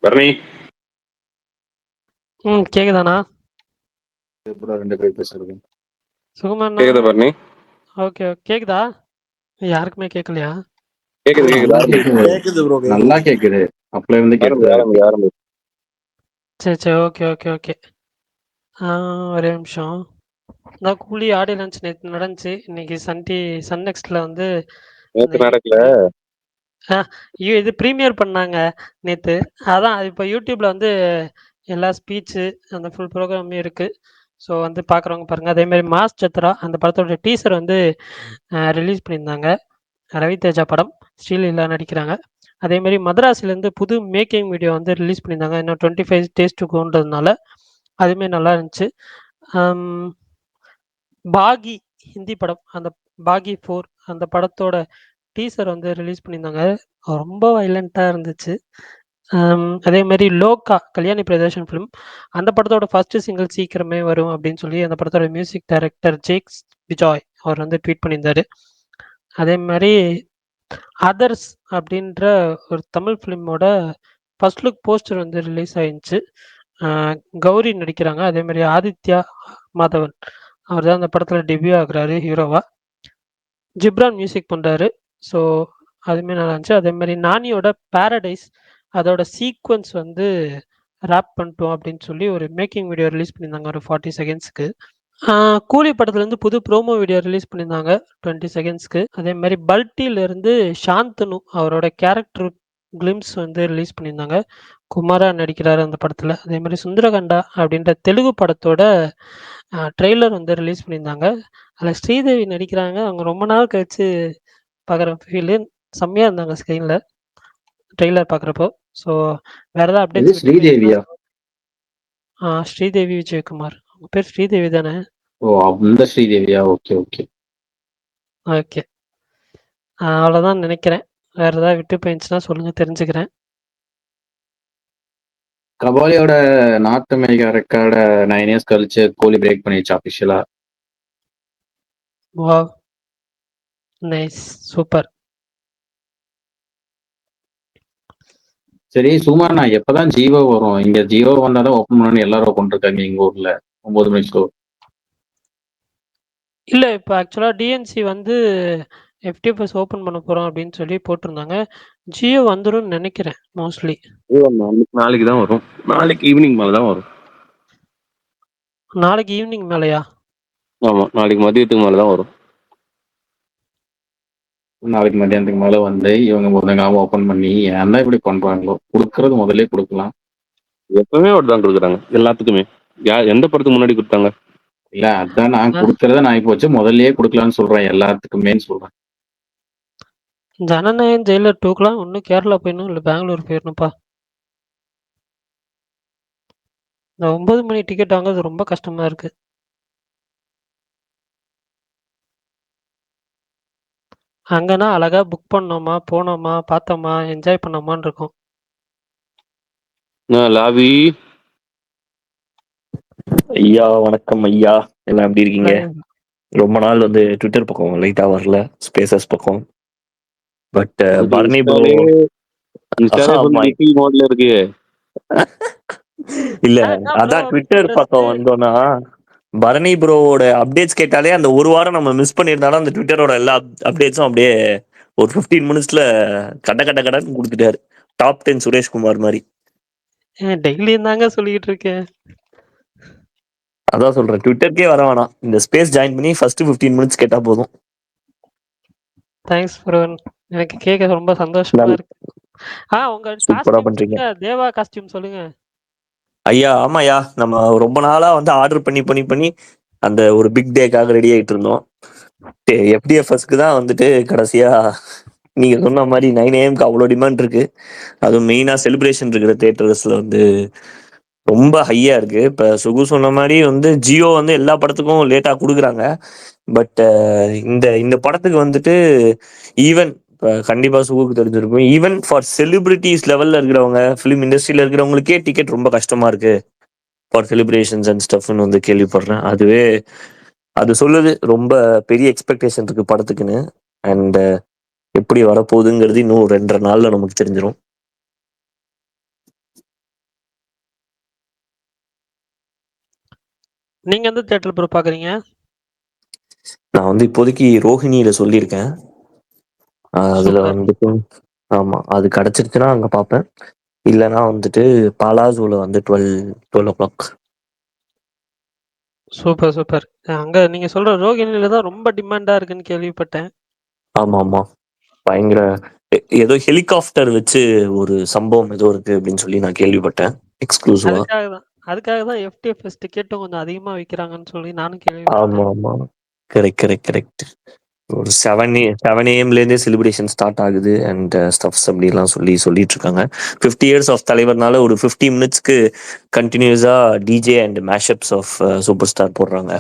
பரணி கேக்குதாண்ணா? எப்படா 2 பேர் பேசுறது? சுகமாண்ணா? கேக்குதா பரணி? ஓகே. கேக்குதா? யாருக்குமே கேட்கலையா? கேக்குது நல்லா ஆரம்பி கேக்குது. கேக்குது ப்ரோ. நல்லா கேக்குது. அப்பல இருந்து ஆரம்பி கேக்குது. ஆரம்பி ஆரம்பி சரி. ஓகே. ஒரே நிமிஷம். நான் கூலி ஆடியோ லான்ச் நேற்று நடந்துச்சு. இன்னைக்கு சன் நெக்ஸ்ட்ல வந்து இந்த நேத்து நடக்கல. இது ப்ரீமியர் பண்ணாங்க நேற்று. அதான் இப்போ யூடியூப்ல வந்து எல்லா ஸ்பீச்சு அந்த ஃபுல் ப்ரோக்ராமே இருக்கு. ஸோ வந்து பார்க்குறவங்க பாருங்க. அதே மாதிரி மாஸ் சத்ரா அந்த படத்தோட டீசர் வந்து ரிலீஸ் பண்ணியிருந்தாங்க. ரவி தேஜா படம். ஸ்ரீலீலா நடிக்கிறாங்க. அதே மாதிரி மதராசிலேருந்து புது மேக்கிங் வீடியோ வந்து ரிலீஸ் பண்ணியிருந்தாங்க. இன்னும் 25 டேஸ் டு கோன்றதுனால அதுவுமே நல்லா இருந்துச்சு. பாகி ஹிந்தி படம், அந்த பாகி 4 அந்த படத்தோட டீசர் வந்து ரிலீஸ் பண்ணியிருந்தாங்க. ரொம்ப வைலண்ட்டாக இருந்துச்சு. அதே மாதிரி லோகா கல்யாணி பிரதர்ஷன் ஃபிலிம் அந்த படத்தோட ஃபர்ஸ்ட் சிங்கிள் சீக்கிரமே வரும் அப்படின்னு சொல்லி அந்த படத்தோட மியூசிக் டைரக்டர் ஜேக்ஸ் விஜாய் அவர் வந்து ட்வீட் பண்ணியிருந்தாரு. அதே மாதிரி அதர்ஸ் அப்படின்ற ஒரு தமிழ் ஃபிலிமோட ஃபர்ஸ்ட் லுக் போஸ்டர் வந்து ரிலீஸ் ஆயிருந்துச்சு. கௌரி நடிக்கிறாங்க. அதே மாதிரி ஆதித்யா மாதவன் அவர் தான் அந்த படத்தில் டெபியூ ஆகுறாரு ஹீரோவா. ஜிப்ரான் மியூசிக் பண்ணுறாரு. ஸோ அதுவுமே நல்லா இருந்துச்சு. அதே மாதிரி நானியோட பேரடைஸ் அதோட சீக்வன்ஸ் வந்து ரேப் பண்ணிட்டோம் அப்படின்னு சொல்லி ஒரு மேக்கிங் வீடியோ ரிலீஸ் பண்ணியிருந்தாங்க ஒரு 40 செகண்ட்ஸ்க்கு. கூலி படத்துலேருந்து புது ப்ரோமோ வீடியோ ரிலீஸ் பண்ணியிருந்தாங்க 20 செகண்ட்ஸ்க்கு. அதே மாதிரி பல்ட்டியிலேருந்து சாந்தனு அவரோட கேரக்டர் கிளிம்ஸ் வந்து ரிலீஸ் பண்ணியிருந்தாங்க. குமாரா நடிக்கிறாரு அந்த படத்தில். அதே மாதிரி சுந்தரகண்டா அப்படின்ற தெலுங்கு படத்தோட ட்ரெய்லர் வந்து ரிலீஸ் பண்ணியிருந்தாங்க. அதில் ஸ்ரீதேவி நடிக்கிறாங்க. அவங்க ரொம்ப நாள் கழிச்சு பார்க்குற ஃபீலு. செம்மையாக இருந்தாங்க ஸ்க்ரீனில் ட்ரெய்லர் பார்க்குறப்போ. ஸோ வேறு ஏதாவது இது அப்டேட்ஸ் ஸ்ரீதேவியா? ஸ்ரீதேவி விஜயகுமார். அவங்க பேர் ஸ்ரீதேவி தானே? ஓ, அந்த ஸ்ரீதேவியா? ஓகே. ஓகே. அவ்வளோதான் நினைக்கிறேன். வேறு ஏதாவது விட்டு போயிருந்துச்சுன்னா சொல்லுங்கள், தெரிஞ்சுக்கிறேன். கபாலியோட நார்த் அமெரிக்கா ரெக்கார்ட 9 இயர்ஸ் கழிச்சு கோலி பிரேக் பண்ணிடுச்சு அபிஷியலா. Wow, nice, super. சரி சுமார், நான் எப்பதான் ஜியோ வரும்? இங்க ஜியோ வந்தாதான் ஓப்பன் பண்ணணும்னு எல்லாரும் கொண்டிருக்காங்க எங்க ஊர்ல 9 மணி ஷோ. இல்லை, இப்போ ஆக்சுவலாக டிஎன்சி வந்து எஃப்டிஎஃப்எஸ் ஓப்பன் பண்ண போகிறோம் அப்படின்னு சொல்லி போட்டிருந்தாங்க. ஜியோ வந்துடும் நினைக்கிறேன் மோஸ்ட்லி. நாளைக்கு தான் வரும். நாளைக்கு ஈவினிங் மேல தான் வரும். நாளைக்கு ஈவினிங் மேலையா? ஆமா, நாளைக்கு மதியத்துக்கு மேல தான் வரும். நாளைக்கு மத்தியானத்துக்கு மேல வந்து இவங்க முதங்காம ஓப்பன் பண்ணி ஏன் தான் இப்படி பண்றாங்களோ? கொடுக்கறது முதல்ல கொடுக்கலாம். எப்பவுமே அப்படிதான் கொடுக்குறாங்க எல்லாத்துக்குமே. எந்த படத்துக்கு முன்னாடி கொடுத்தாங்க? இல்ல, அதான் நான் கொடுக்கறத நான் இப்போ வச்சு முதல்லயே கொடுக்கலாம்னு சொல்றேன், எல்லாத்துக்குமேன்னு சொல்றேன். ஜனநாயகம் ஜெயிலர் 2க்குலாம் ஒன்றும் கேரளா போயிடணும் இல்லை பெங்களூர் போயிடணும்ப்பா. இந்த 9 மணி டிக்கெட் வாங்குறது ரொம்ப கஷ்டமா இருக்கு. அங்கன்னா அழகா புக் பண்ணோமா, போனோமா, பார்த்தோமா, என்ஜாய் பண்ணோமான்னு இருக்கும். லாபி ஐயா வணக்கம் ஐயா, எல்லாம் எப்படி இருக்கீங்க? ரொம்ப நாள் வந்து ட்விட்டர் பக்கம் லைட்டா வரல, ஸ்பேசஸ் பக்கம். பட் பரணி ப்ரோ மோட்ல இருக்கு. இல்ல, அதான் ட்விட்டர் பக்கம் வந்தோம்னா பரணி ப்ரோவோட அப்டேட்ஸ் கேட்டாலே அந்த ஒரு வாரம் நம்ம மிஸ் பண்ணியிருந்தாலும் அந்த ட்விட்டரோட எல்லா அப்டேட்ஸும் அப்படியே ஒரு 15 மினிட்ஸ்ல கடன்னு கொடுத்துட்டாரு. டாப் 10 சுரேஷ்குமார் மாதிரி. டெய்லியும் தாங்க சொல்லிக்கிட்டு இருக்கேன். அதான் சொல்றேன், ட்விட்டருக்கே வர வேணாம், இந்த ஸ்பேஸ் ஜாயின் பண்ணி ஃபர்ஸ்ட் 15 மினிட்ஸ் கேட்டா போதும். தேங்க்ஸ் ப்ரோ, எனக்கு கேட்க ரொம்ப சந்தோஷமா இருக்கு. உங்க சூப்பரா பண்றீங்க தேவா காஸ்டியூம் சொல்லுங்க ஐயா. ஆமாய்யா, நம்ம ரொம்ப நாளா வந்து ஆர்டர் பண்ணி அந்த ஒரு பிக் டேக்காக ரெடி ஆயிட்டு இருந்தோம். எஃப்டிஎஃப்எஸ்க்கு தான் வந்துட்டு கடைசியா நீங்க சொன்ன மாதிரி 9 AM அவ்வளோ டிமாண்ட் இருக்கு. அதுவும் மெயினா செலிப்ரேஷன் இருக்கிற தியேட்டர்ஸ்ல வந்து ரொம்ப ஹையா இருக்கு. இப்ப சுகு சொன்ன மாதிரி வந்து ஜியோ வந்து எல்லா படத்துக்கும் லேட்டா கொடுக்குறாங்க. பட் இந்த இந்த படத்துக்கு வந்துட்டு ஈவன் கண்டிப்பா சுகுக்கு தெரிஞ்சிருக்கும், ஈவன் ஃபார் செலிபிரிட்டிஸ் லெவல்ல இருக்கிறவங்க, ஃபிலிம் இண்டஸ்ட்ரியில இருக்கிறவங்களுக்கே டிக்கெட் ரொம்ப கஷ்டமா இருக்கு ஃபார் செலிப்ரேஷன்ஸ் அண்ட் ஸ்டஃப்னு வந்து கேள்விப்படுறேன். அதுவே அது சொல்லுது ரொம்ப பெரிய எக்ஸ்பெக்டேஷன் இருக்கு படத்துக்குன்னு. அண்ட் எப்படி வரப்போகுதுங்கிறது இன்னும் 2.5 நாள்ல நமக்கு தெரிஞ்சிடும். நீங்க எந்த தியேட்டர் ப்ரோ பாக்குறீங்க? நான் வந்து இப்போதைக்கு ரோஹிணியில சொல்லியிருக்கேன். அதுல சூப்பர். வந்துட்டு ஆமா. அது கிடைச்சிருச்சுன்னா அங்க பார்ப்பேன். இல்லன்னா வந்துட்டு பாலாசூல வந்து 12:00. Super, super. அங்க நீங்க சொல்ற ரோகிணில தான் ரொம்ப டிமாண்டா இருக்குன்னு கேள்விப்பட்டேன். ஆமாமா. பயங்கர ஏதோ ஹெலிகாப்டர் வச்சு ஒரு சம்பவம் ஏதோ இருக்கு அப்படின்னு சொல்லி நான் கேள்விப்பட்டேன். எக்ஸ்க்ளூசிவா. அதுக்காக தான் எஃப்டிஎஃப்எஸ் டிக்கெட்டும் கொஞ்சம் அதிகமா விக்கிறாங்கன்னு சொல்லி நானும் கேள்விப்பட்டேன். ஆமாமா. Correct, correct, correct. ஒரு 7 AM செலிப்ரேஷன் ஸ்டார்ட் ஆகுது அண்ட் ஸ்டப்ஸ் அப்படிலாம் சொல்லிட்டு இருக்காங்க. 50 இயர்ஸ் ஆஃப் தலைவர்னால ஒரு 50 மினிட்ஸ்க்கு கண்டினியூஸா DJ and mashups of super star போடுறாங்க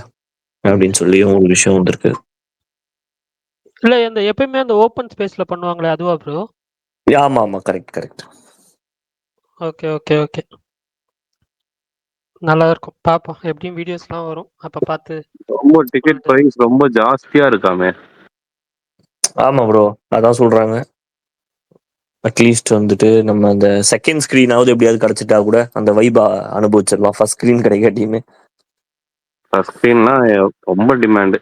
அப்படின்னு சொல்லியும் ஒரு விஷயம் வந்திருக்கு. இல்ல எப்பயுமே அந்த ஓப்பன் ஸ்பேஸ்ல பண்ணுவாங்களே அதுவா ப்ரோ? ஆமா ஆமா, correct correct. Okay, okay, okay. நல்லா இருக்கும். பார்ப்போம். எப்படியும் வீடியோஸ்லாம் வரும். அப்ப பார்த்து ரொம்ப டிக்கெட் பிரைஸ் ரொம்ப ஜாஸ்தியா இருக்காமே. ஆமா ப்ரோ, அதான் சொல்றாங்க. அட்லீஸ்ட் வந்துட்டு நம்ம அந்த செகண்ட் ஸ்கிரீனாவது எப்படியாவது கிடைச்சிட்டா கூட அந்த வைபா அனுபவிச்சிடலாம். ஃபர்ஸ்ட் ஸ்கிரீன் கிடைக்காட்டியுமே. ஃபர்ஸ்ட் ஸ்க்ரீன்னா ரொம்ப டிமாண்டு.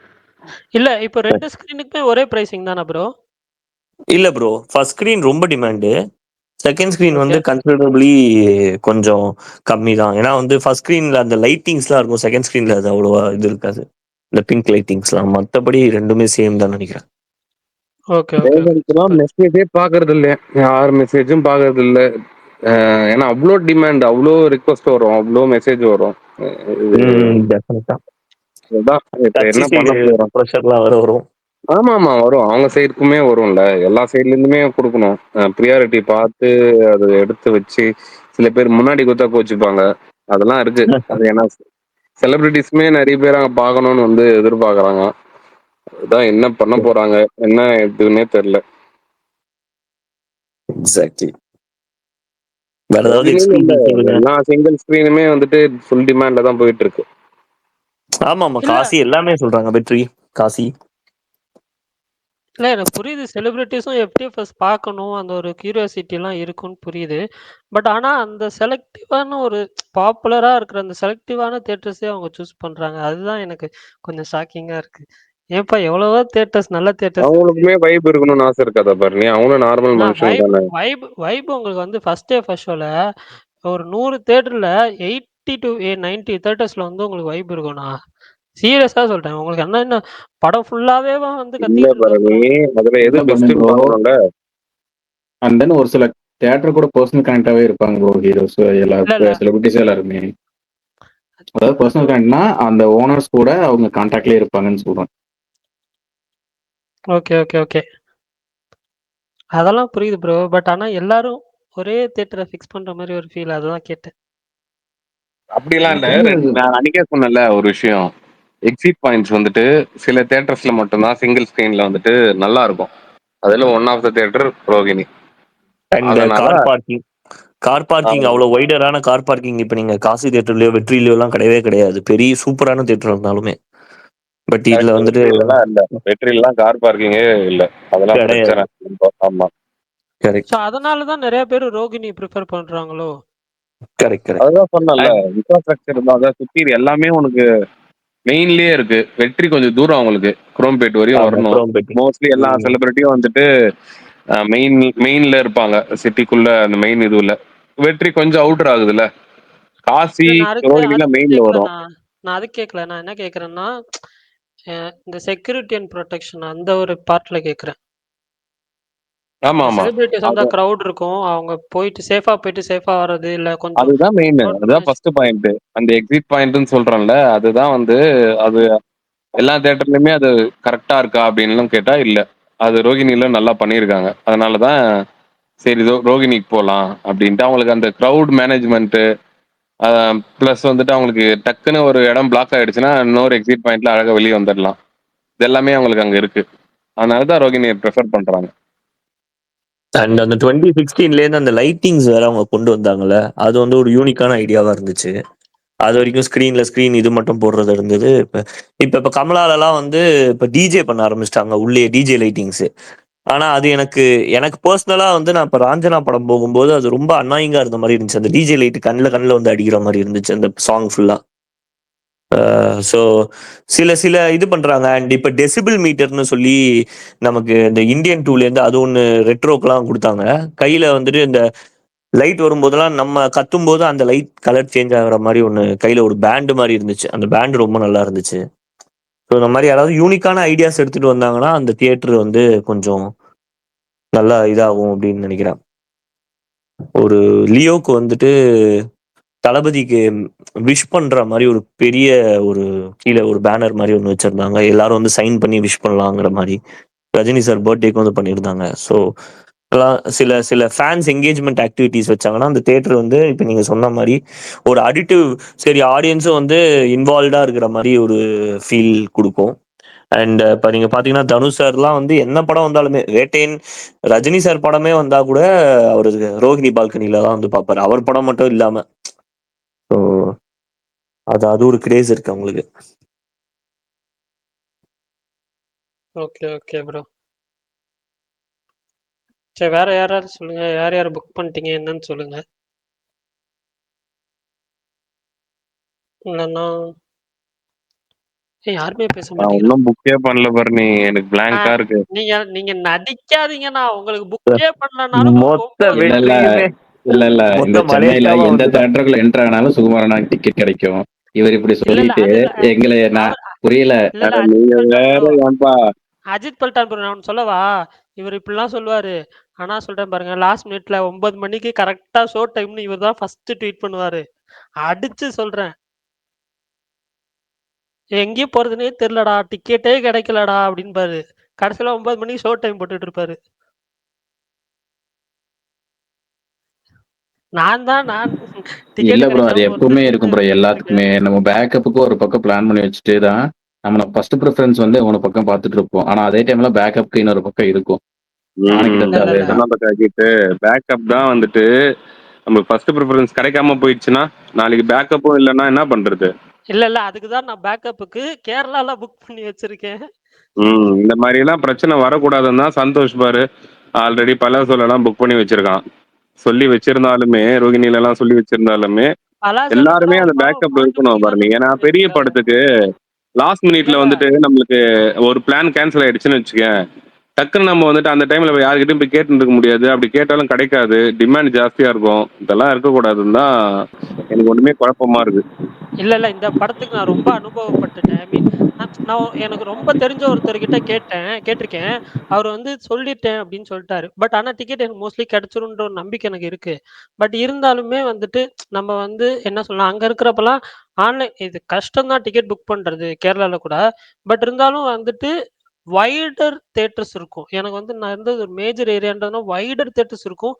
இல்ல இப்ப 2 ஸ்கிரீனுக்குமே ஒரே பிரைசிங் தானா ப்ரோ? இல்ல ப்ரோ, ஃபர்ஸ்ட் ஸ்கிரீன் ரொம்ப டிமாண்டு. Second screen okay. வந்து கன்சிடரபிளி கொஞ்சம் கம்மி தான். ஏன்னா வந்து ஃபர்ஸ்ட் ஸ்கிரீன்ல அந்த லைட்டிங்ஸ்லாம் இருக்கும், செகண்ட் ஸ்கிரீன்ல அது அவ்வளோவா இது இருக்காது. இந்த பிங்க் லைட்டிங்ஸ்லாம். மற்றபடி ரெண்டுமே சேம் தான் நினைக்கிறேன். Okay, okay, okay. சூப்பர். மெசேஜே பாக்குறது இல்ல, யார் மெசேஜும் பாக்குறது இல்ல. ஏன்னா அவ்வளோ டிமாண்ட், அவ்வளோ ரிக்வஸ்ட் வரும், அவ்வளோ மெசேஜ் வரும். டெஃபினட்டா. இதுதான் இப்ப கட்சி என்ன பண்ண சைடு போறோம். ப்ரெஷர்லாம் வரும். ஆமா ஆமா வரும், அவங்க சைடுக்குமே வரும்ல, எல்லா சைட்ல இருந்துமே கொடுக்கணும். ப்ரியாரிட்டி பார்த்து அதை எடுத்து வச்சு சில பேர் முன்னாடி கொடுத்தா கோச்சுப்பாங்க. அதெல்லாம் இருக்கு. அது ஏன்னா செலிபிரிட்டிஸ்மே நிறைய பேர் அங்க பார்க்கணும்னு வந்து எதிர்பார்க்கறாங்க. அதான் என்ன பண்ண போறாங்க, என்ன எதுன்னே தெரியல. எக்ஸாக்ட்லி. வேற ஏதாவது ரோகிணின்னு இல்ல, எக்ஸ்க்ளூசிவ் சொல்லுங்க. எல்லா சிங்கிள் ஸ்கிரீனுமே வந்துட்டு ஃபுல் டிமாண்ட்ல தான் போயிட்டு இருக்கு. ஆமா ஆமா, இல்ல, காசி எல்லாமே சொல்றாங்க. வெற்றி, காசி. இல்ல எனக்கு புரியுது. செலிபிரிட்டீஸும் எஃப்டிஎஃப்எஸ் பார்க்கணும். அந்த ஒரு கியூரியாசிட்டிலாம் இருக்குன்னு புரியுது. பட் ஆனா அந்த செலக்டிவான ஒரு பாப்புலரா இருக்கிற அந்த செலக்டிவான தியேட்டர்ஸே அவங்க சூஸ் பண்றாங்க. அதுதான் எனக்கு கொஞ்சம் ஷாக்கிங்கா இருக்கு. ஏன்பா எவ்வளவோ தியேட்டர்ஸ் நல்ல தியேட்டர்ஸ் இருக்கு. அவங்களுக்குமே வைப் இருக்கணும்னு ஆசை இருக்காதா பாரு, நீ அவங்களும் நார்மல் ஆனா மனுஷங்க வைப் தானே. வைப் வைப் உங்களுக்கு வந்து ஃபர்ஸ்ட் டே ஃபர்ஸ்ட் ஷோல ஒரு 100 தியேட்டர்ல 80 டூ 90 தியேட்டர்ஸ்ல வந்து உங்களுக்கு வைப் இருக்கும்ண்ணா. சீரியஸா சொல்றேன். உங்களுக்கு என்ன படம் ஃபுல்லாவேவா வந்து இல்ல கத்திக்கிட்டு இருக்க பரணி, போறோம்? அதுல எது இல்ல பண்ணு பெஸ்ட்னு ப்ரோ. பாக்கணும்ல. அண்ட் தென் ஒரு சில தேட்டர் கூட பர்சனல் கனெக்டாவே இருப்பாங்க ப்ரோ, ஹீரோஸ் எல்லா இல்ல, இல்ல. செலிபிரிட்டிஸ் எல்லாருமே. அதாவது பர்சனல் கனெக்ட்னா அந்த ஓனர்ஸ் கூட அவங்க கான்டாக்ட்லயே இருப்பாங்கன்னு சொல்றேன். Okay, okay, okay. அதெல்லாம் புரியுது ப்ரோ. பட் ஆனா எல்லாரும் ஒரே தியேட்டர ஃபிக்ஸ் பண்ற மாரி ஒரு ஃபீல் அதுதான் கேட்டேன். அப்படிலாம் எனக்கு இல்ல. தெரிஞ்சு அது நான் அன்னைக்கே சொன்னேன்ல ஒரு விஷயம். எக்ஸிட் பாயிண்ட்ஸ் வந்துட்டு சில தியேட்டர்ஸ்ல மட்டும்தான் சிங்கிள் ஸ்கிரீன்ல வந்துட்டு நல்லா இருக்கும். அதுல one of the theatre Rohini. And அதனால கார் பார்க்கிங் ஆமா. அவ்வளோ வைடரான கார் பார்க்கிங் இப்போ நீங்க காசி தியேட்டர்லயோ வெற்றிலையோ எல்லாம் கிடையவே கிடையாது. பெரிய சூப்பரான தியேட்டர் இருந்தாலுமே. பட் இதுல கரெக்ட். வந்துட்டு வெற்றிலாம் இல்ல, வெற்றிலாம் கார் பார்க்கிங்கே இல்ல. அதெல்லாம் கிடையாது. பிரச்சனை. ஆமா. ஸோ கரெக்ட், அதனால தான் நெறைய பேரு ரோகிணி ப்ரிஃபர் பண்றாங்களோ? Correct, correct. அதுதான் சொன்னேன்ல, இன்ஃப்ராஸ்ட்ரக்சர் இருந்தா தான் சுத்தி எல்லாமே உனக்கு மெயின்லயே இருக்கு. வெற்றி கொஞ்சம் தூரம் அவங்களுக்கு, குரோம்பேட் வரையும் ஆமா, வரணும். குரோம்பேட்டி. மோஸ்ட்லி எல்லா செலிபிரிட்டியும் வந்துட்டு மெயின்ல இருப்பாங்க, சிட்டிக்குள்ள அந்த மெயின் இதுல. வெற்றி கொஞ்சம் அவுட்டர் ஆகுதுல்ல. காசி இல்ல நான் ரோஹிணிலாம் அதுக்கு மெயின்ல கேட்கல வரும். நான். நான் அதுக்கு கேட்கல. நான் என்ன கேட்கிறேன்னா, இந்த செக்யூரிட்டி அண்ட் புரொடெக்ஷன் அந்த ஒரு பார்ட்ல கேட்கிறேன். ஆமா இந்த ஆமா, செலிபிரிட்டீஸ் வந்தா அது கிரவுட் இருக்கும். அவங்க போயிட்டு சேஃபா வர்றது, இல்ல கொஞ்சம் அதுதான் மெயின். க்ரவுட் அதுதான் மேனேஜ். First point. அந்த எக்ஸிட் பாயிண்ட்னு சொல்றேன்ல, அதுதான் வந்து அது எல்லா தியேட்டர்லயுமே அது கரெக்டா இருக்கா அப்படின்லாம் கேட்டா இல்ல. அது ரோகிணில நல்லா பண்ணியிருக்காங்க. அதனாலதான் சரி ரோகிணிக்கு போலாம் அப்படின்ட்டு. அவங்களுக்கு அந்த க்ரௌட் மேனேஜ்மெண்ட் பிளஸ் வந்துட்டு அவங்களுக்கு டக்குன்னு ஒரு இடம் பிளாக் ஆயிடுச்சுன்னா இன்னொரு எக்ஸிட் பாயிண்ட்ல அழகா வெளியே வந்துடலாம். இது எல்லாமே அவங்களுக்கு அங்க இருக்கு. அதனாலதான் ரோகிணியை ப்ரிஃபர் பண்றாங்க. அண்ட் அந்த 2016 அந்த லைட்டிங்ஸ் வேற அவங்க கொண்டு வந்தாங்கல்ல, அது வந்து ஒரு யூனிக்கான ஐடியாவா இருந்துச்சு. அது வரைக்கும் ஸ்க்ரீன் இது மட்டும் போடுறது இருந்தது. இப்ப கமலாலலாம் வந்து இப்ப டிஜே பண்ண ஆரம்பிச்சிட்டாங்க உள்ளே, டிஜே லைட்டிங்ஸ். ஆனா அது எனக்கு எனக்கு பர்சனலா வந்து நான் இப்ப ராஞ்சனா படம் போகும்போது அது ரொம்ப அன்னாயிங்கா இருந்த மாதிரி இருந்துச்சு. அந்த டிஜே லைட் கண்ணுல வந்து அடிக்கிற மாதிரி இருந்துச்சு அந்த சாங் ஃபுல்லா. ஸோ சில சில இது பண்றாங்க. அண்ட் இப்போ டெசிபிள் மீட்டர்னு சொல்லி நமக்கு இந்த இந்தியன் டூலேருந்து அது ஒன்று ரெட்ரோக்கெலாம் கொடுத்தாங்க. கையில் வந்துட்டு இந்த லைட் வரும்போதெல்லாம் நம்ம கத்தும்போது அந்த லைட் கலர் சேஞ்ச் ஆகுற மாதிரி ஒன்று கையில் ஒரு பேண்டு மாதிரி இருந்துச்சு. அந்த பேண்டு ரொம்ப நல்லா இருந்துச்சு. ஸோ இந்த மாதிரி யாராவது யூனிக்கான ஐடியாஸ் எடுத்துட்டு வந்தாங்கன்னா அந்த தியேட்டர் வந்து கொஞ்சம் நல்லா இதாகும் அப்படின்னு நினைக்கிறேன். ஒரு லியோக்கு வந்துட்டு தளபதிக்கு விஷ் பண்ற மாதிரி ஒரு பெரிய ஒரு கீழே ஒரு பேனர் மாதிரி ஒன்று வச்சிருந்தாங்க. எல்லாரும் வந்து சைன் பண்ணி விஷ் பண்ணலாங்கிற மாதிரி ரஜினி சார் பர்த்டேக்கு வந்து பண்ணியிருந்தாங்க. ஸோ சில சில ஃபேன்ஸ் என்கேஜ்மெண்ட் ஆக்டிவிட்டிஸ் வச்சாங்கன்னா அந்த தேட்டர் வந்து இப்போ நீங்க சொன்ன மாதிரி ஒரு அடிக்டிவ், சரி ஆடியன்ஸும் வந்து இன்வால்வ்டா இருக்கிற மாதிரி ஒரு ஃபீல் கொடுக்கும். அண்ட் இப்போ நீங்க பாத்தீங்கன்னா தனுஷ் சார்லாம் வந்து என்ன படம் வந்தாலுமே, வேட்டையன் ரஜினி சார் படமே வந்தா கூட அவரு ரோஹிணி பால்கனில தான் வந்து பார்ப்பாரு, அவர் படம் மட்டும் இல்லாம. ஸோ அது ஒரு கிரேஸ் இருக்கு அவங்களுக்கு. Okay okay bro. சரி, வேற யாராவது சொல்லுங்க. யார் யார் புக் பண்ணிட்டீங்க என்னன்னு சொல்லுங்க. இல்லைன்னா யாருமே பேச நான் மாட்டேங்கிறான். ஒன்னும் புக்கே பண்ணல பரணி, எனக்கு பிளாங்கா இருக்கு. நீங்க நீங்க நடிக்காதீங்கண்ணா. உங்களுக்கு புக்கே பண்ணலனாலும் மொத்த இல்ல இல்ல வெற்றியுமே இல்ல இல்ல இந்த மொத்த சென்னையில மலேசியாவா எந்த வந்துதான். தேட்டருக்குள்ள என்டர் ஆனாலும் சுகுமாரனா டிக்கெட் கிடைக்கும். இவர் இப்படி இல்ல இல்ல சொல்லிட்டு அது இல்ல. எங்களை அவர் புரியல. இல்ல இல்ல அட அஜித் நீங்க பல்டான் வேற ப்ரோ. ஏன்பா? அஜித் பல்டான் ப்ரோ, நான் ஒண்ணு சொல்லவா? இவர் இப்படிலாம் சொல்லுவாரு. ஆனா சொல்றேன் பாருங்க, லாஸ்ட் மினிட்ல 9 மணிக்கு கரெக்டா ஷோ டைம்னு இவர் தான் ஃபர்ஸ்ட் ட்வீட் பண்ணுவாரு. அடிச்சு சொல்றேன், எங்கேயும் போறதுனே தெரியலடா, டிக்கெட்டே கிடைக்கலடா அப்படின்பாரு. கடைசியில 9 மணிக்கு ஷோ டைம் போட்டுட்டு இருப்பாரு. நான் இல்ல டிக்கெட் ப்ரோ, அது கிடைக்காம எப்பவுமே ஒருத்தர் இருக்கும் நின்னு ப்ரோ. இருந்திருக்கேன். எல்லாத்துக்குமே நம்ம பேக்கப்புக்கு ஒரு பக்கம் பிளான் பண்ணி வச்சுட்டு தான் நம்ம ஃபர்ஸ்ட் ப்ரிஃபரன்ஸ் வந்து உன பக்கம் பார்த்துட்டு இருப்போம். ஆனா அதே டைம்ல பேக்கப்புக்கு இன்னொரு பக்கம் இருக்கும். நானும் இல்ல இல்ல இல்ல அதேதான். பேக்கப் தான் வந்துட்டு நம்ம ஃபர்ஸ்ட் ப்ரிஃபரன்ஸ் கிடைக்காம போயிடுச்சுன்னா நாளைக்கு பேக்கப்பும் இல்லைன்னா என்ன பண்றது? இல்ல இல்ல அதுக்குதான் நான் பேக்கப்புக்கு கேரளால புக் பண்ணி வச்சிருக்கேன். இந்த மாதிரி எல்லாம் பிரச்சனை வரக்கூடாதுன்னு தான் சந்தோஷ் பாரு ஆல்ரெடி பல சொல்லலாம் புக் பண்ணி வச்சிருக்கான். சொல்லி வச்சிருந்தாலுமே, ரோகிணில எல்லாம் சொல்லி வச்சிருந்தாலுமே பலாசல கூட எல்லாருமே ஒரு அந்த படம் பேக்கப் 4 இருக்கணும் மணிக்கு தான் பாருங்க. புக் ஏன்னா பண்ணி பெரிய வச்சிருக்காரு. படத்துக்கு லாஸ்ட் இல்ல மினிட்ல இல்ல வந்துட்டு நம்மளுக்கு ஒரு பிளான் கேன்சல் ஆயிடுச்சுன்னு வச்சுக்க, டக்குன்னு நம்ம வந்துட்டு அந்த டைம்ல யாருக்கிட்டையும் போய் கேட்டு இருக்க முடியாது. அப்படி கேட்டாலும் கிடைக்காது, டிமாண்ட் ஜாஸ்தியா இருக்கும். இதெல்லாம் இருக்கக்கூடாதுன்னு தான் எனக்கு ஒண்ணுமே குழப்பமா இருக்கு. இல்ல இல்ல இந்த படத்துக்கு நான் ரொம்ப அனுபவப்பட்டுட்டேன். ஐ மீன் நான் எனக்கு ரொம்ப தெரிஞ்ச ஒருத்தர்கிட்ட கேட்டிருக்கேன். அவர் வந்து சொல்லிட்டேன் அப்படின்னு சொல்லிட்டாரு. பட் ஆனா டிக்கெட் எனக்கு மோஸ்ட்லி கிடைச்சிரும்ன்ற ஒரு நம்பிக்கை எனக்கு இருக்கு. பட் இருந்தாலுமே வந்துட்டு நம்ம வந்து என்ன சொல்லலாம், அங்க இருக்கிறப்பலாம் ஆன்லைன் இது கஷ்டம் தான் டிக்கெட் புக் பண்றது கேரளால கூட. பட் இருந்தாலும் வந்துட்டு வைடர் தியேட்டர்ஸ் இருக்கும். எனக்கு வந்து நான் இருந்தது ஒரு மேஜர் ஏரியான்றதுனால வைடர் தியேட்டர்ஸ் இருக்கும்.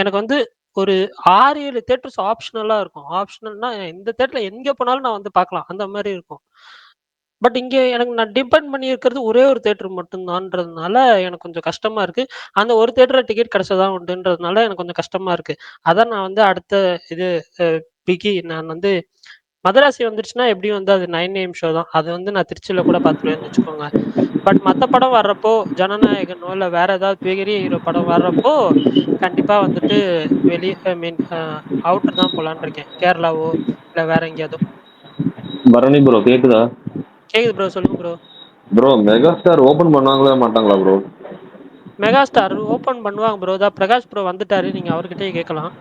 எனக்கு வந்து ஒரு 6, 7 தியேட்டர்ஸ் ஆப்ஷனலா இருக்கும். ஆப்ஷனல்னா இந்த தியேட்டர்ல எங்க போனாலும் நான் வந்து பார்க்கலாம். அந்த மாரி இருக்கும். பட் இங்க எனக்கு நான் டிபெண்ட் பண்ணி இருக்கிறது ஒரே ஒரு தியேட்டர் மட்டும் தான்றதுனால எனக்கு கொஞ்சம் கஷ்டமா இருக்கு. அந்த ஒரு தியேட்டர்ல டிக்கெட் கிடைச்சா தான் உண்டுன்றதுனால எனக்கு கொஞ்சம் கஷ்டமா இருக்கு. அதான் நான் வந்து அடுத்த இது அ நான் வந்து மதராசி வந்துருச்சுன்னா எப்படியும் வந்து அது 9 AM ஷோ தான். அது வந்து நான் திருச்சியில கூட பார்த்துருவேன்னு வச்சுக்கோங்க. பட் மத்த படம் வர்றப்போ, ஜனநாயகனோ இல்ல வேற ஏதாவது பெரிய ஹீரோ படம் வர்றப்போ, கண்டிப்பா வந்துட்டு வெளிய ஐ மீன் அவுட்டர் தான் போலான்னு இருக்கேன். கேரளாவோ இல்ல வேற எங்கேயாவது. பரணி ப்ரோ கேக்குதா? கேக்குது ப்ரோ. சொல்லுங்க bro. Bro mega star open பண்ணாங்களா மாட்டாங்களா ப்ரோ? மெகா ஸ்டார் ஓப்பன் பண்ணுவாங்க ப்ரோ. பிரகாஷ் ப்ரோ வந்துட்டாரு. நீங்க அவர்கிட்டயே கேட்கலாம்.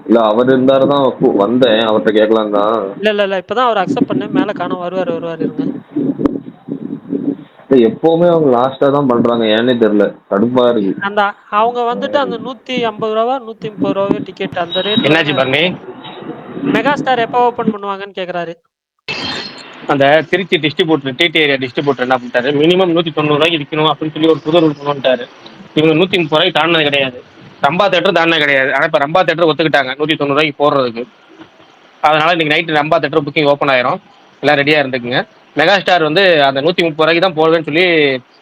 இல்ல அவர் இருந்தாரு தான் வந்தேன் அவர்கிட்ட கேட்கலாம் தான். இல்ல. இப்பதான் அவர் அக்செப்ட் பண்ணேன். மேல காணோம். வருவாரு இருங்க. எப்பவுமே அவங்க லாஸ்டா தான் பண்றாங்க, ஏன்னே தெரியல, கடுப்பா இருக்கு. அந்த அவங்க வந்துட்டு அந்த ரூ. 150 ரூ. 130 டிக்கெட் அந்த ரேட்ல என்னாச்சு தானே பரணி? இருக்கும். மெகா ஸ்டார் எப்போ ஓப்பன் பண்ணுவாங்கன்னு கேட்குறாரு. அந்த Trichy distributor TT area distributor என்ன பண்ணிட்டாரு, மினிமம் 190 ரூபாய்க்கு விற்கணும் அப்படின்னு சொல்லி ஒரு புது ரூல் கொண்டு வந்துட்டாரு. இவங்க 130 ரூபாய்க்கு தாண்டினது கிடையாது, ரம்பா தேட்டர் தாண்டினது கிடையாது. ஆனால் இப்போ ரம்பா தேட்டர் ஒத்துக்கிட்டாங்க 190 ரூபாய்க்கு போடுறதுக்கு. அதனால இன்னைக்கு night Rambha theatre booking open ஆயிரும், எல்லாம் ரெடியாக இருந்துக்குங்க. மெகா ஸ்டார் வந்து அந்த 130 ரூபாய்க்கு தான் போடுவேன்னு சொல்லி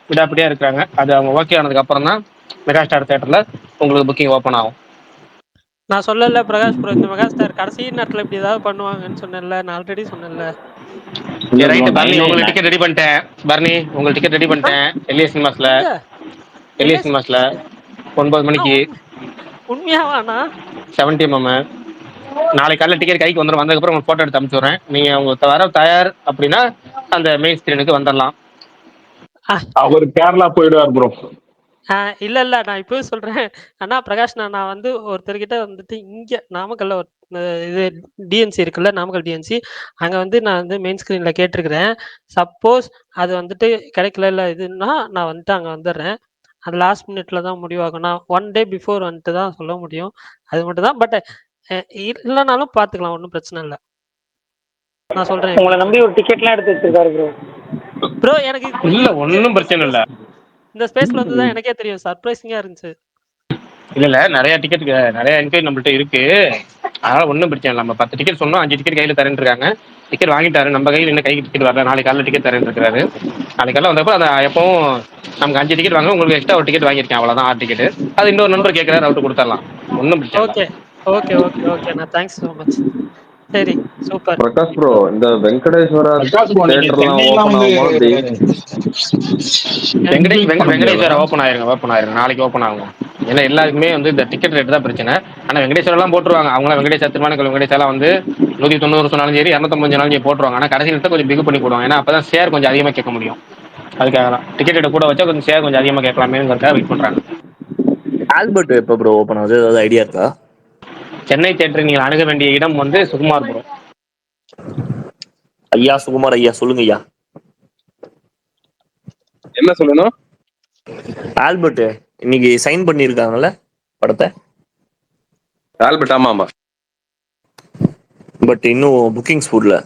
விடாப்பிடியா இருக்கிறாங்க. அது அவங்க ஓகே ஆனதுக்கு அப்புறம் தான் மெகா ஸ்டார் தேட்டரில் உங்களுக்கு புக்கிங் ஓப்பன் ஆகும். நான் சொல்லல பிரகாஷ் ப்ரோ, இந்த மெகா ஸ்டார் கடைசி நேரத்துல இப்படி ஏதாவது பண்ணுவாங்கன்னு சொன்னேன்ல. நான் ஆல்ரெடி சொன்னேன்ல. இல்ல ப்ரோ, ரைட்டு பரணி, 9 உங்களுக்கு டிக்கெட் ரெடி பண்ணிட்டேன். பரணி உங்களுக்கு டிக்கெட் ரெடி பண்ணிட்டேன். எல்ஏ சினிமாஸ்ல எங்க எல்ஏ சினிமாஸ்ல 9 மணிக்கு உண்மையாவாண்ணா? 70 mm நாளைக்கு காலையில டிக்கெட் கைக்கு வந்துடும். வந்ததுக்கப்புறம் உங்களுக்கு ஃபோட்டோ எடுத்து அனுப்பிச்சுடுறேன். நீங்கள் உங்க வர தயார் அப்படின்னா அந்த மெயின் ஸ்க்ரீனுக்கு வந்துடலாம். அவர் கேரளா போயிடுவார் ப்ரோ. இல்ல நான் இப்பவே சொல்றேன். அண்ணா பிரகாஷ் நான் வந்து ஒருத்தர்கிட்ட வந்துட்டு இங்க நாமக்கல்ல இது டிஎன்சி இருக்குல்ல, நாமக்கல் டிஎன்சி. அங்க வந்து நான் வந்து மெயின் ஸ்கிரீன்ல கேட்டிருக்கிறேன். சப்போஸ் அது வந்துட்டு கிடைக்கல இல்ல இதுன்னா நான் வந்துட்டு அங்க வந்துடுறேன். அது லாஸ்ட் மினிட்ல தான் முடிவாகும். நான் 1 டே பிஃபோர் வந்துட்டு தான் சொல்ல முடியும். அது மட்டும் தான். பட் இல்லைனாலும் பார்த்துக்கலாம், ஒன்றும் பிரச்சனை இல்லை. நான் சொல்றேன். உங்களை நம்பி ஒரு டிக்கெட்லாம் எடுத்து வச்சிருக்காரு ப்ரோ. ப்ரோ எனக்கு இல்ல ஒன்றும் பிரச்சனை இல்லை. இந்த ஸ்பேஸ்ல வந்து தான் எனக்கே தெரியும். சர்ப்ரைசிங்கா இருந்துச்சு. இல்ல நிறைய டிக்கெட் நிறைய என்கொயரி நம்மள்ட்ட இருக்கு. அதனால ஒன்றும் பிரச்சனை இல்லை. நம்ம 10 டிக்கெட் சொன்னோம், 5 டிக்கெட் கையில் தரேன் இருக்காங்க. டிக்கெட் வாங்கிட்டாரு. நம்ம கையில் இன்னும் கைக்கு டிக்கெட் வரல. நாளைக்கு காலையில் டிக்கெட் தரேன் இருக்காரு. நாளைக்கு காலையில் வந்தப்போ அதை எப்பவும் நமக்கு 5 டிக்கெட் வாங்க, உங்களுக்கு எக்ஸ்ட்ரா ஒரு டிக்கெட் வாங்கியிருக்கேன், அவ்வளோதான் 6 டிக்கெட். அது இன்னொரு நம்பர் கேட்குறாரு, அவுட்டு கொடுத்துடலாம். ஒன்றும் பிரச்சனை இல்லை. ஓகே ஓகே ஓகே நான் தேங்க்ஸ் ஸோ மச். சரி சூப்பர். பிரகாஷ் ப்ரோ, இந்த வெங்கடேஸ்வரா தியேட்டர்லாம் ஓபன் ஆகுமா? வெங்கடேஸ்வரா ஓப்பன் ஆயிருங்க. நாளைக்கு ஓப்பன் ஆகும். ஏன்னா எல்லாருக்குமே வந்து இந்த டிக்கெட் ரேட் தான் பிரச்சனை. ஆனால் வெங்கடேஸ்வரெல்லாம் போட்டுருவாங்க. அவங்களாம் வெங்கடேஸ்வர திருமணங்கள் வெங்கடேஸ்வரெல்லாம் வந்து 190 சொன்னாலும் சரி, 250 சொன்னாலும் சரி போட்டுருவாங்க. ஆனால் கடைசி ரேட்டை கொஞ்சம் பிகு பண்ணி போடுவாங்க. ஏன்னா அப்போ தான் ஷேர் கொஞ்சம் அதிகமாக கேட்க முடியும். அதுக்காக தான் டிக்கெட் ரேட்டை கூட வச்சா கொஞ்சம் ஷேர் கொஞ்சம் அதிகமாக கேட்கலாமேங்கிறதுக்காக வெயிட் பண்ணுறாங்க. ஆல்பர்ட் எப்போ ப்ரோ ஓப்பன் ஆகுது, ஏதாவது ஐடியா இருக்கா? சென்னை தியேட்டர் நீங்கள் அணுக வேண்டிய இடம் வந்து சுகுமார்புரம். ஐயா சுகுமார் ஐயா சொல்லுங்க ஐயா. என்ன சொல்லணும்? ஆல்பர்ட் இன்னைக்கு சைன் பண்ணியிருக்காங்கல்ல படத்தை. ஆல்பர்ட் ஆமா. பட் இன்னும் புக்கிங்ஸ் போடல.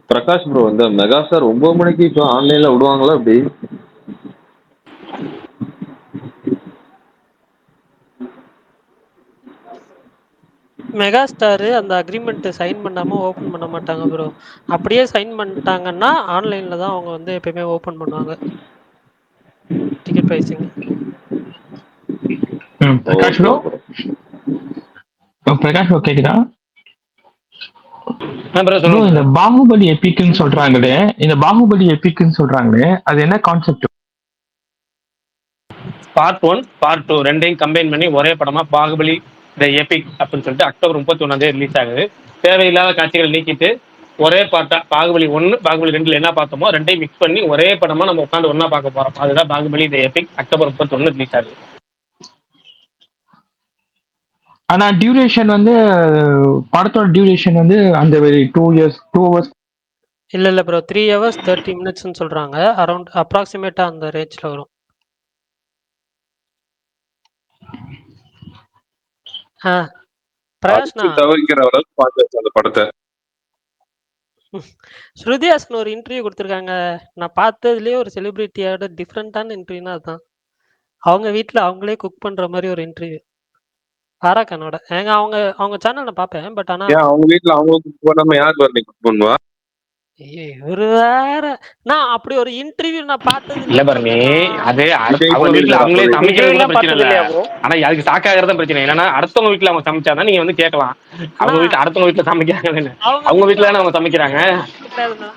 பிரகாஷ் ப்ரோ, இந்த மெகா ஸ்டார் 9 மணிக்கு இப்போ ஆன்லைன்ல விடுவாங்களா அப்படி? மெகா ஸ்டார் அந்த அக்ரிமெண்ட் சைன் பண்ணாம ஓபன் பண்ண மாட்டாங்க ப்ரோ. அப்படியே சைன் பண்ணிட்டாங்கன்னா ஆன்லைன்ல தான் அவங்க வந்து எப்பயுமே ஓபன் பண்ணுவாங்க டிக்கெட் பிரைசிங். பிரகாஷ் ப்ரோ கேக்குதா? இந்த பாகுபலி எபிக்னு சொல்றாங்களே, அது என்ன கான்செப்ட்? பார்ட் 1 பார்ட் 2 ரெண்டையும் கம்பைன் பண்ணி ஒரே படமா பாகுபலி த எபிக் அப்படின்னு சொல்லிட்டு அக்டோபர் 31 ரிலீஸ் ஆகுது. தேவையில்லாத காட்சிகள் நீக்கிட்டு ஒரே பாட்டா பாகுபலி 1 பாகுபலி 2 என்ன பார்த்தோமோ ரெண்டையும் மிக்ஸ் பண்ணி ஒரே படமா நம்ம உட்காந்து ஒன்னா பார்க்க போறோம். அதுதான் பாகுபலி த எபிக் அக்டோபர் 31 ரிலீஸ் ஆகுது. ஆனா டியூரேஷன் வந்து படத்தோட டியூரேஷன் வந்து அந்த 2 hours இல்ல ப்ரோ, 3 hours 30 minutes சொல்றாங்க. அரௌண்ட் அப்ராக்சிமேட்டா அந்த ரேஞ்ச்ல வரும். பிரகாஷ் தவிர்க்கிற அளவுக்கு பார்த்தாச்சு அந்த படத்தை. ஸ்ருதிஹாசன் ஒரு இன்டர்வியூ கொடுத்துருக்காங்க. நான் பார்த்ததுலயே ஒரு செலிபிரிட்டியோட டிஃப்ரெண்டான இன்டர்வியூனா அதுதான். அவங்க வீட்டில் அவங்களே குக் பண்ற மாதிரி ஒரு இன்டர்வியூ. பாராக்கானோட அவங்க சேனல் நான் பார்ப்பேன். பட் ஆனா அவங்க வீட்டுல அவங்க குக் பண்ணாம யாருக்கு வரணும் குக் பண்ணுவா? இவரு வேற. நான் அப்படி ஒரு இன்டர்வியூ நான் பார்த்தது இல்ல பாருங்க, அது அவங்க வீட்டுல அவங்களே சமைக்கிறது பிரச்சனை இல்ல. ஆனா அதுக்கு சாக்காகிறதா பிரச்சனை. இல்லைன்னா அடுத்தவங்க வீட்டுல அவங்க சமைச்சாதான் நீங்க வந்து கேட்கலாம். அவங்க வீட்டுல அடுத்தவங்க வீட்டுல சமைக்கிறாங்க, அவங்க வீட்டுல தானே அவங்க சமைக்கிறாங்க.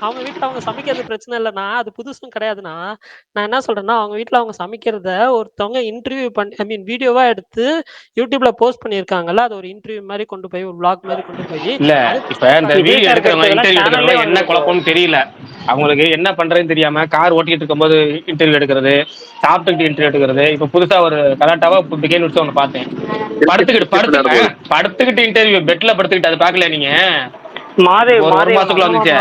அவங்க வீட்டுல அவங்க சமைக்கிறது பிரச்சனை இல்லைன்னா அது புதுசும் கிடையாதுன்னா. நான் என்ன சொல்றேன்னா, அவங்க வீட்டுல அவங்க சமைக்கிறத ஒருத்தவங்க இன்டர்வியூ பண்ணி ஐ மீன் வீடியோவா எடுத்து யூடியூப்ல போஸ்ட் பண்ணிருக்காங்கல்ல, அது ஒரு இன்டர்வியூ மாதிரி கொண்டு போய் ஒரு vlog மாதிரி கொண்டு போய். இல்ல இப்ப இந்த வீடியோ எடுக்கிறவங்க இன்டர்வியூ எடுக்கிறவங்க என்ன குழப்பம்னு தெரியல. அவங்களுக்கு என்ன பண்றதுன்னு தெரியாம கார் ஓட்டிட்டு இருக்கும் போது இன்டர்வியூ எடுக்கிறது, சாப்பிட்டுக்கிட்டு இன்டர்வியூ எடுக்கிறது. இப்ப புதுசா ஒரு கலாட்டாவா பிகேன் வச்சு ஒன்று பார்த்தேன். படுத்துக்கிட்டு இன்டர்வியூ பெட்ல படுத்துக்கிட்டு அது பாக்கல நீங்க? ஒரு மாசத்துக்குள்ள வந்துச்சு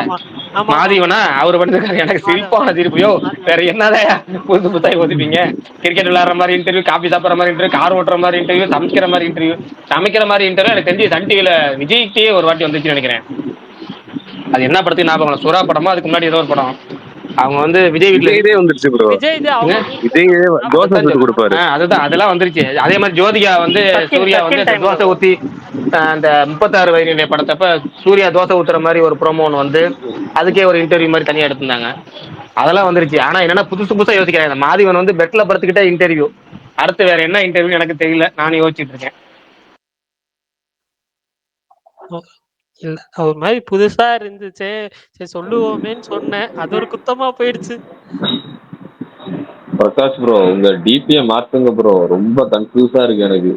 மாதீவனா அவரு பண்ணிருக்காரு. எனக்கு சிரிப்பான சிரிப்பையோ வேற என்னதான் புதுசு புத்தாய் ஓதிப்பீங்க. கிரிக்கெட் விளையாடுற மாதிரி இன்டர்வியூ, காபி சாப்பிட்ற மாதிரி இன்டர்வியூ, கார் ஓட்டுற மாதிரி இன்டர்வியூ, சமைக்கிற மாதிரி இன்டர்வியூ எனக்கு தெரிஞ்சு சன் டிவில விஜய்க்கே ஒரு வாட்டி வந்துச்சுன்னு நினைக்கிறேன். அது என்ன படத்துக்கு ஞாபகம்? சுறா படமா அதுக்கு முன்னாடி ஏதோ ஒரு படம். அவங்க வந்து விஜய் வீட்டுல இதே வந்துருச்சு ப்ரோ. விஜய் தோசை ஊத்தி கொடுப்பாரு. அதுதான் அதெல்லாம் வந்துருச்சு. அதே மாதிரி ஜோதிகா வந்து சூர்யா வந்து தோசை ஊத்தி அந்த 36 வயது படத்தப்ப சூர்யா தோசை ஊத்துற மாதிரி ஒரு ப்ரோமோ ஒன்று வந்து அதுக்கே ஒரு இன்டர்வியூ மாதிரி தனியா எடுத்திருந்தாங்க. அதெல்லாம் வந்துருச்சு. ஆனா என்னன்னா புதுசு புதுசா யோசிக்கிறேன். மாதீவன் வந்து பெட்ல படுத்துக்கிட்டே இன்டர்வியூ. அடுத்து வேற என்ன இன்டர்வியூ எனக்கு தெரியல. நானும் யோசிச்சுட்டு இருக்கேன். இல்ல ஒரு மாதிரி புதுசா இருந்துச்சு, சரி சொல்லுவோமேன்னு சொன்னேன். அது ஒரு குத்தமா போயிடுச்சு. பிரகாஷ் ப்ரோ, உங்க டிபியை மாத்துங்க ப்ரோ, ரொம்ப கன்ஃபியூஸா இருக்கு எனக்கு.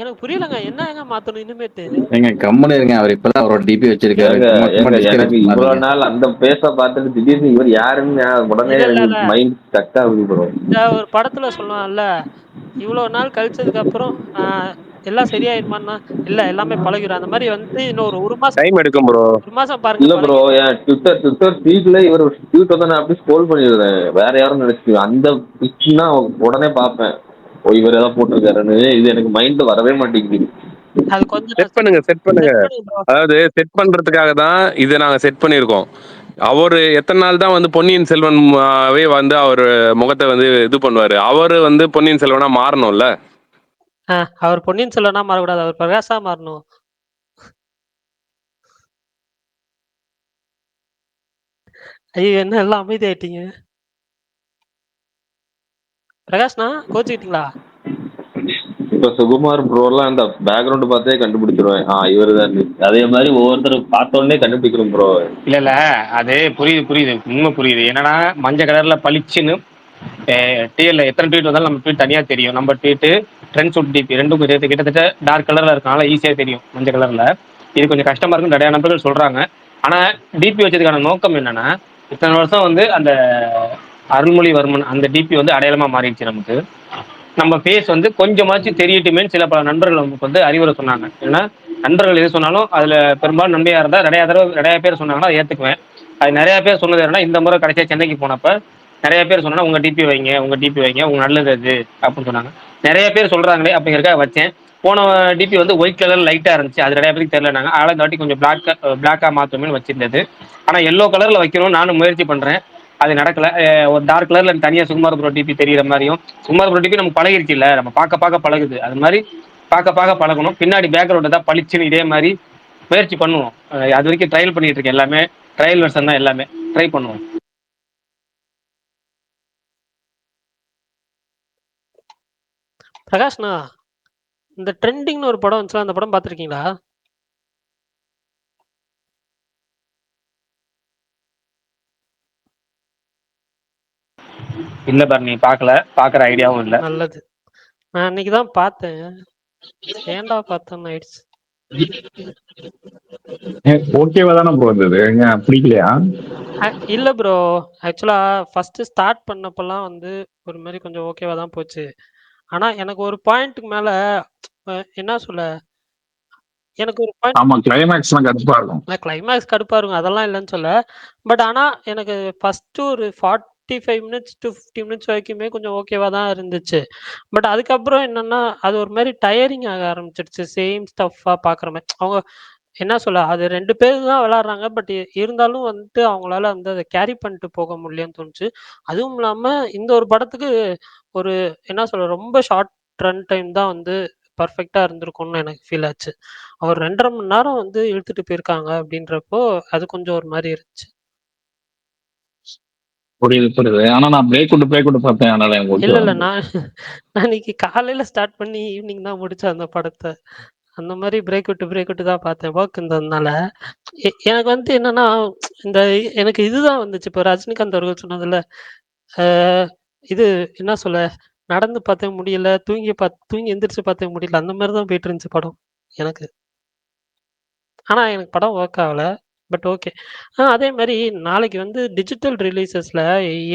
எனக்கு புரியலங்க. என்னங்க மாத்தணும் இனிமேட்டு? ஏங்க கம்முனு இருங்க. அவர் இப்பதான் அவரோட டிபி வச்சிருக்காரு. ஏங்க சும்மா சும்மா ஏங்க டிஸ்கரேஜ் எனக்கு இவ்வளவு பண்ணாதீங்க. நாள் அந்த பேச பார்த்துட்டு திடீர்னு இவர் யாருன்னு உடனே இல்ல, இல்ல, எனக்கு இல்ல. மைண்ட் ஸ்டக் ஆகுது ப்ரோ. இந்த ஒரு படத்துல சொல்லுவான்ல, இவ்வளோ நாள் கழிச்சதுக்கு அப்புறம் எல்லாம் சரியாயிருமான்னா, இல்ல எல்லாமே பழகிரும். அந்த மாரி வந்து இன்னும் ஒரு 1 மாசம் டைம் எடுக்கும் ப்ரோ. 1 மாசம் பாருங்க இல்ல ப்ரோ, பழகிரும். என் ட்விட்டர் ஃபீட்ல இவர் ட்வீட் வந்து நான் அப்படியே ஸ்க்ரோல் பண்ணிடுறேன். வேற யாரும் நினைச்சு அந்த பிக்னா உடனே பார்ப்பேன். ஓ இவர் ஏதாவது போட்டிருக்காருன்னு. இது எனக்கு மைண்ட் வரவே மாட்டேங்குது. அது கொஞ்சம் செட் பண்ணுங்க, செட் பண்ணுங்க. செட் பண்ணுங்க ப்ரோ. அதாவது செட் பண்றதுக்காக தான் இதை நாங்க செட் பண்ணியிருக்கோம். அவரு எத்தனை நாள் தான் வந்து பொன்னியின் செல்வன் வந்து அவர் முகத்தை வந்து இது பண்ணுவாரு. அவரு வந்து பொன்னியின் செல்வனா மாறணும்ல. அவர் பொன்னியின் செல்வனா மாறக்கூடாது. அவர் பிரகாஷா மாறணும். ஐயோ! என்ன எல்லாம் அமைதியாயிட்டீங்க? பிரகாஷ்ண்ணா கோச்சுக்கிட்டீங்களா? இப்ப சுகுமார் ப்ரோலாம் அந்த பேக்ரவுண்ட் பார்த்தே கண்டுபிடிச்சிருவேன். இவர் தான். அதே மாதிரி ஒவ்வொருத்தர் பார்த்த உடனே கண்டுபிடிக்கிறோம் ப்ரோ. இல்ல அது புரியுது உண்மை புரியுது. என்னன்னா மஞ்சள் கலர்ல பளிச்சுன்னு டிஎல்ல எத்தனை ட்வீட் வந்தாலும் நம்ம ட்வீட் தனியா தெரியும். நம்ம ட்வீட்டு ட்ரெண்ட் சூட் டிபி ரெண்டும் கிட்டத்தட்ட டார்க் கலர்ல இருக்கனால ஈஸியா தெரியும் மஞ்சள் கலர்ல. இது கொஞ்சம் கஷ்டமா இருக்கும், நிறைய நபர்கள் சொல்றாங்க. ஆனா டிபி வச்சதுக்கான நோக்கம் என்னன்னா, இத்தனை வருஷம் வந்து அந்த அருள்மொழிவர்மன் அந்த டிபி வந்து அடையாளமா மாறிடுச்சு நமக்கு. நம்ம ஃபேஸ் வந்து கொஞ்சமாச்சும் தெரியட்டுமேன்னு சில பல நண்பர்கள் நமக்கு வந்து அறிவுரை சொன்னாங்க. ஏன்னா நண்பர்கள் எது சொன்னாலும் அதுல பெரும்பாலும் நன்மையா இருந்தா நிறைய பேர் சொன்னாங்கன்னா அதை ஏத்துக்குவேன். அது நிறைய பேர் சொன்னது என்னன்னா, இந்த முறை கடைசியா சென்னைக்கு போனப்ப நிறைய பேர் சொன்னா உங்க டிபி வைங்க உங்க நல்லது அது அப்படின்னு சொன்னாங்க. நிறைய பேர் சொல்றாங்களே அப்படிங்கிறக்காக வச்சேன். போன டிபி வந்து ஒயிட் கலர் லைட்டா இருந்துச்சு, அது நிறைய பேருக்கு தெரியலனாங்க. அதனால இந்த வாட்டி கொஞ்சம் பிளாக்கா மாத்தணும்னு வச்சிருந்தது. ஆனா எல்லோ கலர்ல வைக்கணும்னு நானும் முயற்சி பண்றேன். அது நடக்கல. ஒரு டார்க் கலர்ல தனியா சுகுமார் ப்ரோ டிபி தெரியுற மாதிரியும், சுகுமார் ப்ரோ டிபி நமக்கு பழகிருச்சு இல்ல, நம்ம பார்க்க பழகுது. அது மாதிரி பார்க்க பழகணும். பின்னாடி பேக்ரவுண்ட் தான் பளிச்சுன்னு இதே மாதிரி முயற்சி பண்ணுவோம். அது வரைக்கும் ட்ரையல் பண்ணிட்டு இருக்கேன். எல்லாமே ட்ரையல் வெர்ஷன் தான், எல்லாமே ட்ரை பண்ணுவோம். பிரகாஷ்ண்ணா, இந்த ட்ரெண்டிங்னு ஒரு படம் வந்துச்சுல, அந்த படம் பார்த்துருக்கீங்களா? இல்ல பரணி, பார்க்குற ஐடியாவும் இல்லை. நல்லது. நான் அன்னைக்கு தான் பார்த்தேன். ஏன்டா பார்த்தேன்னு ஆயிடுச்சு. ஓகேவா தானே ப்ரோ இருந்தது? பிடிக்கலையா? இல்ல ப்ரோ. ஆக்சுவலா ஃபர்ஸ்ட் ஸ்டார்ட் பண்ணப்பலாம் வந்து ஒரு மாதிரி கொஞ்சம் ஓகேவா தான் போச்சு. ஆனா எனக்கு ஒரு பாயிண்ட்டுக்கு மேல என்ன சொல்ல, எனக்கு ஒரு பாயிண்ட் ஆமா, கிளைமேக்ஸ்லாம் கடுப்பா இருக்கும். கிளைமேக்ஸ் கடுப்பா இருக்கும். அதெல்லாம் இல்லைன்னு சொல்ல. பட் ஆனா எனக்கு ஃபர்ஸ்ட் ஒரு 45 மினிட்ஸ் டு 50 மினிட்ஸ் வரைக்குமே கொஞ்சம் ஓகேவா தான் இருந்துச்சு. பட் அதுக்கப்புறம் என்னன்னா, அது ஒரு மாரி டயரிங் ஆக ஆரம்பிச்சிடுச்சு. சேம் ஸ்டஃப்பா பார்க்குற மாரி. அவங்க என்ன சொல்ல, அது 2 பேர் தான் விளையாடுறாங்க. பட் இருந்தாலும் வந்துட்டு அவங்களால வந்து அத கேரி பண்ணிட்டு போக முடியலன்னு தோணுச்சு. அதுவும் இல்லாம இந்த ஒரு படத்துக்கு ஒரு என்ன சொல்ல, ரொம்ப ஷார்ட் ரன் டைம் தான் வந்து பெர்ஃபெக்ட்டா இருந்திருக்கும்னு எனக்கு ஃபீல் ஆச்சு. ஒரு 2 1/2 மணி நேரம் வந்து இழுத்துட்டு போயிருக்காங்க அப்படின்றப்போ, அது கொஞ்சம் ஒரு மாரி இருந்துச்சு. புரியுது. ஆனா நான் பிரேக் விட்டு பார்த்தேன். அதனால எனக்கு இல்ல, ஓகேவா இல்ல. இருந்தது. நான் இன்னைக்கு காலையில ஸ்டார்ட் பண்ணி ஈவினிங் தான் முடிச்சேன் அந்த படத்த. அந்த மாரி பிரேக் விட்டு தான் பார்த்தேன். வொர்க் இருந்ததுனால. எனக்கு வந்து என்னன்னா, இந்த எனக்கு இதுதான் வந்துச்சு. இப்ப ரஜினிகாந்த் அவர்கள் சொன்னதுல, அ இது என்ன சொல்ல, நடந்து பார்த்தேன் முடியல, தூங்கி எந்திரிச்சு பார்த்தேன் முடியல. அந்த மாரி தான் போயிட்டு இருந்துச்சு படம் எனக்கு. ஆனா எனக்கு படம் வொர்க் ஆகல. But okay. அதே மாரி நாளைக்கு வந்து டிஜிட்டல் ரிலீசஸ்ல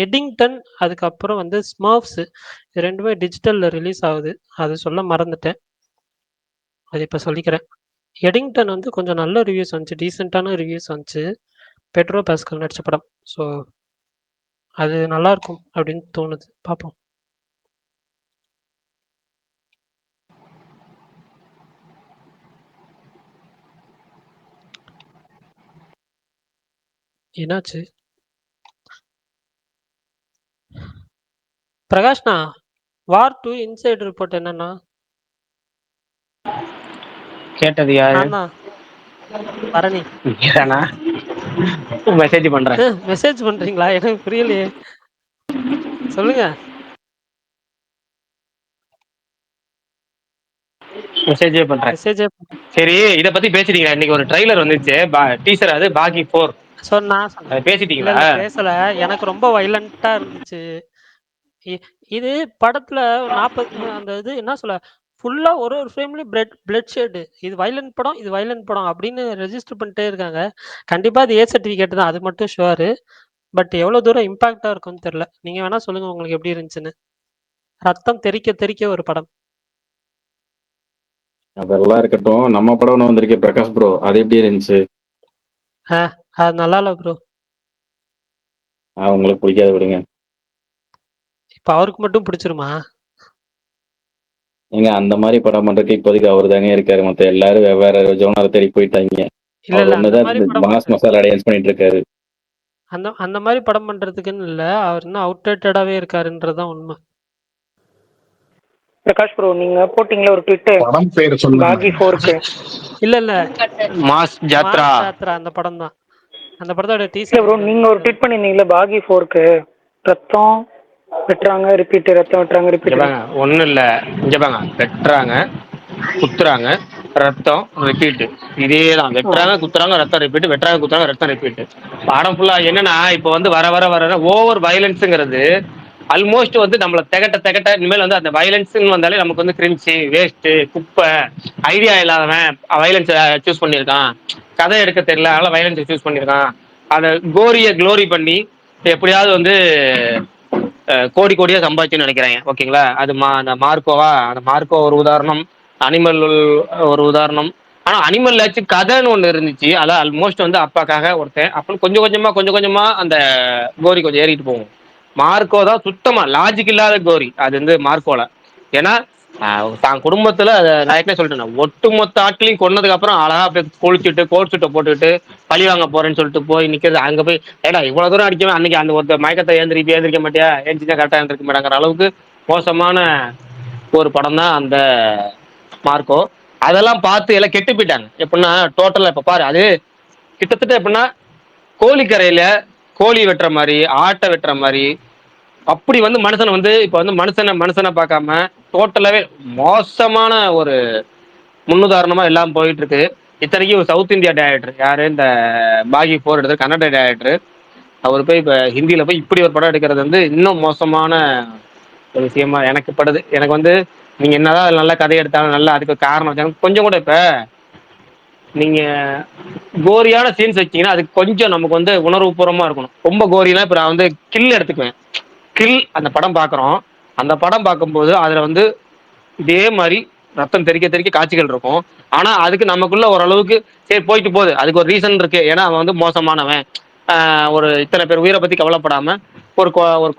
எடிங்டன், அதுக்கப்புறம் வந்து ஸ்மர்ஃப்ஸ் இது 2மே டிஜிட்டல்ல ரிலீஸ் ஆகுது. அது சொல்ல மறந்துட்டேன். அது இப்ப சொல்லிக்கிறேன். எடிங்டன் வந்து கொஞ்சம் நல்ல ரிவ்யூஸ் வந்துச்சு. டீசென்ட்டான ரிவ்யூஸ் வந்துச்சு. பெட்ரோ பாஸ்கல் நடிச்ச படம். ஸோ அது நல்லாருக்கும் அப்படின்னு தோணுது. பார்ப்போம். என்னாச்சு? பிரகாஷ்ண்ணா, வார் 2 இன்சைட் ரிப்போர்ட் என்னண்ணா? கேட்டது யாரு? நான் தான். பரணி. நீதானா? மெசேஜ் பண்றேன். மெசேஜ் பண்றீங்களா? எனக்கு புரியலையே. சொல்லுங்க. மெசேஜே பண்றேன். மெசேஜே சரி, இத பத்தி பேசிட்டீங்களா? இன்னைக்கு ஒரு ட்ரைலர் வந்துச்சு. டீசர், அது பாகி 4. நான் சொன்னேன். அது இல்ல, பேசிட்டீங்களா? இல்ல பேசல. எனக்கு ரொம்ப வயலன்ட்டா இருந்துச்சு. இ இது படத்துல 40 அந்த இது என்ன சொல்ல, ஃபுல்லா ஒரு ஃப்ரேம்லயும் பிளட் ஷெட். இது வயலன்ட் படம், இது வயலன்ட் படம் அப்படின்னு ரெஜிஸ்டர் பண்ணிட்டே இருக்காங்க. கண்டிப்பா அது ஏ சர்டிஃபிகேட் தான். அது மட்டும் ஷூர். பட் எவ்வளோ தூரம் இம்பாக்ட்டா இருக்கும்னு தெரியல. நீங்க வேணா சொல்லுங்க உங்களுக்கு எப்படி இருந்துச்சுன்னு. ரத்தம் தெறிக்க தெறிக்க ஒரு படம். அதெல்லாம் இருக்கட்டும். நம்ம படம் ஒண்ணு வந்திருக்கு பிரகாஷ் ப்ரோ. அது எப்படி இருந்துச்சு? அது நல்லா இல்ல ப்ரோ. உங்களுக்கு பிடிக்காது விடுங்க. இப்ப அவருக்கு மட்டும் பிடிச்சிருமா? ஏங்க அந்த மாதிரி படம் பண்றதுக்கு இப்போதைக்கு அவர் தாங்க இருக்காரு. மத்த எல்லாரும் வெவ்வேறு ஜோனரை தேடி போயிட்டாங்க. இல்ல அவர் இல்ல அந்த ஒண்ணுதான் மாதிரி படம் மாஸ் மசாலா டான்ஸ் பண்ணிட்டு இருக்காரு. அந்த அந்த மாதிரி படம் பண்றதுக்குன்னு இல்ல. அவர் இன்னும் அவுட்டேட்டடாவே இருக்காருன்றதுதான் உண்மை. பிரகாஷ் ப்ரோ நீங்க போட்டீங்களா ஒரு ட்விட் படம் பேர் சொல்லுங்க. பாகி 4க்கு. இல்ல இல்ல மாஸ் ஜாத்ரா. மாஸ் ஜாத்ரா அந்த படம் தான். அந்த படத்தோட இல்ல டீசர் ப்ரோ நீங்க ஒரு ட்வீட் பண்ணிருந்தீங்களா பாகி 4க்கு ரத்தம் வெட்டுறாங்க ரிப்பீட், ரத்தம் வெட்டுறாங்க ரிப்பீட். ஒன்றும் இல்லை, இங்கே பாங்க, வெட்டுறாங்க குத்துறாங்க ரத்தம் ரிப்பீட்டு. இதே தான், வெட்டுறாங்க குத்துறாங்க ரத்தம் ரிப்பீட்டு, வெட்டுறாங்க குத்துறாங்க ரத்தம் ரிப்பீட்டு. படம் ஃபுல்லாக என்னன்னா இப்போ வந்து வர வர வர ஓவர் வயலன்ஸுங்கிறது ஆல்மோஸ்ட் வந்து நம்மளை திகட்ட இனிமேல் வந்து அந்த வயலன்ஸுன்னு வந்தாலே நமக்கு வந்து கிரிஞ்சி வேஸ்ட்டு குப்பை ஐடியா இல்லாதவன் வயலன்ஸை சூஸ் பண்ணியிருக்கான், கதை எடுக்க தெரியல அதனால வயலன்ஸை சூஸ் பண்ணியிருக்கான், அதை கோரியை க்ளோரி பண்ணி எப்படியாவது வந்து கோடி கோடியா சம்பாதிச்சுன்னு நினைக்கிறாங்க. ஓகேங்களா? அது அந்த மார்க்கோவா, அந்த மார்க்கோ ஒரு உதாரணம், அனிமல் ஒரு உதாரணம். ஆனா அனிமல்லாச்சும் கதைன்னு ஒண்ணு இருந்துச்சு. அதான் ஆல்மோஸ்ட் வந்து அப்பாக்காக ஒருத்தன் அப்போ கொஞ்சம் கொஞ்சமா அந்த கோரி கொஞ்சம் ஏறிட்டு போகும். மார்க்கோ தான் சுத்தமா லாஜிக் இல்லாத கோரி. அது வந்து மார்க்கோல ஏன்னா தான் குடும்பத்துல நான் ஏற்கனவே சொல்லிட்டேன், ஒட்டுமொத்த ஆட்களையும் கொன்னதுக்கு அப்புறம் அழகா போய் குளிச்சுட்டு கோட் சுட்டை போட்டுக்கிட்டு பழி வாங்க போறேன்னு சொல்லிட்டு போய் நிக்கிறது. அங்க போய் ஏடா இவ்வளவு தூரம் அடிக்கவே அன்னைக்கு அந்த ஒரு மயக்கத்தை ஏந்திரிக்க மாட்டியா, ஏந்திரிச்சா கரெக்டா ஏந்திரிக்க மாட்டாங்கிற அளவுக்கு மோசமான ஒரு படம் தான் அந்த மார்க்கோ. அதெல்லாம் பார்த்து எல்லாம் கெட்டு போயிட்டாங்க. எப்படின்னா டோட்டலா இப்ப பாரு, அது கிட்டத்தட்ட எப்படின்னா கோழிக்கரையில கோழி வெட்டுற மாதிரி, ஆட்டை வெட்டுற மாதிரி, அப்படி வந்து மனுஷனை வந்து இப்ப வந்து மனுஷனை பார்க்காம டோட்டலாவே மோசமான ஒரு முன்னுதாரணமா எல்லாம் போயிட்டு இருக்கு. இத்தனைக்கும் ஒரு சவுத் இந்தியா டைரக்டர் யாரு, இந்த பாகி 4 எடுத்து கன்னட டைரக்டர், அவர் போய் இப்ப ஹிந்தியில போய் இப்படி ஒரு படம் எடுக்கிறது வந்து இன்னும் மோசமான ஒரு விஷயமா எனக்கு படுது. எனக்கு வந்து நீங்க என்னதான் நல்ல கதை எடுத்தாலும் நல்லா அதுக்கு காரணம் வச்சாலும் கொஞ்சம் கூட இப்ப நீங்க கோரியான சீன்ஸ் வச்சீங்கன்னா அதுக்கு கொஞ்சம் நமக்கு வந்து உணர்வுபூர்வமா இருக்கணும். ரொம்ப கோரினா இப்ப நான் வந்து கில் எடுத்துக்குவேன். கில் அந்த படம் பார்க்குறோம், அந்த படம் பார்க்கும்போது அதில் வந்து இதே மாதிரி ரத்தம் தெறிக்க தெறிக்க காட்சிகள் இருக்கும். ஆனால் அதுக்கு நமக்குள்ள ஓரளவுக்கு சரி போயிட்டு போகுது, அதுக்கு ஒரு ரீசன் இருக்கு. ஏன்னா அவன் வந்து மோசமானவன், ஒரு இத்தனை பேர் உயிரை பற்றி கவலைப்படாமல் ஒரு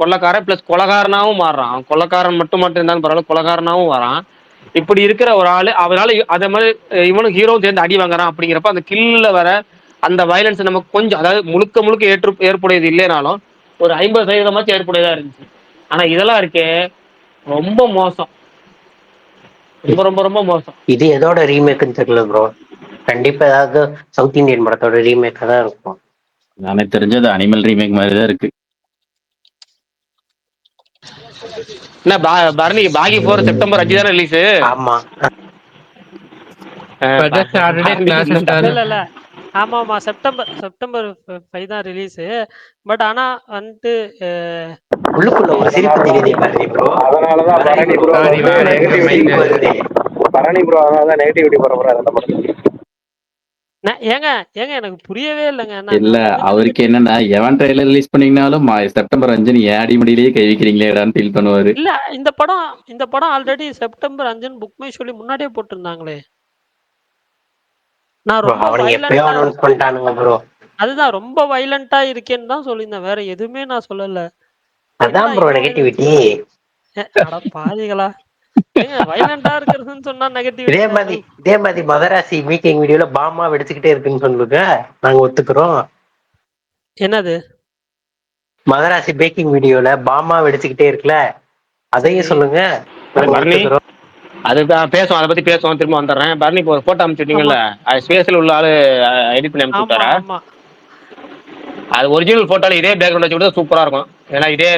கொள்ளக்காரன் ப்ளஸ் கொலகாரனாகவும் மாறுறான். அவன் கொள்ளக்காரன் மட்டும் இருந்தாலும் பரவாயில்ல, கொலகாரனாகவும் வரான். இப்படி இருக்கிற ஒரு ஆள் அவனால அதே மாதிரி இவனும் ஹீரோவும் சேர்ந்து அடி வாங்குறான். அப்படிங்கிறப்ப அந்த கில்ல வர அந்த வயலன்ஸ் நமக்கு கொஞ்சம், அதாவது முழுக்க ஏற்புடையது இல்லைனாலும் ஒரு 50% ஏற்புடையதா இருந்துச்சு. ஆனா இதெல்லாம் இருக்கே ரொம்ப மோசம், ரொம்ப ரொம்ப ரொம்ப மோசம். இது எதோட ரீமேக்னு தெரியல ப்ரோ. கண்டிப்பா ஏதாவது சவுத் இந்தியன் படத்தோட ரீமேக்கா தான் இருக்கும். எனக்கு தெரிஞ்சது அனிமல் ரீமேக் மாதிரி தான் இருக்கு. என்ன பரணி, பாகி 4 செப்டம்பர் 5 தானே ரிலீஸ்? ஆமா இல்ல இல்ல ஆமா ஆமா செப்டம்பர் 5 தான் ரிலீஸ். பட் ஆனா வந்துட்டு உள்ளுக்குள்ள ஒரு சிரிப்பு தெரியுது பரணி ப்ரோ. அதனாலதான் பரணி ப்ரோ அதனாலதான் நெகட்டிவிட்டி பரப்புறாரு அந்த படத்துக்கு. ஏங்க எனக்கு புரியவே இல்லைங்க. இல்ல அவருக்கு என்னன்னா எவன் ட்ரெய்லர் ரிலீஸ் பண்ணீங்கனாலும் செப்டம்பர் 5 நீ ஆடி முடியிலேயே கை வைக்கிறீங்களேடான்னு ஃபீல் பண்ணுவாரு. இல்ல இந்த படம் already September 5 book my surely முன்னாடியே போட்டிருந்தாங்களே. நான் ரொம்ப அதுதான் ரொம்ப வயலண்டா இருக்கேன்னு தான் சொல்லியிருந்தேன், வேற எதுவுமே நான் சொல்லல. அதான் ப்ரோ நெகட்டிவிட்டி. அட பாவிகளா, வயலண்டா இருக்கிறதுன்னு சொன்னா நெகட்டிவிட்டி. இதே மாதிரி மதராசி மேக்கிங் வீடியோல பாமா வெடிச்சுக்கிட்டே இருக்குன்னு சொல்லுங்க, நாங்க ஒத்துக்கிறோம். என்னது மதராசி பேக்கிங் வீடியோல பாமா வெடிச்சுக்கிட்டே இருக்குல்ல, அதையும் சொல்லுங்க. அது பேசுவோம், அதை பத்தி பேசுவோம், திரும்ப வந்துடுறேன். பரணி இப்போ போட்டோ அமைச்சிட்டீங்கல்ல, அது ஸ்பேஸ்ல உள்ள ஆளு எடிட் பண்ணி அமைச்சு விட்டாரா? அது ஒரிஜினல் போட்டோல இதே பேக்ரவுண்ட் வச்சு விட சூப்பரா இருக்கும். ஏன்னா இதே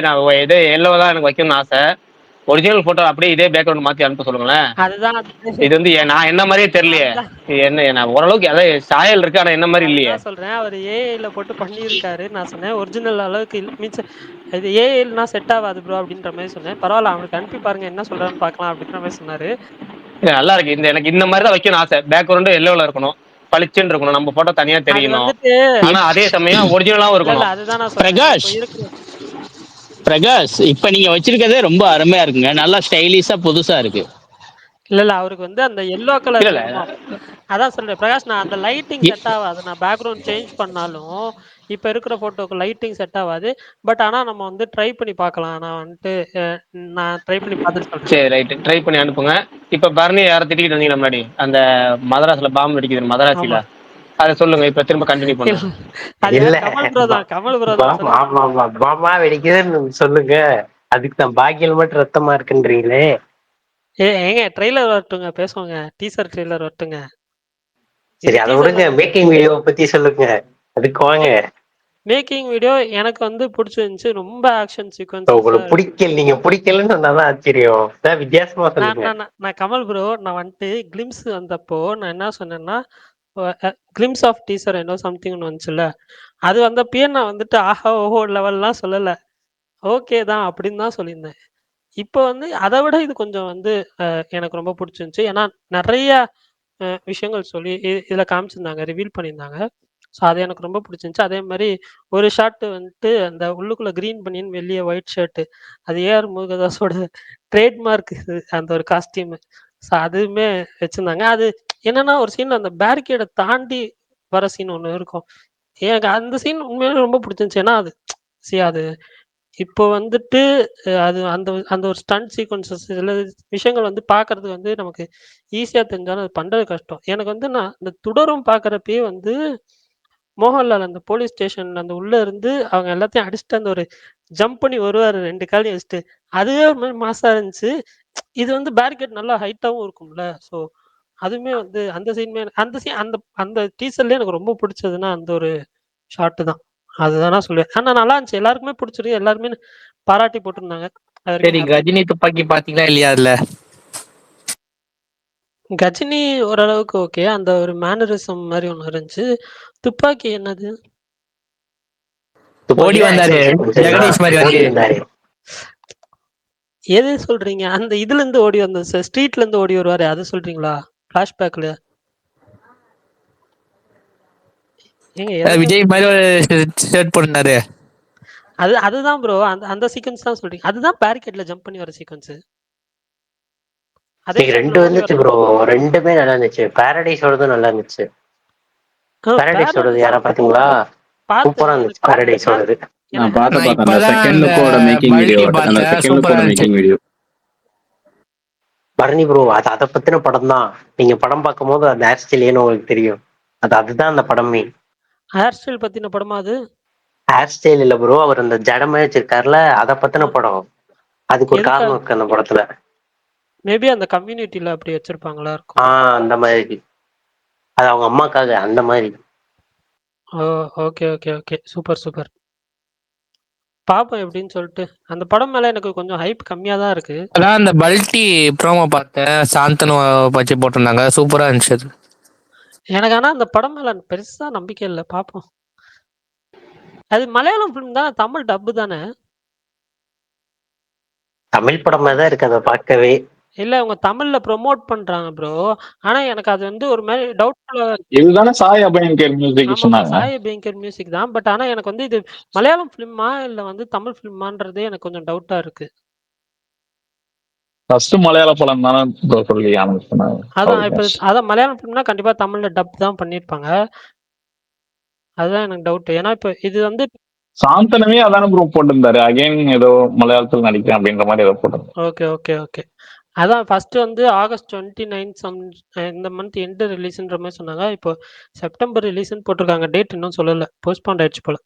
எல்லோ தான் எனக்கு வைக்கணும்னு ஆசை. ஒரிஜினல் போட்டோ அப்படியே இதே பேக்ரவுண்ட் மாத்தி அனுப்ப சொல்லுங்களேன். இது வந்து நான் என்ன மாதிரியே தெரியலையே, என்ன ஓரளவுக்கு அதாவது சாயல் இருக்கு, ஆனா என்ன மாதிரி இல்லையே. சொல்றேன், அவர் ஏஐல போட்டு பண்ணியிருக்காரு. நான் சொன்னேன் ஒரிஜினல் அளவுக்கு மீன்ஸ் இது ஏஐனா செட் ஆகாது ப்ரோ அப்படின்ற மாதிரி சொன்னேன். பரவாயில்ல அவனுக்கு அனுப்பி பாருங்க என்ன சொல்றான்னு பார்க்கலாம் அப்படின்ற மாதிரி சொன்னாரு. இது நல்லா இருக்கு. எனக்கு இந்த மாதிரி தான் வைக்கணும் ஆசை. பேக்ரவுண்டு எல்லோல இருக்கணும், பளிச்சுன்னு இருக்கணும், நம்ம போட்டோ தனியா அது தெரியணும். வந்துட்டு ஆனா அதே சமயம் ஒரிஜினலாவும் இல்ல இருக்கணும். அதுதான் நான் சொல்றேன். பிரகாஷ் இப்போ இருக்கிற பிரகாஷ் இப்ப நீங்க வச்சிருக்கிறதே ரொம்ப அருமையா இருக்குங்க. நல்லா ஸ்டைலிஷா புதுசா இருக்கு. இல்ல அவருக்கு வந்து அந்த எல்லோ கலர் இல்ல இல்ல வேணுமா? அதான் சொல்றேன் பிரகாஷ், நான் அந்த லைட்டிங் செட் ஆகாது. நான் பேக்ரவுண்ட் சேஞ்ச் பண்ணாலும் இப்ப இருக்கிற போட்டோக்கு லைட்டிங் செட் ஆகாது. பட் ஆனா நம்ம வந்து ட்ரை பண்ணி பார்க்கலாம். நான் வந்துட்டு நான் ட்ரை பண்ணி பார்த்துட்டு சொல்றேன். சரி ரைட், ட்ரை பண்ணி அனுப்புங்க. இப்ப பரணி யாரை திட்டிக்கிட்டு இருந்தீங்களா முன்னாடி, அந்த மதராஸ்ல பாம்பு அடிக்குது மதராசில, ஆமா. அதை சொல்லுங்க. இப்ப திரும்ப கண்டினியூ பண்ணுங்க. அது இல்ல யார்? கமல் ப்ரோ தான். கமல் ப்ரோ தான். சொல்லுங்க. ஆமா ஆமா பாமா வெடிக்குதுன்னு சொல்லுங்க. அதுக்கு தான் பாக்கியில் மட்டும் ரத்தமா இருக்குன்றீங்களே. ஏங்க ட்ரெய்லர் வரட்டுங்க, பேசுவாங்க. டீசர் ட்ரெய்லர் வரட்டுங்க. இது சரி அதை டீசர்ல விடுங்க, மேக்கிங் வீடியோவை பத்தி சொல்லுங்க. அதுக்கு வாங்க. மேக்கிங் வீடியோ எனக்கு வந்து பிடிச்சிருந்துச்சு. ரொம்ப ஆக்ஷன் சீக்வன்சஸ். உங்களுக்கு பிடிக்கல, நீங்க பிடிக்கலன்னு சொன்னாதான் ஆச்சரியம். அதான் வித்தியாசமா நான் சொல்லுங்க. நான் நான் நான் கமல் ப்ரோ, நான் வந்துட்டு கிளிம்ஸ் வந்தப்போ நான் என்ன சொன்னேன்னா, கிளிம்ஸ் ஆஃப் டீசர் என்னோ சம்திங் ஒன்று வந்துச்சுல்ல, அது வந்தப்பயே நான் வந்துட்டு ஆஹா ஓஹோ லெவல்லாம் சொல்லலை. ஓகே தான் அப்படின்னு தான் சொல்லியிருந்தேன். இப்போ வந்து அதை விட இது கொஞ்சம் வந்து எனக்கு ரொம்ப பிடிச்சிருந்துச்சு. ஏன்னா நிறைய விஷயங்கள் சொல்லி இதுல காமிச்சிருந்தாங்க, ரிவீல் பண்ணியிருந்தாங்க. ஸோ அது எனக்கு ரொம்ப பிடிச்சிருந்துச்சு. அதே மாதிரி ஒரு ஷாட் வந்துட்டு அந்த உள்ளுக்குள்ள கிரீன் பனியன் வெளியே ஒயிட் ஷர்ட், அது ஏஆர் முருகதாஸோட ட்ரேட்மார்க் அந்த ஒரு காஸ்டியூம். ஸோ அதுவுமே வச்சிருந்தாங்க. அது என்னன்னா ஒரு சீன் அந்த பேரிகேடை தாண்டி வர சீன் ஒன்று இருக்கும். எனக்கு அந்த சீன் உண்மையிலே ரொம்ப பிடிச்சிருந்துச்சு. ஏன்னா அது அது இப்போ வந்துட்டு அது அந்த அந்த ஒரு ஸ்டண்ட் சீக்வன்சஸ் சில விஷயங்கள் வந்து பார்க்கறதுக்கு வந்து நமக்கு ஈஸியா தெரிஞ்சாலும் அது பண்றது கஷ்டம். எனக்கு வந்து நான் இந்த துடரும் பார்க்கறப்பயே வந்து மோகன்லால் அந்த போலீஸ் ஸ்டேஷன்ல அந்த உள்ள இருந்து அவங்க எல்லாத்தையும் அடிச்சுட்டு அந்த ஒரு ஜம்ப் பண்ணி வருவாரு 2 காலையும் வச்சுட்டு. அதுவே ஒரு மாரி மாஸா இருந்துச்சு. இது வந்து பேரிகேட் நல்லா ஹைட்டாவும் இருக்கும்ல. ஸோ அதுவுமே வந்து அந்த சீனுமே அந்த அந்த டீசர்லயே எனக்கு ரொம்ப பிடிச்சதுன்னா அந்த ஒரு ஷாட் தான். அதுதான் நான் சொல்லுவேன். ஆனா நல்லா இருந்துச்சு. எல்லாருக்குமே பிடிச்சிருக்கு. எல்லாருமே பாராட்டி போட்டிருந்தாங்க. அது சரி, வரைக்கும் ஹாப்பி. கஜினி துப்பாக்கி பாத்தீங்களா இல்லையா அதுல? கஜினி ஓரளவுக்கு ஓகே. அந்த ஒரு மேனரிசம் மாரி ஒண்ணு இருந்துச்சு. துப்பாக்கி என்னது? ஓடி துப்பாக்கியில வந்தாரு, ஆக்ஷன் சீக்வன்சஸ் ஜெகதீஷ் மாதிரி ஓடி வந்து. இருந்தாரு. எது சொல்றீங்க? அந்த இதுலருந்து ஓடி வந்த ஸ்ட்ரீட்ல இருந்து ஓடி வருவாரே அது சொல்றீங்களா? ஃபிளாஷ்பேக்ல. ஏங்க எத விஜய் மாதிரி ஒரு ஷர்ட் போட்டிருந்தாரு. அதுதான் ப்ரோ. அந்த அந்த சீக்வென்ஸ் தான் சொல்றீங்க. அதுதான் பேரிகேட்ல ஜம்ப் பண்ணி வர சீக்வென்ஸ். அதே இன்னைக்கு ஷாட்ல 2 ஓடி வந்துச்சு வர. ப்ரோ. 2மே நல்லா இருந்துச்சு. பாரடைஸோடதும் நல்லா இருந்துச்சு. பாரடைஸோடது யாரா பாத்தீங்களா? சூப்பரா பார்த்தேன். இருந்துச்சு பாரடைஸோடது. நான் நான் பார்த்தேன் அந்த இப்பதான் செகண்ட் அந்த லுக்கோட மேக்கிங் வீடியோ, பழனி அந்த பார்த்தேன், செகண்ட் சூப்பரா லுக்கோட இருந்துச்சு. Making video. பரணி ப்ரோ, அது அதை பத்தின படம் தான். நீங்க படம் பார்க்கும் போது அந்த ஹேர் ஸ்டைல் ஏன்னு உங்களுக்கு தெரியும். அதுதான் அந்த படமே. ஹேர் ஸ்டைல் பத்தின படமா அது? ஹேர் ஸ்டைல் இல்ல ப்ரோ, அவர் அந்த ஜடமே வச்சிருக்காருல, அதை பத்தின படம். அதுக்கு ஒரு எதுக்கு? காரணம் இருக்கு அந்த படத்துல. மேபி அந்த கம்யூனிட்டில அப்படி வச்சிருப்பாங்களா இருக்கும். அந்த மாதிரி. அது அவங்க அம்மாக்காக அந்த மாதிரி. ஓ! Okay, okay, okay. Super, super. பாப்போம் எப்படின்னு சொல்லிட்டு. அந்த படம் மேல எனக்கு கொஞ்சம் ஹைப் கம்மியா தான் இருக்கு. அதான் அந்த பல்டி ப்ரோமோ பார்த்தேன், சாந்தனு பற்றி போட்டிருந்தாங்க, சூப்பரா இருந்துச்சு அது. எனக்கு ஆனா அந்த படம் மேல பெருசா நம்பிக்கை இல்ல. பாப்போம். அது மலையாளம் ஃபிலிம் தானே? தமிழ் டப் தானே? தமிழ் படமா தான் இருக்கு அதை பார்க்கவே. இல்ல அவங்க தமிழ்ல ப்ரமோட் பண்றாங்க ப்ரோ. ஆனா எனக்கு அது வந்து ஒரு மாரி டவுட்ஃபுல்லா. இதுதானே சாய் அபயங்கர் மியூசிக் ஆமாமா. சொன்னாங்க. சாய் அபியங்கர் மியூசிக் தான். பட் ஆனா எனக்கு வந்து இது மலையாளம் ஃபிலிமா இல்ல வந்து தமிழ் ஃபிலிமான்றதே எனக்கு கொஞ்சம் டவுட்டா இருக்கு. ஃபர்ஸ்ட் மலையாள படம் தானே சொல்லி சொன்னாங்க. அதான் இப்ப அதான் மலையாளம் ஃபிலிம்னா கண்டிப்பா தமிழ்ல டப் தான் பண்ணியிருப்பாங்க. அதுதான் எனக்கு டவுட். ஏன்னா இப்ப இது வந்து சாந்தனமே அதான ப்ரூவ் போட்டிருந்தாரு. அகைன் ஏதோ மலையாளத்தில் நடிக்கிறேன் அப்படின்ற மாதிரி ஏதோ போட்டிருந்தாரு. Okay, okay, okay. அதான் ஃபர்ஸ்ட் வந்து ஆகஸ்ட் 29 இந்த மந்த் எண்ட் ரிலீஸ்ன்ற மாதிரி சொன்னாங்க. இப்போ செப்டம்பர் ரிலீஸ்னு போட்டிருக்காங்க. டேட் இன்னும் சொல்லல. போஸ்ட்போன் ஆயிடுச்சு போல.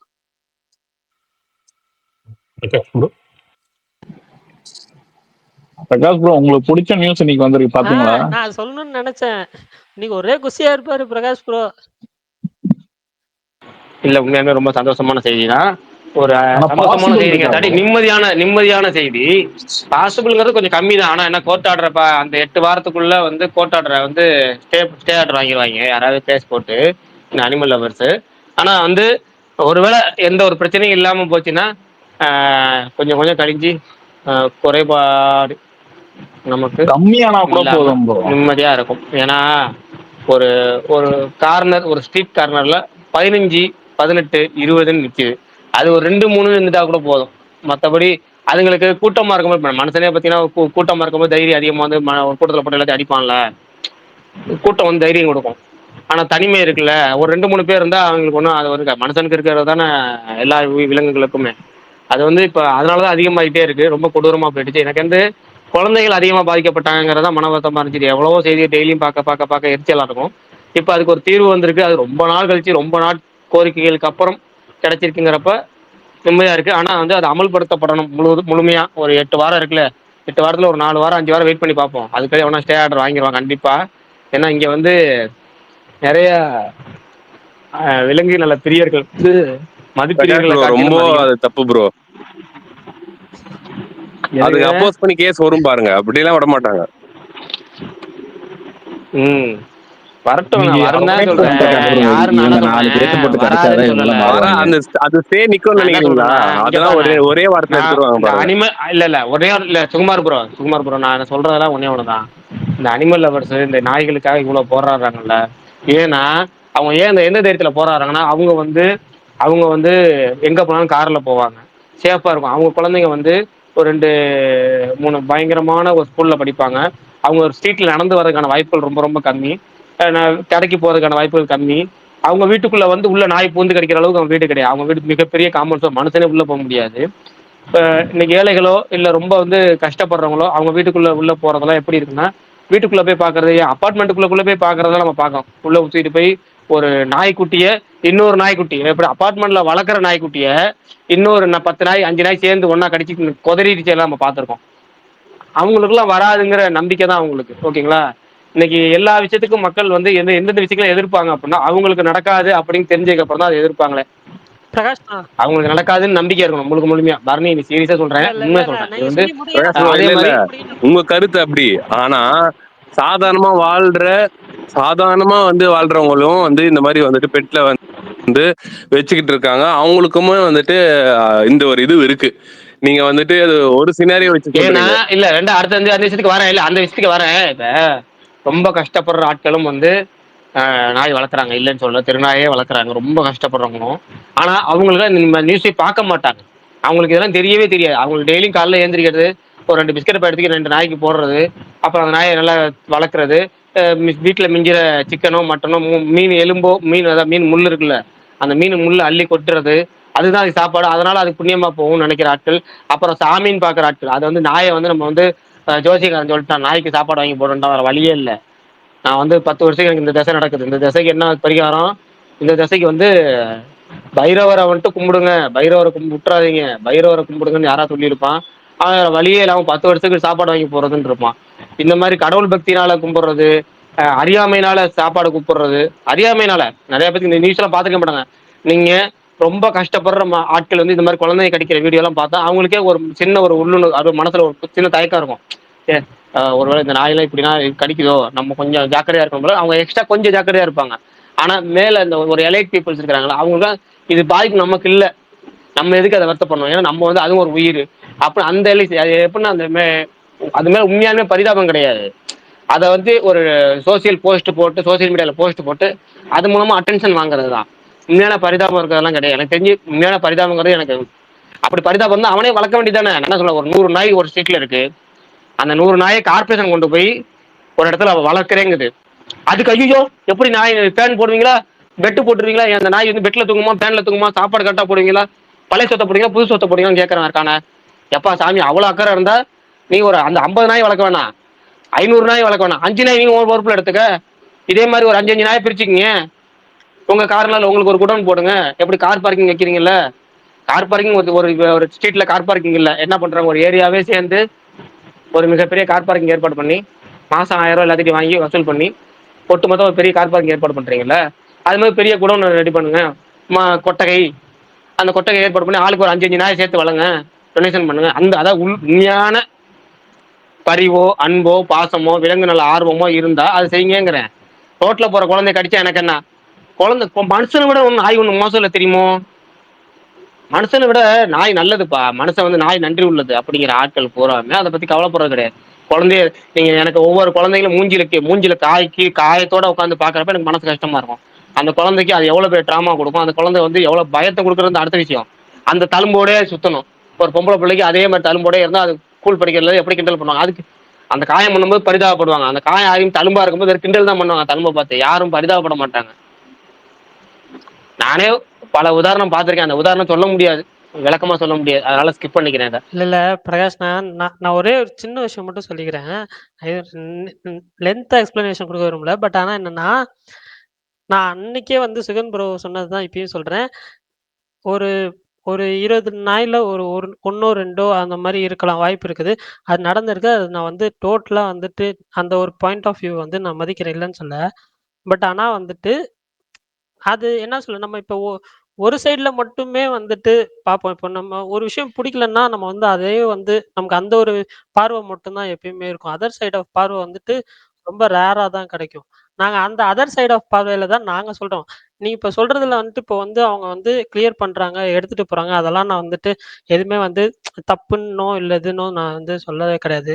பிரகாஷ் ப்ரோ, உங்களுக்கு பிடிச்ச நியூஸ் இன்னைக்கு வந்திருக்கு பாத்தீங்களா? நான் சொல்லணும்னு நினைச்சேன். இன்னைக்கு ஒரே குஷியா இருப்பாரு பிரகாஷ் ப்ரோ. இல்ல உண்மையாலுமே ரொம்ப சந்தோஷமான செய்தி தான். ஒரு சந்தோஷமான செய்திங்க. தடி நிம்மதியான செய்தி. பாசிபிள்ங்கிறது கொஞ்சம் கம்மி தான். ஆனா என்ன கோர்ட் ஆர்டர் அந்த 8 வாரத்துக்குள்ள வந்து கோர்ட் ஆர்டரை வந்து ஸ்டே ஆர்டர் வாங்கிடுவாங்க யாராவது கேஸ் போட்டு, இந்த அனிமல் லவர்ஸ். ஆனா வந்து ஒருவேளை எந்த ஒரு பிரச்சனையும் இல்லாம போச்சுன்னா கொஞ்சம் கொஞ்சம் கழிஞ்சு குறைபாடு நமக்கு கம்மியானா கூட இல்லாம போதும் ப்ரோ. நிம்மதியா இருக்கும். ஏன்னா ஒரு ஒரு கார்னர், ஒரு ஸ்ட்ரீட் கார்னர்ல 15, 18, 20ன்னு நிக்குது. அது ஒரு 2, 3 இருந்துட்டா கூட போதும். மத்தபடி அதுங்களுக்கு கூட்டமா இருக்கும்போது இப்ப மனுஷனே பார்த்தீங்கன்னா, கூட்டமா இருக்கும்போது தைரியம் அதிகமா வந்து ஒரு கூட்டத்துல போட்டு எல்லாத்தையும் அடிப்பான்ல. கூட்டம் வந்து தைரியம் கொடுக்கும். ஆனா தனிமை இருக்குல்ல, ஒரு 2, 3 பேர் இருந்தா அவங்களுக்கு ஒன்றும் அது ஒரு மனுஷனுக்கு இருக்கிறது தானே எல்லா விலங்குகளுக்குமே. அது வந்து இப்ப அதனாலதான் அதிகமாயிட்டே இருக்கு. ரொம்ப கொடூரமா போயிடுச்சு. எனக்கு வந்து குழந்தைகள் அதிகமா பாதிக்கப்பட்டாங்கிறதா மன வருத்தமா இருந்துச்சு. எவ்வளவோ செய்தியை டெய்லியும் பார்க்க எரிச்சலா இருக்கும். இப்ப அதுக்கு ஒரு தீர்வு வந்திருக்கு. அது ரொம்ப நாள் கழிச்சு, ரொம்ப நாள் கோரிக்கைகளுக்கு அப்புறம் கிடைச்சிருக்குங்கிறப்ப நிம்மதியா இருக்கு. ஆனா வந்து அது அமல்படுத்தப்படணும் முழுமையா. ஒரு 8 வாரம் இருக்குல்ல, 8 வாரத்துல ஒரு 4 வாரம் 5 வாரம் வெயிட் பண்ணி பார்ப்போம். அதுக்கே எவனா ஸ்டே ஆர்டர் வாங்கிடுவான் கண்டிப்பா. ஏன்னா இங்க வந்து நிறைய விலங்கு நல பிரியர்கள் வந்து பிரகாஷ் மதுப்பிரியர்களை ப்ரோ ரொம்ப காட்டிலும் அதிகம். அது தப்பு ப்ரோ. அதுக்கு அப்போஸ் பண்ணி கேஸ் வரும் பாருங்க, அப்படிலாம் விட மாட்டாங்க. வரட்டும், நான் வரும் தான் அரவணைப்பு சொல்றேன். பிரகாஷ் ப்ரோ. யாரு நான் இவங்க என்ன 4 கேஸ் சொல்றேன், போட்டு கிடைச்சாதான் வராதுன்னு இவங்க சொல்லல. எல்லாம் மாறுவாங்க. அது ஸ்டே நிக்கும்னு நான் என்ன நினைக்கிறீங்களா? சொல்றேன்னா, இங்க அதெல்லாம் பாருங்க, ஒரே வாரத்துல நான் எடுத்துருவாங்க இந்த பாருங்க. அனிமல் இல்ல இல்ல சுகுமார் ப்ரோ நான் சொல்றதெல்லாம் ஒண்ணுதான். இந்த அனிமல் லவர்ஸ், இந்த நாய்களுக்காக இவ்வளவு போராடுறாங்கல்ல, ஏன்னா அவங்க ஏன் இந்த எந்த தைரியத்துல போராடுறாங்கன்னா, அவங்க வந்து எங்க போனாலும் கார்ல போவாங்க, சேஃபா இருக்கும். அவங்க குழந்தைங்க வந்து ஒரு 2, 3 பயங்கரமான ஒரு ஸ்கூல்ல படிப்பாங்க. அவங்க ஒரு ஸ்ட்ரீட்ல நடந்து வர்றதுக்கான வாய்ப்புகள் ரொம்ப ரொம்ப கம்மி. கடைக்கு போறதுக்கான வாய்ப்புகள் கம்மி. அவங்க வீட்டுக்குள்ள வந்து உள்ள நாய் பூந்து கடிக்கிற அளவுக்கு அவங்க வீடு கிடையாது. அவங்க வீடு மிகப்பெரிய காம்பவுண்ட், மனுஷனே உள்ள போக முடியாது. இன்னைக்கு ஏழைகளோ இல்ல ரொம்ப வந்து கஷ்டப்படுறவங்களோ அவங்க வீட்டுக்குள்ள உள்ள போறதெல்லாம் எப்படி இருக்குன்னா, வீட்டுக்குள்ள போய் பாக்குறது, அப்பார்ட்மெண்ட்டுக்குள்ள போய் பாக்குறதெல்லாம் நம்ம பார்க்கோம். உள்ள ஊத்திட்டு போய் ஒரு நாய்க்குட்டிய, இன்னொரு நாய்க்குட்டி, எப்படி அப்பார்ட்மெண்ட்ல வளர்க்குற நாய்க்குட்டிய இன்னொரு 10 நாய் 5 நாய் சேர்ந்து ஒன்னா கடிச்சு கொதறிடுச்சு எல்லாம் நம்ம பார்த்துருக்கோம். அவங்களுக்குலாம் வராதுங்கிற நம்பிக்கை தான் அவங்களுக்கு. ஓகேங்களா? இன்னைக்கு எல்லா விஷயத்துக்கும் மக்கள் வந்து எந்தெந்த விஷயங்களும் எதிர்ப்பாங்க அப்படின்னா, அவங்களுக்கு நடக்காது அப்படின்னு தெரிஞ்சதுக்கு அப்புறம் தான் அதை எதிர்ப்பாங்களே. பிரகாஷ் அவங்களுக்கு நடக்காதுன்னு நம்பிக்கை இருக்கணும் முழுமையா. பரணி, நீ சீரியஸா சொல்றேன், உண்மையா சொல்றேன். இது வந்து பிரகாஷ் ப்ரோ அதே இல்ல மாதிரி உங்க கருத்து அப்படி. ஆனா சாதாரணமா வந்து வாழ்றவங்களும் வந்து இந்த மாதிரி வந்துட்டு பெட்ல வந்து வச்சுக்கிட்டு இருக்காங்க. அவங்களுக்குமே வந்துட்டு இந்த ஒரு இது இருக்கு. நீங்க வந்துட்டு அது ஒரு சினாரியோ வச்சு ஏன்னா சொல்றீங்க. இல்ல அடுத்த அந்த விஷயத்துக்கு வரேன். இல்ல அந்த விஷயத்துக்கு வரேன். இப்ப ரொம்ப கஷ்டப்படுற ஆட்களும் வந்து நாய் வளர்க்குறாங்க, இல்லைன்னு சொல்ல, தெருநாயே வளர்க்குறாங்க, ரொம்ப கஷ்டப்படுறவங்களும். ஆனா அவங்களுக்கு இந்த நியூஸை பார்க்க மாட்டாங்க. அவங்களுக்கு இதெல்லாம் தெரியவே தெரியாது. அவங்களுக்கு டெய்லியும் காலைல ஏந்திரிக்கிறது, ஒரு 2 பிஸ்கட் எடுத்துக்கி 2 நாய்க்கு போடுறது, அப்புறம் அந்த நாயை நல்லா வளர்க்குறது, வீட்டில் மிஞ்சிற சிக்கனோ மட்டனோ மீன் எலும்போ மீன் முள் இருக்குல்ல, அந்த மீன் முள் அள்ளி கொட்டுறது, அதுதான் அது சாப்பாடு. அதனால அது புண்ணியமா போகும்னு நினைக்கிற ஆட்கள். அப்புறம் சாமின்னு பார்க்குற ஆட்கள். அது வந்து நாயை வந்து நம்ம வந்து ஜோசியக்காரன் சொல்லிட்டான் நாய்க்கு சாப்பாடு வாங்கி போடுறோம்னா வேற வழியே இல்லை. நான் வந்து 10 வருஷம் எனக்கு இந்த தசை நடக்குது. இந்த தசைக்கு என்ன பரிகாரம்? இந்த தசைக்கு வந்து பைரவரை வந்துட்டு கும்பிடுங்க, பைரவரை விட்டுறாதீங்க, பைரவரை கும்பிடுங்கன்னு யாராவது சொல்லியிருப்பான். அவன் வழியே இல்லாமல் 10 வருஷத்துக்கு சாப்பாடு வாங்கி போடுறதுன்னு இருப்பான். இந்த மாதிரி கடவுள் பக்தினால கும்பிடுறது, அறியாமையினால சாப்பாடு கூப்பிடுறது, அறியாமையினால நிறைய பேருக்கு இந்த நியூஸ்லாம் பார்த்துக்க மாட்டாங்க. நீங்க ரொம்ப கஷ்டப்படுற ஆட்கள் வந்து இந்த மாதிரி குழந்தைய கடிக்கிற வீடியோலாம் பார்த்தா அவங்களுக்கே ஒரு சின்ன ஒரு உள்ளுணர்வு, அது மனசுல ஒரு சின்ன தயக்கம் இருக்கும். ஒருவேளை இந்த நாயெல்லாம் இப்படின்னா கடிக்குதோ, நம்ம கொஞ்சம் ஜாக்கிரதையா இருக்கணும் போல. அவங்க எக்ஸ்ட்ரா கொஞ்சம் ஜாக்கிரதையா இருப்பாங்க. ஆனா மேல இந்த ஒரு எலைட் பீப்புள்ஸ் இருக்கிறாங்களா, அவங்க இது பாதிப்பு நமக்கு இல்லை, நம்ம எதுக்கு அதை வருத்தப்படணும், ஏன்னா நம்ம வந்து அதுவும் ஒரு உயிர். அப்ப அந்த எல்ஐசி அது எப்படின்னா அந்த அது மேல உண்மையாலுமே பரிதாபம் கிடையாது. அதை வந்து ஒரு சோசியல் மீடியாவில் போஸ்ட் போட்டு அது மூலமா அட்டென்ஷன் வாங்குறது தான். உண்மையான பரிதாபம் இருக்கிறதெல்லாம் கிடையாது. எனக்கு தெரிஞ்சு உண்மையான பரிதாபங்கிறது எனக்கு அப்படி பரிதாபம் இருந்தால் அவனே வளர்க்க வேண்டியதானே. என்ன சொல்ல, ஒரு 100 நாய் ஒரு ஸ்ட்ரீட்ல இருக்கு, அந்த 100 நாயை கார்பரேஷன் கொண்டு போய் ஒரு இடத்துல வளர்க்குறேங்குது. அதுக்கு ஐயோ எப்படி நாய் ஃபேன் போடுவீங்களா, பெட்டு போட்டுருவீங்களா, அந்த நாய் வந்து பெட்ல தூங்குமா, ஃபேன்ல தூங்குமா, சாப்பாடு கரெக்டாக போடுவீங்களா, பழைய சொத்தை போடுவீங்களா, புது சொத்தை போடுவீங்களான்னு கேட்கறேன் இருக்கானே. எப்பா சாமி, அவ்வளோ அக்கறை இருந்தா நீ ஒரு அந்த 50 நாய் வளர்க்க வேணாம், 500 நாய் வளர்க்க வேணாம், 5 நாய் நீங்க ஒரு பொறுப்புல எடுத்துக்க. இதே மாதிரி ஒரு 5 நாயை பிரிச்சுக்கிங்க. உங்க கார்னால உங்களுக்கு ஒரு குடோன் போடுங்க. எப்படி கார் பார்க்கிங் வைக்கிறீங்கல்ல, கார் பார்க்கிங் ஒரு ஸ்ட்ரீட்ல கார் பார்க்கிங் இல்லை, என்ன பண்றாங்க, ஒரு ஏரியாவே சேர்ந்து ஒரு மிகப்பெரிய கார் பார்க்கிங் ஏற்பாடு பண்ணி மாசம் 1000 ரூபாய் எல்லாத்தையும் வாங்கி வசூல் பண்ணி ஒட்டு மொத்தம் ஒரு பெரிய கார் பார்க்கிங் ஏற்பாடு பண்றீங்கல்ல, அது மாதிரி பெரிய குடோன் ரெடி பண்ணுங்க. கொட்டகை, அந்த கொட்டகை ஏற்பாடு பண்ணி ஆளுக்கு ஒரு 5 நாயை சேர்த்து வளங்க, டொனேஷன் பண்ணுங்க. அதாவது உண்மையான பரிவோ அன்போ பாசமோ விலங்கு நல்ல ஆர்வமோ இருந்தா அது செய்யுங்கிறேன். ரோட்ல போற குழந்தை கடிச்சா எனக்கு என்ன, குழந்தை மனுஷனை விட நாய் ஒண்ணு மோசம் இல்லை தெரியுமோ, மனுஷனை விட நாய் நல்லதுப்பா, மனுஷன் வந்து நாய் நன்றி உள்ளது அப்படிங்கிற ஆட்கள் பூராமே அதை பத்தி கவலைப்படுறது கிடையாது. குழந்தைய நீங்க எனக்கு ஒவ்வொரு குழந்தைங்களும் மூஞ்சில காயத்தோட உட்காந்து பாக்குறப்ப எனக்கு மனசு கஷ்டமா இருக்கும். அந்த குழந்தைக்கு அது எவ்வளவு பெரிய ட்ராமா கொடுக்கும். அந்த குழந்தை வந்து எவ்வளவு பயத்தை கொடுக்குறது அடுத்த விஷயம். அந்த தழும்போடே சுத்தணும். ஒரு பொம்பளை பிள்ளைக்கு அதே மாதிரி தழும்போடே இருந்தா அது ஸ்கூல் படிக்கிறதுல எப்படி கிண்டல் பண்ணுவாங்க. அதுக்கு அந்த காயம் பண்ணும்போது பரிதாபப்படுவாங்க. அந்த காயம் ஆகியும் தழும்பா இருக்கும்போது கிண்டல் தான் பண்ணுவாங்க. தழும்பை பார்த்து யாரும் பரிதாபப்பட மாட்டாங்க. நானே பல உதாரணம் பார்த்திருக்கேன். அந்த உதாரணம் சொல்ல முடியாது, விளக்கமா சொல்ல முடியாது, அதனால ஸ்கிப் பண்ணிக்கிறேன் இதை. இல்ல பிரகாஷ், நான் நான் நான் ஒரே ஒரு சின்ன விஷயம் மட்டும் சொல்லிக்கிறேன். லென்த்தா எக்ஸ்பிளனேஷன் கொடுக்க விரும்பல. பட் ஆனா என்னன்னா, நான் அன்னைக்கே வந்து சுகன் ப்ரோ சொன்னதுதான் இப்பயும் சொல்றேன். ஒரு ஒரு 20 நாயில ஒரு ஒன்னோ 2 அந்த மாதிரி இருக்கலாம், வாய்ப்பு இருக்குது. அது நடந்திருக்கு. அது நான் வந்து டோட்டலா வந்துட்டு அந்த ஒரு பாயிண்ட் ஆஃப் வியூ வந்து நான் மதிக்கிறேன், இல்லைன்னு சொல்ல. பட் ஆனா வந்துட்டு அது என்ன சொல்ல, நம்ம இப்போ ஒரு சைடுல மட்டுமே வந்துட்டு பார்ப்போம். இப்போ நம்ம ஒரு விஷயம் பிடிக்கலன்னா, நம்ம வந்து அதே வந்து நமக்கு அந்த ஒரு பார்வை மட்டும் தான் எப்பயுமே இருக்கும். அதர் சைட் ஆஃப் பார்வை வந்துட்டு ரொம்ப ரேரா தான் கிடைக்கும். நாங்க அந்த அதர் சைட் ஆஃப் பார்வையில தான் நாங்க சொல்றோம். நீங்க இப்ப சொல்றதுல வந்துட்டு இப்போ வந்து அவங்க வந்து கிளியர் பண்றாங்க, எடுத்துட்டு போறாங்க. அதெல்லாம் நான் வந்துட்டு எதுவுமே வந்து தப்புன்னோ, இல்ல இதுன்னோ நான் வந்து சொல்லவே கிடையாது.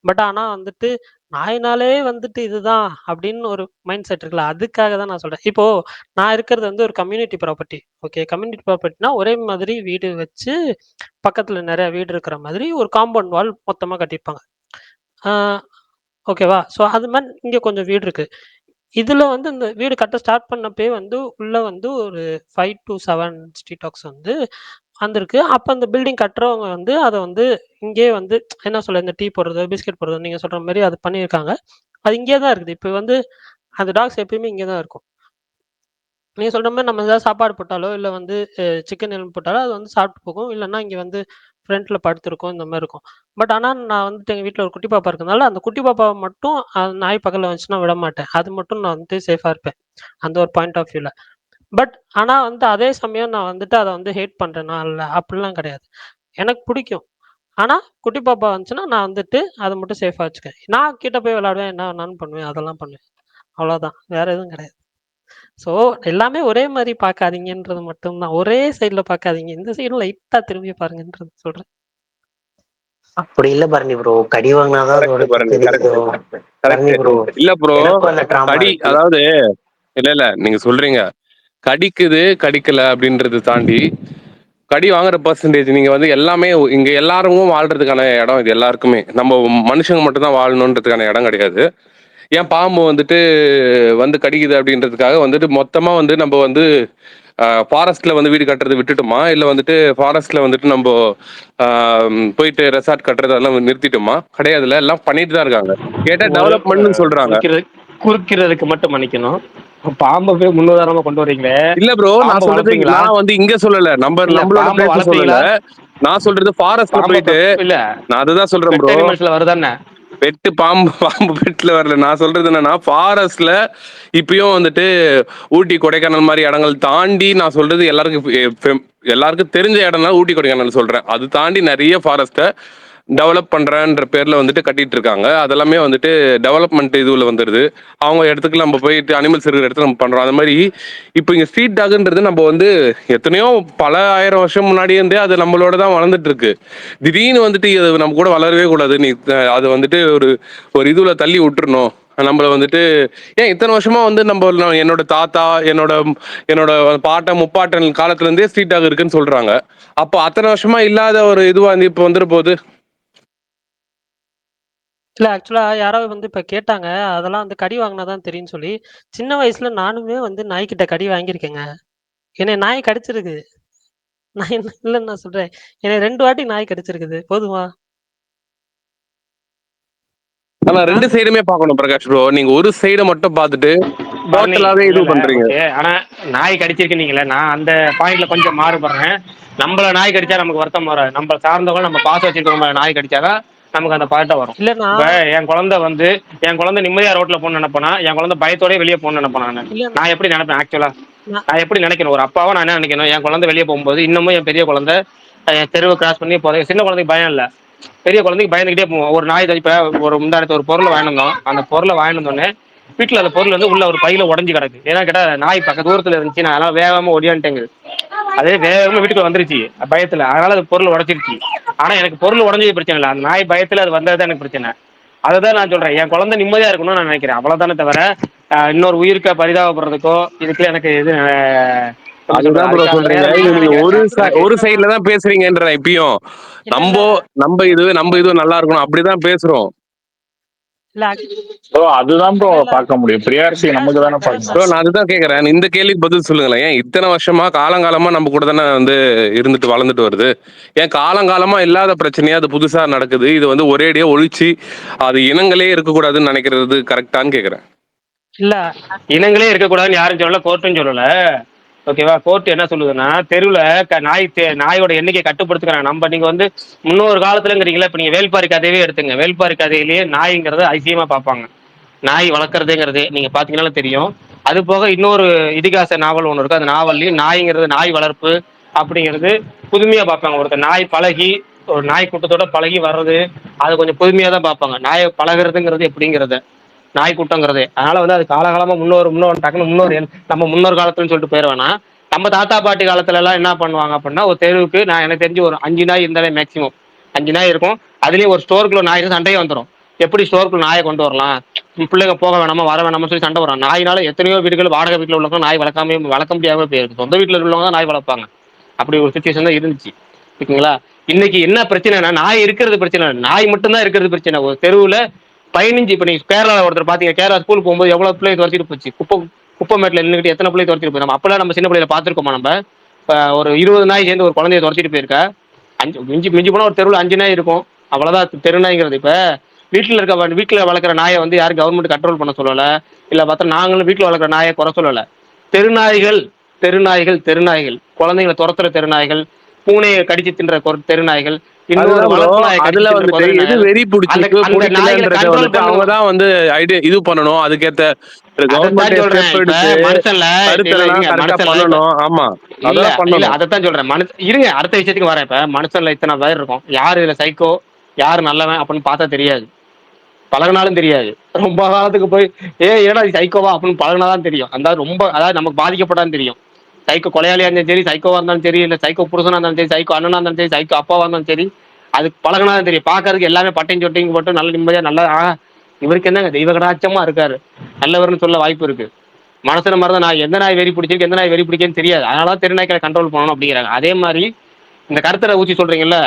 பட் ஆனா வந்துட்டு நாயினாலே வந்துட்டு இதுதான் அப்படின்னு ஒரு மைண்ட் செட் இருக்குல்ல, அதுக்காக தான் நான் சொல்றேன். இப்போ நான் இருக்கிறது வந்து ஒரு கம்யூனிட்டி ப்ராப்பர்ட்டி. ஓகே. கம்யூனிட்டி ப்ராப்பர்ட்டினா ஒரே மாதிரி வீடு வச்சு, பக்கத்துல நெறைய வீடு இருக்கிற மாதிரி ஒரு காம்பவுண்ட் வால் மொத்தமா கட்டியிருப்பாங்க. ஆ ஓகேவா? ஸோ அது மாரி இங்க கொஞ்சம் வீடு இருக்கு. இதுல வந்து இந்த வீடு கட்ட ஸ்டார்ட் பண்ணப்பயே வந்து உள்ள வந்து ஒரு 5 to 7 ஸ்ட்ரீட் டாக்ஸ் வந்து வந்திருக்கு. அப்ப அந்த பில்டிங் கட்டுறவங்க வந்து அத வந்து இங்கேயே வந்து என்ன சொல்ல, இந்த டீ போடுறது, பிஸ்கட் போடுறது நீங்க சொல்ற மாரி அது பண்ணியிருக்காங்க. அது இங்கேயே தான் இருக்குது. இப்ப வந்து அந்த டாக்ஸ் எப்பயுமே இங்க தான் இருக்கும். நீங்க சொல்ற மாரி நம்ம ஏதாவது சாப்பாடு போட்டாலோ, இல்ல வந்து சிக்கன் எலும்பு போட்டாலோ அது வந்து சாப்பிட்டு போகும். இல்லன்னா இங்க வந்து ஃப்ரண்ட்ல படுத்திருக்கும். இந்த மாரி இருக்கும். பட் ஆனா நான் வந்துட்டு எங்க வீட்ல ஒரு குட்டி பாப்பா இருக்கனால, அந்த குட்டி பாப்பாவ மட்டும் நாய் பக்கத்துல வந்துச்சுன்னா விடமாட்டேன். அது மட்டும் நான் வந்துட்டு சேஃபா இருப்பேன். அந்த ஒரு பாயிண்ட் ஆஃப் வியூல. பட் ஆனா வந்து அதே சமயம் நான் வந்துட்டு அத வந்து ஹேட் பண்றேனா? இல்ல அப்படிலாம் கிடையாது. எனக்கு பிடிக்கும். ஆனா குட்டி பாப்பா வந்துச்சுன்னா, நான் வந்துட்டு அத மட்டும் சேஃபா வச்சுக்குவேன். நான் கிட்ட போய் விளையாடுவேன். என்ன வேணாலும் பண்ணுவேன். அதெல்லாம் பண்ணுவேன். அவ்வளோதான். வேற எதுவும் கிடையாது. ஸோ எல்லாமே ஒரே மாரி பார்க்காதீங்கன்றது மட்டும் தான். ஒரே சைடுல பார்க்காதீங்க. இந்த சைடும் லைட்டா திரும்பி பாருங்கன்றது சொல்றேன். அப்படி இல்ல பரணி ப்ரோ. கடி வாங்கினாதான் கரெக்ட் அதோட பாருங்க, கரெக்ட் தெரியுதோ பரணி கரெக்ட். ப்ரோ. இல்ல ப்ரோ, எனக்கும் அந்த ட்ராமா கடி இருக்கு. அதாவது இல்ல நீங்க சொல்றீங்க கடிக்குது கடிக்கல அப்படின்றத தாண்டி கடி வாங்குற பர்சன்டேஜ் நீங்க வந்து எல்லாமே இங்க எல்லாரும் வாழ்றதுக்கான இடம் இது. எல்லாருக்குமே நம்ம மனுஷங்க மட்டும் தான் வாழணுன்றதுக்கான இடம் கிடையாது. ஏன் பாம்பு வந்துட்டு வந்து கடிக்குது அப்படின்றதுக்காக வந்துட்டு மொத்தமா வந்து நம்ம வந்து ஃபாரஸ்ட்ல வந்து வீடு கட்டுறது விட்டுட்டோமா, இல்ல வந்துட்டு ஃபாரஸ்ட்ல வந்துட்டு நம்ம போயிட்டு ரெசார்ட் கட்டுறது அதெல்லாம் நிறுத்திட்டோமா? கிடையாதுல்ல, எல்லாம் பண்ணிட்டு தான் இருக்காங்க. கேட்டா ஒரு டெவலப்மெண்ட்னு சொல்றாங்க. குறுக்கிறதுக்கு மட்டும் மன்னிக்கணும். பாம்பை போய் முன்னுதாரணமா கொண்டு வர்றீங்களே. இல்ல ப்ரோ, நான் பாம்பை சொல்றது வளர்ப்பீங்களா? நான் வந்து இங்க சொல்லல, இல்ல நம்மளோட பாம்பை பிளேஸ் சொல்லல. வளர்ப்பீங்களா? நான் சொல்றது ஃபாரஸ்ட்ல பாம்பை போயிட்டு இல்ல நான் அதுதான் சொல்றேன் பெட் ப்ரோ. அனிமல்ஸ்ல வருதானே? பெட்டு பாம்பு பெட்ல வரல. நான் சொல்றது என்னன்னா ஃபாரஸ்ட்ல இப்பயும் வந்துட்டு ஊட்டி கொடைக்கானல் மாதிரி இடங்கள் தாண்டி நான் சொல்றது எல்லாருக்கும் தெரிஞ்ச இடம்னா ஊட்டி கொடைக்கானல் சொல்றேன். அது தாண்டி நிறைய ஃபாரஸ்ட்டை டெவலப் பண்றேன்ற பேர்ல வந்துட்டு கட்டிட்டு இருக்காங்க. அதெல்லாமே வந்துட்டு டெவலப்மெண்ட் இதுல வந்துருது. அவங்க இடத்துக்கு நம்ம போயிட்டு அனிமல்ஸ் இருக்கிற இடத்துல நம்ம பண்றோம். அந்த மாதிரி இப்போ இங்க ஸ்ட்ரீட் டாக்ன்றது நம்ம வந்து எத்தனையோ பல ஆயிரம் வருஷம் முன்னாடியே இருந்தே அது நம்மளோட தான் வளர்ந்துட்டு இருக்கு. திடீர்னு வந்துட்டு இது நம்ம கூட வளரவே கூடாது. நீ அது வந்துட்டு ஒரு இதுல தள்ளி விட்டுறணும். நம்மள வந்துட்டு ஏன் இத்தனை வருஷமா வந்து என்னோட தாத்தா என்னோட என்னோட பாட்டன் முப்பாட்டன் காலத்துல இருந்தே ஸ்ட்ரீட் டாக் இருக்குன்னு சொல்றாங்க. அப்போ அத்தனை வருஷமா இல்லாத ஒரு இதுவா வந்து இப்போ வந்துட போகுது. இல்ல ஆக்சுவலா யாரோ வந்து இப்ப கேட்டாங்க. அதெல்லாம் வந்து கடி வாங்குனா தான் தெரியும்னு சொல்லி. சின்ன வயசுல நானுமே வந்து நாய்க்கிட்ட கடி வாங்கியிருக்கேங்க. என்னைய நாய் கடிச்சிருக்கு. நான் என்ன இல்லன்னு நான் சொல்றேன். என்னைய 2 வாட்டி நாய் கடிச்சிருக்குது. போதுமா? ஆனா ஆ? ரெண்டு சைடுமே பார்க்கணும் பிரகாஷ் ப்ரோ. நீங்க ஒரு சைடை மட்டும் பார்த்துட்டு பரணி டோட்டலாவே இல்ல இது இல்ல பண்றீங்க. ஓகே. ஆனா நாய் கடிச்சிருக்கீங்களே, நான் அந்த பாயிண்ட்ல கொஞ்சம் மாறுபடுறேன். நம்மள நாய் கடிச்சா நமக்கு வருத்தம் வராது. நம்ம சார்ந்தவங்க நம்ம பாசம் வச்சிருக்கவங்க நாய் கடிச்சாதான் நமக்கு அந்த பாயிண்ட வரும். இல்ல இப்ப நான் என் குழந்தை நிம்மதியா ரோட்ல போகணும்னு நினைப்பேனா, என் குழந்தை பயத்தோடய வெளியே போகணும்னு நினைப்பேன். இல்ல நான் எப்படி நினைப்பேன் ஆக்சுவலா? நான் நான் எப்படி நினைக்கணும் ஒரு அப்பாவா? நான் என்ன நினைக்கணும், என் குழந்தை வெளியே போகும்போது இன்னமும் என் பெரிய குழந்தை என் தெருவை கிராஸ் பண்ணி போறேன். சின்ன குழந்தைக்கு பயம் இல்லை, பெரிய குழந்தைக்கு பயந்துகிட்டே போவோம். ஒரு நாய் இப்ப ஒரு முந்தானத்து ஒரு பொருளை வாங்கினோம். அந்த பொருளை வாங்கினோடனே வீட்டில் அந்த பொருள் வந்து உள்ள ஒரு பையில உடஞ்சி கிடக்கு. ஏன்னா கேட்டா நாய் பக்க தூரத்துல இருந்துச்சு. நான் அதெல்லாம் வேகமா ஒடியான்ட்டேங்க. அதே வேகமா வீட்டுக்குள்ள வந்துருச்சு பயத்துல. அதனால அது பொருள் உடச்சிருச்சு. ஆனா எனக்கு பொருள் உடஞ்சது பிரச்சனை இல்லை, அந்த நாய் பயத்துல அது வந்ததுதான் எனக்கு பிரச்சனை. அததான் நான் சொல்றேன். என் குழந்தை நிம்மதியா இருக்கணும்னு நான் நினைக்கிறேன். அவ்வளவுதானே தவிர இன்னொரு உயிருக்கு பரிதாபப்படுறதுக்கோ இதுக்கு எனக்கு இது எப்படி சொல்றது, அதுதான் ப்ரோ அதுக்கான சொல்றீங்க. நேரம் இது இல்லைன்னு நீங்க நினைக்கிறேன். ஒரு சைடுல தான் பேசுறீங்கன்ற இப்பயும். இல்ல நம்ம நம்ம இது நல்லா இருக்கணும் அப்படிதான் பேசுறோம். இல்ல ப்ரோ அதுதான் ப்ரோ பார்க்க முடியும். ப்ரியாரிட்டி நமக்கு தானே பார்க்க ப்ரோ முடியும். நான் அதுதான் கேக்குறேன். இந்த கேள்விக்கு பதில் சொல்லுங்களேன். ஏன் இத்தனை வருஷமா காலங்காலமா நம்ம கூட தானே வந்து இருந்துட்டு வளர்ந்துட்டு வருது. ஏன் காலங்காலமா இல்லாத பிரச்சனையா அது புதுசா நடக்குது. இது வந்து ஒரேடியா ஒழிச்சு அது இனங்களே இருக்கக்கூடாதுன்னு நினைக்கிறது கரெக்டான்னு கேக்குறேன். இல்ல இனங்களே இருக்கக்கூடாதுன்னு யாரும் சொல்லல, கோர்ட்டும் சொல்லல. ஓகேவா? கோர்ட் என்ன சொல்லுதுன்னா தெருவில் நாயோட எண்ணிக்கை கட்டுப்படுத்துக்கிறாங்க. நம்ம நீங்க வந்து முன்னொரு காலத்துலங்கிறீங்களா, இப்ப நீங்க வேல்பாரி கதையவே எடுத்துங்க. வேல்பாரி கதையிலேயே நாய்ங்கிறத அதிசயமா பார்ப்பாங்க. நாய் வளர்க்குறதுங்கிறது நீங்க பாத்தீங்கன்னா தெரியும். அது போக இன்னொரு இதிகாச நாவல் ஒன்று இருக்கு. அந்த நாவல்லையும் நாய்ங்கிறது, நாய் வளர்ப்பு அப்படிங்கிறது புதுமையா பார்ப்பாங்க. ஒருத்தர் நாய் பழகி ஒரு நாய் கூட்டத்தோட பழகி வர்றது அது கொஞ்சம் புதுமையா தான் பார்ப்பாங்க. நாயை பழகுறதுங்கிறது எப்படிங்கிறத, நாய் கூட்டங்கிறது. அதனால வந்து அது காலகாலமா முன்னோர் டக்குனு நம்ம முன்னோர் காலத்துலன்னு சொல்லிட்டு போயிட வேணாம். நம்ம தாத்தா பாட்டி காலத்துல எல்லாம் என்ன பண்ணுவாங்க அப்படின்னா, ஒரு தெருவுக்கு நான் எனக்கு தெரிஞ்சு ஒரு 5 நாய் இருந்தாலே மேக்சிமம் 5 நாய் இருக்கும். அதுலயும் ஒரு ஸ்டோருக்குள்ள நாய் சண்டையே வந்துடும். எப்படி ஸ்டோருக்குள்ள நாயை கொண்டு வரலாம், பிள்ளைங்க போக வேணாமா வர வேணாமா சொல்லி சண்டை வரும். நாயினால எத்தனையோ வீடுகள் வாடகை வீட்டில் உள்ளவங்க நாய் வளர்க்க முடியாம போயிருக்கு. சொந்த வீட்டில் உள்ளவங்க தான் நாய் வளர்ப்பாங்க. அப்படி ஒரு சுச்சுவேஷன் தான் இருந்துச்சு. ஓகேங்களா? இன்னைக்கு என்ன பிரச்சனைனா, நாய் இருக்கிறது பிரச்சனை இல்லை, நாய் மட்டும்தான் இருக்கிறது பிரச்சனை. ஒரு தெருவில் 15 இப்போ நீங்க கேரளாவில் ஒருத்தர் பார்த்தீங்க, கேரளா ஸ்கூல் போகும்போது எவ்வளோ பிள்ளை துரத்திட்டு போச்சு. குப்பமேட்டில் நின்றுட்டு எத்தனை பிள்ளை துரத்திட்டு போய். நம்ம அப்பெல்லாம் நம்ம சின்ன பிள்ளைல பார்த்துருக்கோமா? நம்ம ஒரு 20 நாய் சேர்ந்து ஒரு குழந்தைய துரத்திட்டு போயிருக்கா? மிஞ்சி போனால் ஒரு தெருவில் 5 நாய் இருக்கும். அவ்வளோதான் தெரு நாய்ங்கிறது. இப்போ வீட்டில் வளர்க்குற நாயை வந்து யாரும் கவர்மெண்ட் கண்ட்ரோல் பண்ண சொல்லலை. இல்லை பார்த்தா நாங்களும் வீட்டில் வளர்க்குற நாயை குறை சொல்லலை. தெருநாய்கள் தெருநாய்கள் தெருநாய்கள் குழந்தைங்களை துரத்துற தெருநாய்கள், பூனையை கடிச்சு தின்ற தெருநாய்கள், இன்னொரு வளர்ப்பு நாயை அதுல கடிச்சு வந்துட்டு தின்ற எது வெறி பிடிச்சிருக்கு பிடிக்கலன்றத வந்துட்டு அவங்க தான் வந்து இது பண்ணணும். அதுக்கேத்த கவர்மெண்ட் ஸ்டெப் எடுத்து கருத்தெல்லாம் கரெக்டா பண்ணணும். ஆமா அதெல்லாம் பண்ணணும். அதைத்தான் சொல்றேன். இருங்க, அடுத்த விஷயத்துக்கு வரேன். இப்ப மனுஷன்ல இத்தனை பேர் இருக்கும். யாரு இதுல சைக்கோ யாரு நல்லவன் அப்படின்னு பார்த்தா தெரியாது, பழகினாலும் தெரியாது. ரொம்ப காலத்துக்கு போய் ஏடா சைக்கோவா அப்படின்னு பழகினாதான் தெரியும். அதாவது நமக்கு பாதிக்கப்படான்னு தெரியும். சைக்கோ கொலையாளியா இருந்தாலும் சரி, சைக்கோவா இருந்தாலும் சரி, இல்ல சைக்கோ புருஷனா இருந்தாலும் சரி, சைக்கோ அண்ணனா இருந்தாலும் சரி, சைக்கோ அப்பாவா இருந்தாலும் சரி, அதுக்கு பழகினாதான் தெரியும். பாக்குறதுக்கு எல்லாமே பட்டையும் சொட்டையும் போட்டு நல்ல நிம்மதியா நல்லா இவருக்கு என்னங்க தெய்வ கடாட்சமா இருக்காரு, நல்லவர்னு சொல்ல வாய்ப்பு இருக்கு. மனசுல மாதிரிதான் நான் எந்த நாய் வெறி பிடிச்சிருக்கு எந்த நாய் வெறி பிடிக்குன்னு தெரியாது. அதனால தெருநாய்க்களை கண்ட்ரோல் பண்ணணும் அப்படிங்கிறாங்க. அதே மாதிரி இந்த கருத்தரை ஊசி சொல்றீங்கல்ல,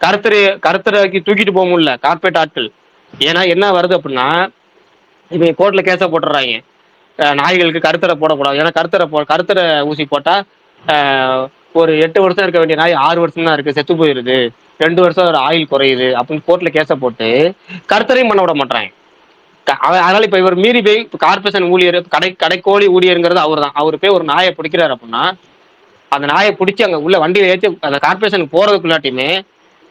கருத்தரைக்கு தூக்கிட்டு போக முடியல கார்பரேட் ஆட்கள். ஏன்னா என்ன வருது அப்படின்னா, இவங்க கோர்ட்ல கேஸை போட்டுறாங்க, நாய்களுக்கு கருத்தரை போடக்கூடாது. ஏன்னா கருத்தரை ஊசி போட்டா ஒரு 8 வருஷம் இருக்க வேண்டிய நாய் 6 வருஷம் தான் இருக்கு, செத்து போயிருது, 2 வருஷம் ஒரு ஆயில் குறையுது அப்படின்னு கோர்ட்ல கேஸை போட்டு கருத்தரையும் பண்ண விட மாட்டாங்க. அதனால இப்ப இவர் மீறி போய் கார்பரேஷன் ஊழியர், கடைக்கோழி ஊழியருங்கிறது அவர் தான். அவரு போய் ஒரு நாயை பிடிக்கிறாரு அப்படின்னா, அந்த நாயை பிடிச்சி அங்க உள்ள வண்டியில ஏற்றி அந்த கார்பரேஷனுக்கு போறதுக்குள்ளாட்டியுமே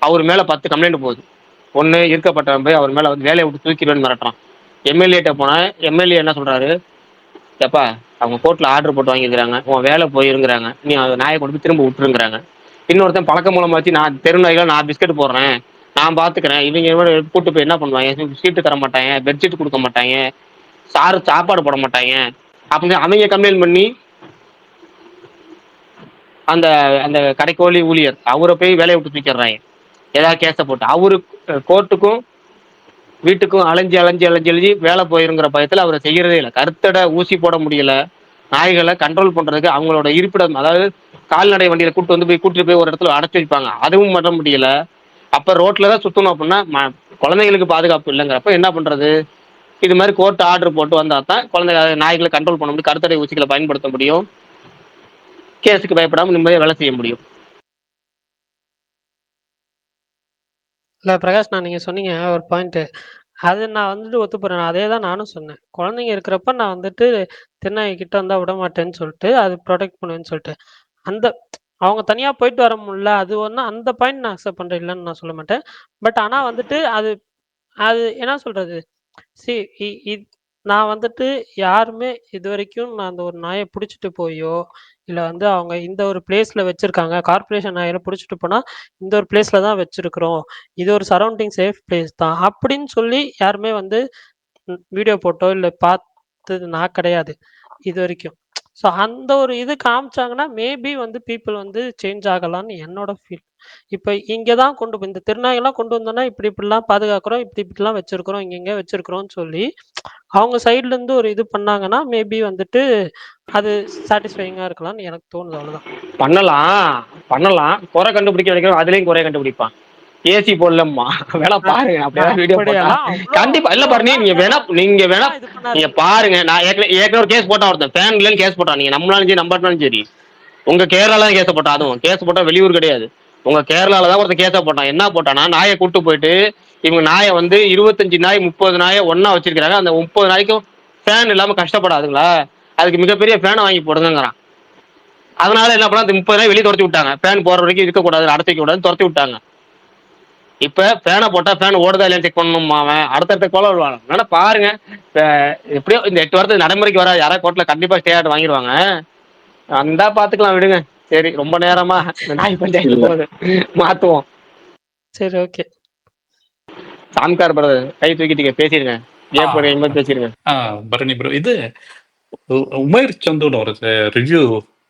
அவர் மேல 10 கம்ப்ளைண்ட் போகுது. ஒண்ணு இருக்கப்பட்டவன் போய் அவர் மேல வந்து வேலையை விட்டு தூக்கிடுவேன்னு மிரட்டுறான். எம்எல்ஏட்ட போனா எம்எல்ஏ என்ன சொல்றாரு, எப்பா அவங்க கோர்ட்ல ஆர்டர் போட்டு வாங்கிக்கிறாங்க, உன் வேலை போயிருங்கிறாங்க, நீ நாயை கொண்டு போய் திரும்ப விட்டுருங்கிறாங்க. இன்னொருத்தன் பழக்கம் மூலமா வச்சு நான் தெருநாய்கள் நான் பிஸ்கட் போடுறேன், நான் பாத்துக்கிறேன், இவங்க கூட்டு போய் என்ன பண்ணுவாங்க, சீட்டு தர மாட்டாங்க, பெட்ஷீட் கொடுக்க மாட்டாங்க, சாப்பாடு போட மாட்டாங்க அப்படின்னு அவங்க கம்ப்ளைண்ட் பண்ணி அந்த அந்த கடைக்கோழி ஊழியர் அவரை போய் வேலையை விட்டு தூக்கிடுறாங்க. ஏதாவது கேஸை போட்டு அவரு கோர்ட்டுக்கும் வீட்டுக்கும் அலைஞ்சி வேலை போயிருங்கிற பயத்தில் அவரை செய்யறதே இல்லை. கருத்தடை ஊசி போட முடியல, நாய்களை கண்ட்ரோல் பண்றதுக்கு அவங்களோட இருப்பிடம், அதாவது கால்நடை வண்டியில கூட்டிட்டு போய் ஒரு இடத்துல அடைச்சி வைப்பாங்க, அதுவும் பண்ண முடியல. அப்ப ரோட்ல தான் சுத்தணும் அப்படின்னா குழந்தைங்களுக்கு பாதுகாப்பு இல்லைங்கிறப்ப என்ன பண்றது, இது மாதிரி கோர்ட் ஆர்டர் போட்டு வந்தா தான் நாய்களை கண்ட்ரோல் பண்ண முடியும், கருத்தடை ஊசிகளை பயன்படுத்த முடியும், கேஸுக்கு பயப்படாம நிம்மதியாக வேலை செய்ய முடியும். இல்ல பிரகாஷ், நீங்க சொன்னீங்க ஒரு பாயிண்ட், அது நான் வந்துட்டு ஒத்துப்போறேன். அதே தான் நானும் சொன்னேன். குழந்தைங்க இருக்கிறப்ப நான் வந்துட்டு திருநாய் கிட்ட வந்தா விட மாட்டேன்னு சொல்லிட்டு அது ப்ரொடெக்ட் பண்ணுவேன்னு சொல்லிட்டு, அந்த அவங்க தனியா போயிட்டு வர முடியல, அது ஒண்ணு அந்த பாயிண்ட் நான் அக்செப்ட் பண்றேன், இல்லைன்னு நான் சொல்ல மாட்டேன். பட் ஆனா வந்துட்டு அது அது என்ன சொல்றது, சி நான் வந்துட்டு யாருமே இதுவரைக்கும் நான் அந்த ஒரு நாயை பிடிச்சிட்டு போயோ, இல்ல வந்து அவங்க இந்த ஒரு பிளேஸ்ல வச்சிருக்காங்க, கார்ப்பரேஷன் நாயில பிடிச்சிட்டு போனா இந்த ஒரு பிளேஸ்ல தான் வச்சிருக்கிறோம், இது ஒரு சரௌண்டிங் சேஃப் பிளேஸ் தான் அப்படின்னு சொல்லி யாருமே வந்து வீடியோ போட்டோ இல்ல பார்த்தது நான் கிடையாது இது வரைக்கும். ஸோ அந்த ஒரு இது காமிச்சாங்கன்னா மேபி வந்து பீப்புள் வந்து சேஞ்ச் ஆகலாம்னு என்னோட ஃபீல். இப்ப இங்க தான் இந்த திருநாயெல்லாம் கொண்டு வந்தோம்னா, இப்படிலாம் பாதுகாக்கிறோம், இப்படிலாம் வச்சிருக்கிறோம், இங்கங்க வச்சிருக்கிறோம்னு சொல்லி, அவங்க சைட்ல இருந்து ஒரு இது பண்ணாங்கன்னா, மேபி வந்துட்டு அது சாட்டிஸ்ஃபையிங்கா இருக்கலாம்னு எனக்கு தோணுது. அவ்வளோதான். பண்ணலாம். குறை கண்டுபிடிக்க வைக்கிறோம். அதுலயும் குறைய கண்டுபிடிப்பான். ஏசி போடலம்மா. வேணா பாருங்க. அப்படியே வீடியோ போட்டா அப்படியெல்லாம் அவ்ளோ கண்டிப்பா இல்ல அவ்ளோ பாருங்க. நீங்க வேணா இது பண்ணாதீங்க. நீங்க பாருங்க. நான் ஏற்கனவே ஒரு கேஸ் போட்டான் ஒருத்தன். ஃபேன் இல்லைன்னு கேஸ் போட்டான். நீங்க நம்மளாலும் சரி நம்பாட்டினாலும் சரி. உங்க கேரளால தான் கேஸ் போட்டான். அதுவும் கேஸ் போட்டா வெளியூர் கிடையாது. உங்க கேரளால தான் ஒருத்தன் கேஸ போட்டான். என்ன போட்டானா, நாயை கூட்டு போயிட்டு இவங்க நாயை வந்து 25 நாய் 30 நாயை ஒண்ணா வச்சிருக்காங்க. அந்த 30 நாய்க்கும் ஃபேன் இல்லாம கஷ்டப்படாதுங்களா, அதுக்கு மிகப்பெரிய ஃபேனை வாங்கி போடுங்கிறான். அதனால என்ன பண்ணா, அந்த 30 நாய் வெளியே துரத்தி விட்டாங்க. ஃபேன் போற வரைக்கும் இருக்கக்கூடாது, அடைச்சி வைக்க கூடாதுன்னு துரத்தி விட்டாங்க. இப்ப ஃபேனை போட்டா ஃபேன் ஓடுதா இல்லையா செக் பண்ணணுமா அவன் அடுத்தடுத்த கோல விடுவாங்க. அதனால பாருங்க. எப்படியோ இந்த 8 வாரத்துக்கு நடைமுறைக்கு வர யாராவது கோர்ட்ல கண்டிப்பா ஸ்டே ஆர்டர் வாங்கிடுவாங்க. வந்தா பாத்துக்கலாம் விடுங்க. சரி, ரொம்ப நேரமா நாய் பஞ்சாயத்து போகுது, மாத்துவோம். சரி, ஓகே. சாம்கார் பிரதர் கை தூக்கிட்டீங்க, பேசிருங்க. பேசிருங்க. பரணி ப்ரோ, இது உமேர் சந்தோட ஒரு ரிவ்யூ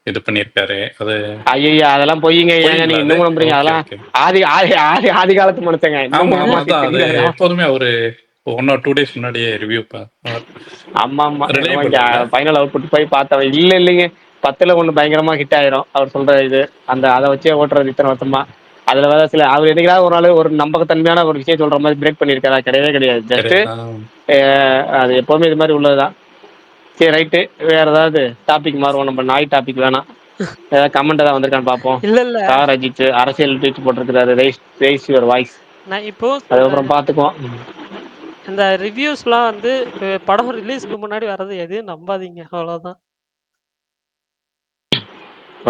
இது பண்ணிருக்காரு. அது ஐயா அதெல்லாம் பொய்யுங்க. ஏங்க நீங்க இன்னும் நம்புறீங்க? அதெல்லாம் ஆதி காலத்து மனுஷங்க. எப்போதுமே ஒரு 1 or 2 days முன்னாடியே ரிவ்யூ. ஆமா ஃபைனல் அவுட்புட் போய் பார்த்தவன் இல்லைங்க 10ல் 1 பயங்கரமா ஹிட் ஆயிரும். அவர் சொல்ற இது அதை வச்சே ஓட்டுறது இத்தனை வருஷமா. அதுல வேற சில அவர் என்னைக்காவது ஒரு நாள் ஒரு நம்பகத்தன்மையான ஒரு விஷயம் சொல்ற மாதிரி பிரேக் பண்ணியிருக்காரா? கிடையவே கிடையாது. ஜஸ்ட் அது எப்பவுமே இது மாதிரி உள்ளதுதான். சரி, ரைட்டு. வேற ஏதாவது டாபிக் மாறுவோம். நம்ம நாய் டாபிக் வேணாம். ஏதாவது கமெண்ட் ஏதாவது வந்திருக்கான்னு பார்ப்போம். இல்ல சார் அஜித் அரசியல் ட்வீட் போட்டிருக்கிறாரு. Raise your voice. நான் இப்போ அதுக்கப்புறம் பார்த்துக்குவோம். இந்த ரிவ்யூஸ்லாம் வந்து படம் ரிலீஸ்க்கு முன்னாடி வர்றது எதையும் நம்பாதீங்க. அவ்வளவுதான்.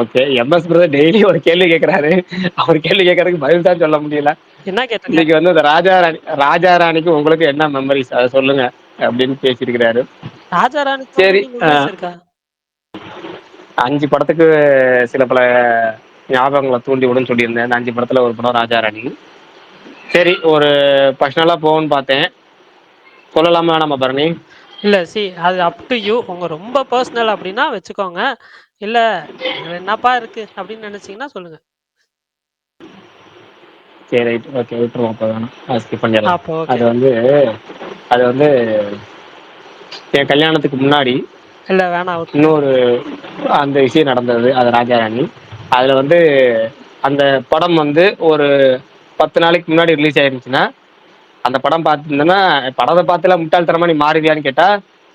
ஓகே. எம்எஸ் பிரதர் டெய்லி ஒரு கேள்வி கேட்கறாரு. அவர் கேள்வி கேட்கறதுக்கு பதில் தான் சொல்ல முடியல. என்ன கேட்டீங்க? இன்னைக்கு வந்து இந்த ராஜாராணிக்கு உங்களுக்கு என்ன மெமரிஸ் அதை சொல்லுங்க அப்படின்னு பேசியிருக்கிறாரு. ராஜாராணி சரி, இருக்கா? 5 படத்துக்கு சில பல ஞாபகங்களை தூண்டி விடுன்னு சொல்லியிருந்தேன். அந்த 5 படத்துல ஒரு படம் ராஜாராணி. சரி, ஒரு பர்சனலா போகணும்னு பார்த்தேன். சொல்லலாமா நம்ம பரணி? இல்ல அது அப் டு யூ. உங்க ரொம்ப பர்சனல் அப்படின்னா வச்சுக்கோங்க. இல்ல என்னப்பா இருக்கு அப்படின்னு நினைச்சீங்கன்னா சொல்லுங்க. சரி, ரைட். ஓகே, விட்டுருவோம். அப்போ வேணாம், ஸ்கிப் பண்ணிடலாம். அப்போ ஓகே. அது வந்து என் கல்யாணத்துக்கு முன்னாடி இல்ல வேணாம். இன்னொரு அந்த விஷயம் நடந்தது. அது ராஜாராணி. அதுல வந்து அந்த படம் வந்து ஒரு 10 நாளைக்கு முன்னாடி ரிலீஸ் ஆயிருந்துச்சுன்னா, அந்த படம் பார்த்துருந்தேன்னா, படத்தை பார்த்துல முட்டாள்தனமா நீ மாறுவியான்னு கேட்டா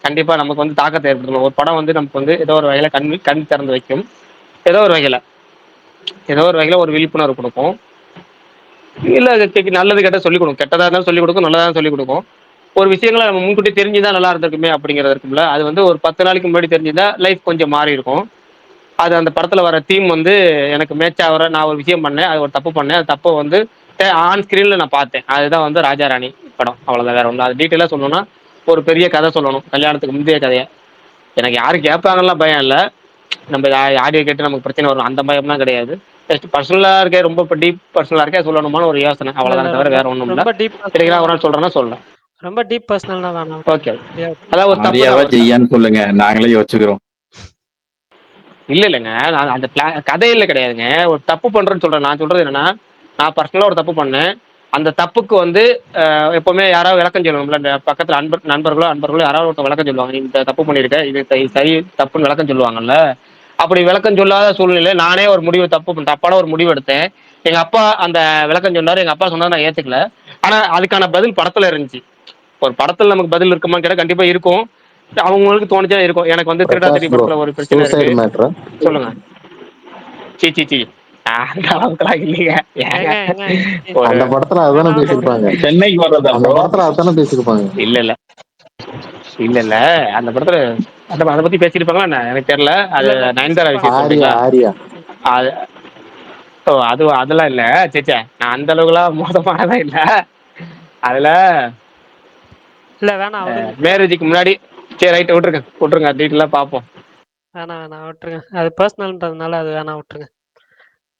கண்டிப்பா நமக்கு வந்து தாக்கத்தை ஏற்படுத்தணும். ஒரு படம் வந்து நமக்கு வந்து ஏதோ ஒரு வகையில கண் திறந்து வைக்கும். ஏதோ ஒரு வகையில ஒரு விழிப்புணர்வு கொடுக்கும். இல்ல நல்லது கெட்ட சொல்லிக் கொடுக்கும். கெட்டதா இருந்தாலும் சொல்லிக் கொடுக்கும், நல்லதா சொல்லிக் கொடுக்கும். ஒரு விஷயங்களை நம்ம முன்கூட்டி தெரிஞ்சுதான் நல்லா இருந்திருக்குமே அப்படிங்கிறது இருக்கும்ல. அது வந்து ஒரு 10 நாளைக்கு முன்னாடி தெரிஞ்சுதா லைஃப் கொஞ்சம் மாறி இருக்கும். அது அந்த படத்துல வர தீம் வந்து எனக்கு மேட்ச் ஆகிற, நான் ஒரு விஷயம் பண்ணேன், அது ஒரு தப்பு பண்ணேன், அது தப்பை வந்து ஆன் ஸ்கிரீன்ல நான் பார்த்தேன். அதுதான் வந்து ராஜாராணி படம். அவ்வளவுதான், வேற ஒன்று. அது டீட்டெயிலாக சொல்லணும்னா ஒரு பெரிய கதை சொல்லணும், கல்யாணத்துக்கு முந்தைய கதையை. எனக்கு யாரும் கேட்பாங்கலாம் பயம் இல்லை. நம்ம ஆடியோ கேட்டு நமக்கு பிரச்சனை வரும் அந்த பயம்லாம் கிடையாது. ஜஸ்ட் பர்சனலாக இருக்கே, ரொம்ப டீப் பர்சனலாக இருக்கே சொல்லணுமான ஒரு யோசனை, அவ்வளோதானே தவிர வேற ஒன்றும் இல்லை. சரிங்களா? ஒரு நாள் சொல்கிறேன்னா சொல்லலாம். ரொம்ப டீப் பர்சனல்னா வேணாம். ஓகே. அதாவது ஒரு தப்பு சொல்லுங்க, நாங்களே யோசிச்சுக்கிறோம். இல்லைங்க, நான் அந்த கதையில கிடையாதுங்க. ஒரு தப்பு பண்றேன்னு சொல்றேன். நான் சொல்றது என்னன்னா, நான் பர்சனலா ஒரு தப்பு பண்ணேன். அந்த தப்புக்கு வந்து எப்பவுமே யாராவது விளக்கம் சொல்லணும்ல. இந்த பக்கத்துல நண்பர்களோ யாராவது ஒருத்தர் விளக்கம் சொல்லுவாங்க. நீ இந்த தப்பு பண்ணிருக்க, இது சரி தப்புன்னு விளக்கம் சொல்லுவாங்கல்ல. அப்படி விளக்கம் சொல்லாத சூழ்நிலை நானே ஒரு தப்பான ஒரு முடிவு எடுத்தேன். எங்க அப்பா அந்த விளக்கம் சொன்னாரு. எங்க அப்பா சொன்னா நான் ஏத்துக்கல. ஆனா அதுக்கான பதில் படத்துல இருந்துச்சு. ஒரு படத்துல நமக்கு பதில் இருக்குமான்னு கேட்டா கண்டிப்பா இருக்கும். அவங்களுக்கு தோணுச்சா இருக்கும். எனக்கு வந்து திருடா திரி படத்துல ஒரு பிரச்சனை இருக்கு. சொல்லுங்க. சி அந்த அளவுக்குலாம் இல்லைங்க. அந்த படத்துல அதானே பேசிருப்பாங்க. சென்னைக்கு வர்றதா அந்த படத்துல அதானே பேசிருப்பாங்க. இல்ல அந்த படத்துல அதை பத்தி பேசிருப்பாங்களா எனக்கு தெரியல. அது நயன்தாரா விஷயம். ஆரியா அதெல்லாம் இல்ல. சேச்சே, நான் அந்த அளவுக்குலாம் மோசமானதான் இல்ல. அதுல இல்ல வேணாம். மேரேஜுக்கு முன்னாடி. சரி, ரைட், விட்டுருங்க. டீட்டெயிலாக பார்ப்போம். வேணாம் விட்டுருங்க. அது பர்சனல்ன்றதுனால அது வேணாம், விட்டுருங்க.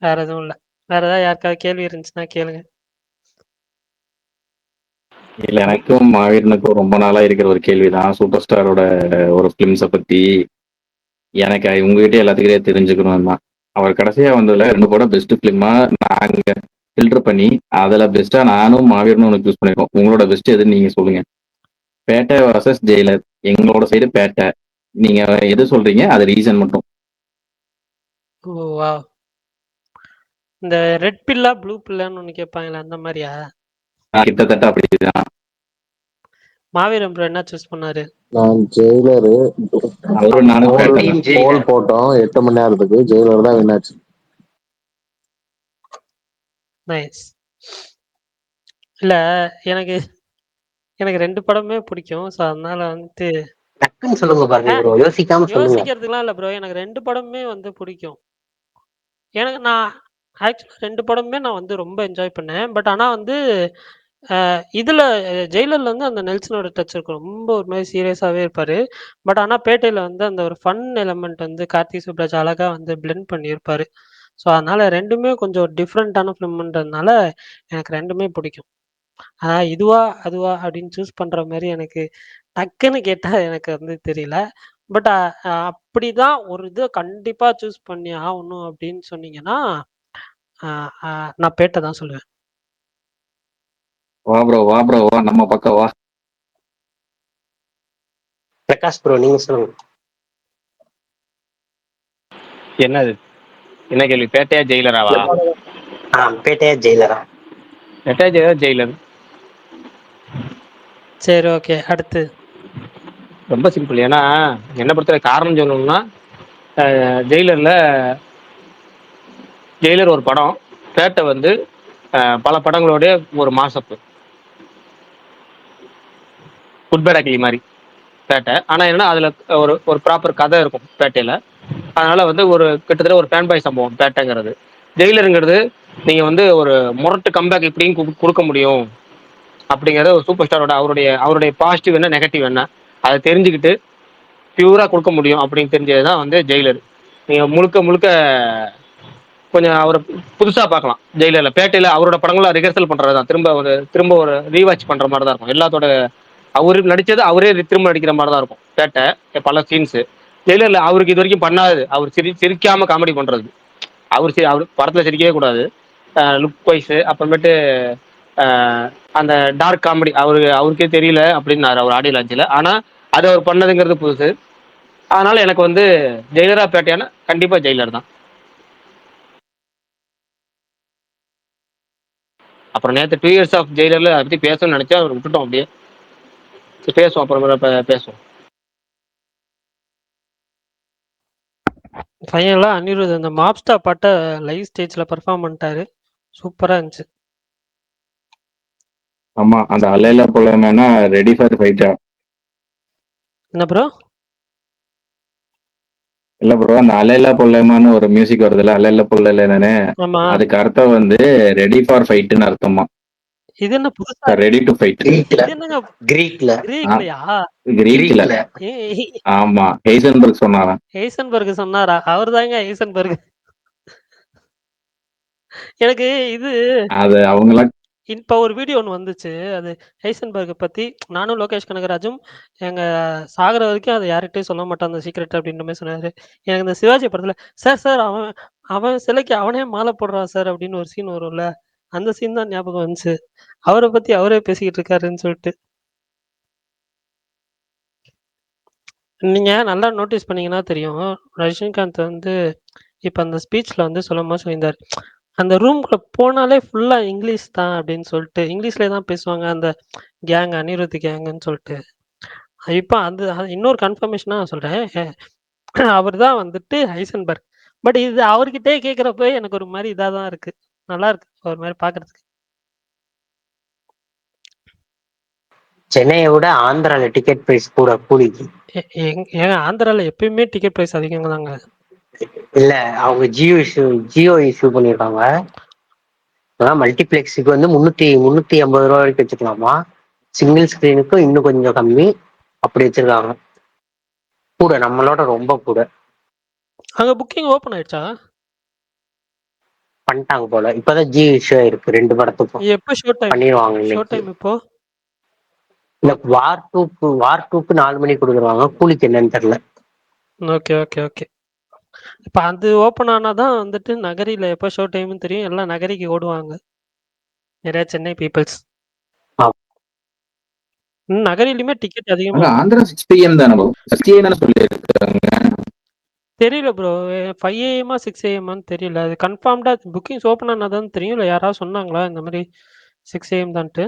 வேற எதுவும் இல்லை. வேற ஏதாவது யாருக்காவது கேள்வி இருந்துச்சுன்னா கேளுங்க. இல்ல, எனக்கும் மாவீரனுக்கும் ரொம்ப நாளா இருக்கிற ஒரு கேள்விதான். சூப்பர் ஸ்டாரோட ஒரு பிலிம்ஸை பத்தி எனக்கு உங்ககிட்ட எல்லாத்துக்கிட்டே தெரிஞ்சுக்கணும் தான். அவர் கடைசியா வந்ததுல 2 படம் பெஸ்ட் ஃபிலிமா நாங்க ஃபில்டர் பண்ணி அதுல பெஸ்ட்டா நானும் மாவீரனும் ஒன்று சூஸ் பண்ணிருக்கோம். உங்களோட பெஸ்ட் எதுன்னு நீங்க சொல்லுங்க. பேட்டை வர்சஸ் ஜெயிலர். எங்களோட சைடு பேட்டை. நீங்க எது சொல்றீங்க அது ரீசன் மட்டும். ஓ வா இந்த ரெட் பில்லா ப்ளூ பில்லான்னு ஒன்று கேட்பாங்களே அந்த மாதிரியா? கிட்டத்தட்ட அப்படிதான். மாவீரன் ப்ரோ என்ன சூஸ் பண்ணாரு? நான் ஜெயிலரு. அவரும் நானும் பேட்டை தான். போல் போட்டோம் 8 மணி நேரத்துக்கு. ஜெயிலர் தான் வின்னாச்சு. நைஸ். இல்ல எனக்கு எனக்கு 2 படமே பிடிக்கும். ஸோ அதனால வந்துட்டு டக்குன்னு சொல்லுங்க பாருங்க ப்ரோ, யோசிக்காம சொல்லுங்க. யோசிக்கிறதுக்குலாம் இல்லை ப்ரோ. எனக்கு 2 படமே வந்து பிடிக்கும். எனக்கு நான் ஆக்சுவலாக 2 படமே நான் வந்து ரொம்ப என்ஜாய் பண்ணேன். பட் ஆனால் வந்து இதில் ஜெயிலரில் வந்து அந்த நெல்சனோட டச் இருக்கும். ரொம்ப ஒரு மாதிரி சீரியஸாகவே இருப்பார். பட் ஆனால் பேட்டையில் வந்து அந்த ஒரு ஃபன் எலமெண்ட் வந்து கார்த்திக் சுப்ராஜ் அழகாக வந்து பிளெண்ட் பண்ணியிருப்பார். ஸோ அதனால் 2மே கொஞ்சம் டிஃப்ரெண்ட்டான ஃபிலிம்ன்றதுனால எனக்கு 2மே பிடிக்கும். இதுவா அதுவா அப்படின்னு சூஸ் பண்ணுற மாதிரி எனக்கு டக்குன்னு கேட்டால் எனக்கு வந்து தெரியல. பட் அப்படிதான் ஒரு இதை கண்டிப்பாக சூஸ் பண்ணி ஆகணும் அப்படின்னு சொன்னீங்கன்னா நான் பேட்டை தான் சொல்லுவேன். வா ப்ரோ வா நம்ம பக்கம் வா. பிரகாஷ் ப்ரோ நீங்க சொல்லுங்க. என்னது என்ன கேள்வி? பேட்டையா ஜெயிலராவா? பேட்டையா ஜெயிலரா? பேட்டையா ஜெயிலர்? ஜெயிலர். சரி ஓகே. அடுத்து ரொம்ப சிம்பிள். ஏன்னா என்ன பொறுத்தவரை காரணம் சொல்லணும்னா ஜெயிலர் ஒரு படம், பேட்டை வந்து பல படங்களோடைய ஒரு மாசப்பு குட்பேட் அக்கிலி மாதிரி பேட்டை. ஆனால் என்னன்னா அதில் ஒரு ஒரு ப்ராப்பர் கதை இருக்கும் பேட்டையில். அதனால வந்து ஒரு கிட்டத்தட்ட ஒரு ஃபேன் பாய் சம்பவம் பேட்டைங்கிறது. ஜெயிலருங்கிறது நீங்கள் வந்து ஒரு முரட்டு கம்பேக் இப்படியும் கொடுக்க முடியும் அப்படிங்கிறத ஒரு சூப்பர் ஸ்டாரோட அவருடைய பாசிட்டிவ் என்ன நெகட்டிவ் என்ன அதை தெரிஞ்சுக்கிட்டு பியூராக கொடுக்க முடியும் அப்படின்னு தெரிஞ்சது தான் வந்து ஜெயிலர். நீங்கள் முழுக்க முழுக்க கொஞ்சம் அவரை புதுசாக பார்க்கலாம் ஜெயிலரில். பேட்டையில் அவரோட படங்களாக ரிஹர்சல் பண்ணுறது தான், திரும்ப ஒரு ரீவாட்ச் பண்ணுற மாதிரி தான் இருக்கும். எல்லாத்தோட அவரு நடித்தது அவரே திரும்ப நடிக்கிற மாதிரி தான் இருக்கும் பேட்டை பல சீன்ஸு. ஜெயிலரில் அவருக்கு இது வரைக்கும் பண்ணாது. அவர் சிரிக்காமல் காமெடி பண்ணுறது. அவர் படத்தில் சிரிக்கவே கூடாது. லுக் வைஸு அப்புறமேட்டு அந்த டார்க் காமெடி அவருக்கே தெரியல அப்படின்னாரு அவர் ஆடியோ லான்ச்சில். ஆனால் அது அவர் பண்ணதுங்கிறது புதுசு. அதனால எனக்கு வந்து ஜெயிலரா பேட்டையான கண்டிப்பாக ஜெயிலர் தான். அப்புறம் நேற்று 2 இயர்ஸ் ஆஃப் ஜெயிலரில் அதை பற்றி பேசணும்னு நினச்சா அவர் விட்டுட்டோம். அப்படியே பேசுவோம் அப்புறம் பேசுவோம். ஃபைனலாக அனிருத் அந்த மாப்ஸ்டா பாட்டை லைவ் ஸ்டேஜில் பர்ஃபார்ம் பண்ணிட்டாரு. சூப்பராக இருந்துச்சு. ஆமா அந்த அலையில போலமேனா ரெடி ஃபார் ஃபைட்டா? என்ன ப்ரோ? இல்ல ப்ரோ, அந்த அலையில பொல்லைமான்னு ஒரு மியூசிக் வருதுல்ல, அலையில பொல்லைல நானே, ஆமா. அதுக்கு அர்த்தம் வந்து ரெடி ஃபார் ஃபைட்னு அர்த்தமா. இது என்ன புதுசா? Ready to fight. கிரீக்ல. இது என்னங்க கிரீக்ல. கிரீக்லையா? கிரீக்ல. ஆமா ஹெய்சன்பர்க் சொன்னாங்க. ஹெய்சன்பர்க் சொன்னாரா? அவர் தாங்க ஹெய்சன்பர்க். எனக்கு இது அது அவங்கள இப்போ ஒரு வீடியோ ஒன்று வந்துச்சு. அது ஹெய்சன்பர்க்கை பற்றி. நானும் லோகேஷ் கனகராஜும் எங்கள் சாகிற வரைக்கும் அதை யார்கிட்டையும் சொல்ல மாட்டான் அந்த சீக்ரெட் அப்படின்ற மாதிரி சொன்னார். எனக்கு இந்த சிவாஜி படத்தில் சார் அவன் அவன் சிலைக்கு அவனே மாலை போடுறான் சார் அப்படின்னு ஒரு சீன் வரும்ல, அந்த சீன் தான் ஞாபகம் வந்துச்சு. அவரை பற்றி அவரே பேசிக்கிட்டு இருக்காருன்னு சொல்லிட்டு. நீங்கள் நல்லா நோட்டீஸ் பண்ணீங்கன்னா தெரியும், ரஜினிகாந்த் வந்து இப்போ அந்த ஸ்பீச்சில் வந்து சொல்லும்போது சொல்லியிருந்தார், அந்த ரூம்குள்ள போனாலே ஃபுல்லாக இங்கிலீஷ் தான் அப்படின்னு சொல்லிட்டு. இங்கிலீஷ்லேயே தான் பேசுவாங்க அந்த கேங், அனிருத் கேங்குன்னு சொல்லிட்டு. இப்போ இன்னொரு கன்ஃபர்மேஷனாக நான் சொல்கிறேன், அவர் தான் வந்துட்டு ஹைசன்பர்க். பட் இது அவர்கிட்டே கேட்குறப்ப எனக்கு ஒரு மாதிரி இதாக தான் இருக்குது. நல்லா இருக்கு ஒரு மாதிரி பார்க்குறதுக்கு. சென்னையை விட ஆந்திரால டிக்கெட் பிரைஸ் கூட கூடிக்கு. ஏங்க ஆந்திராவில் எப்பயுமே டிக்கெட் ப்ரைஸ் அதிகங்க தாங்க. இல்ல அவங்க ஜியோ இஷ்யூ பண்ணியிருக்காங்க. மல்டிபிளெக்ஸுக்கு வந்து 350 ரூபா வரைக்கும் வச்சுக்கலாமா. சிங்கிள் ஸ்கிரீனுக்கும் இன்னும் கொஞ்சம் கம்மி அப்படி வச்சிருக்காங்க. கூட நம்மளோட ரொம்ப கூட. அங்க புக்கிங் ஓபன் ஆயிடுச்சா? பண்ணிட்டாங்க போல. இப்பதான் ஜியோ இஷ்யூ ஆயிருக்கு 2 படத்துக்கும். எப்போ ஷோ டைம்? பண்ணிடுவாங்க ஷோ டைம் இப்போ இல்ல. வார் டூக்கு 4 மணிக்கு கொடுக்குறாங்க. கூலிக்கு என்னன்னு தெரியல. Okay okay okay. இப்ப அது ஓப்பன் ஆனா தான் வந்துட்டு நகரில எப்ப ஷோ டைம்னு தெரியும். எல்லாம் நகரிக்கு ஓடுவாங்க. நிறைய சென்னை பீப்பிள்ஸ். நகரிலுமே டிக்கெட் அதிகமா அங்க இருக்கும். ஆந்திரா 6 PM தானே ப்ரோ? 6 AM தானே சொல்லியிருக்காங்க. தெரியல ப்ரோ. 5 AM 6 AM தெரியல. அது கன்ஃபார்ம்டா புக்கிங்ஸ் ஓப்பன் ஆனா தான் தெரியும். இல்ல யாராவது சொன்னாங்களா இந்த மாதிரி 6 AM தான்ட்டு?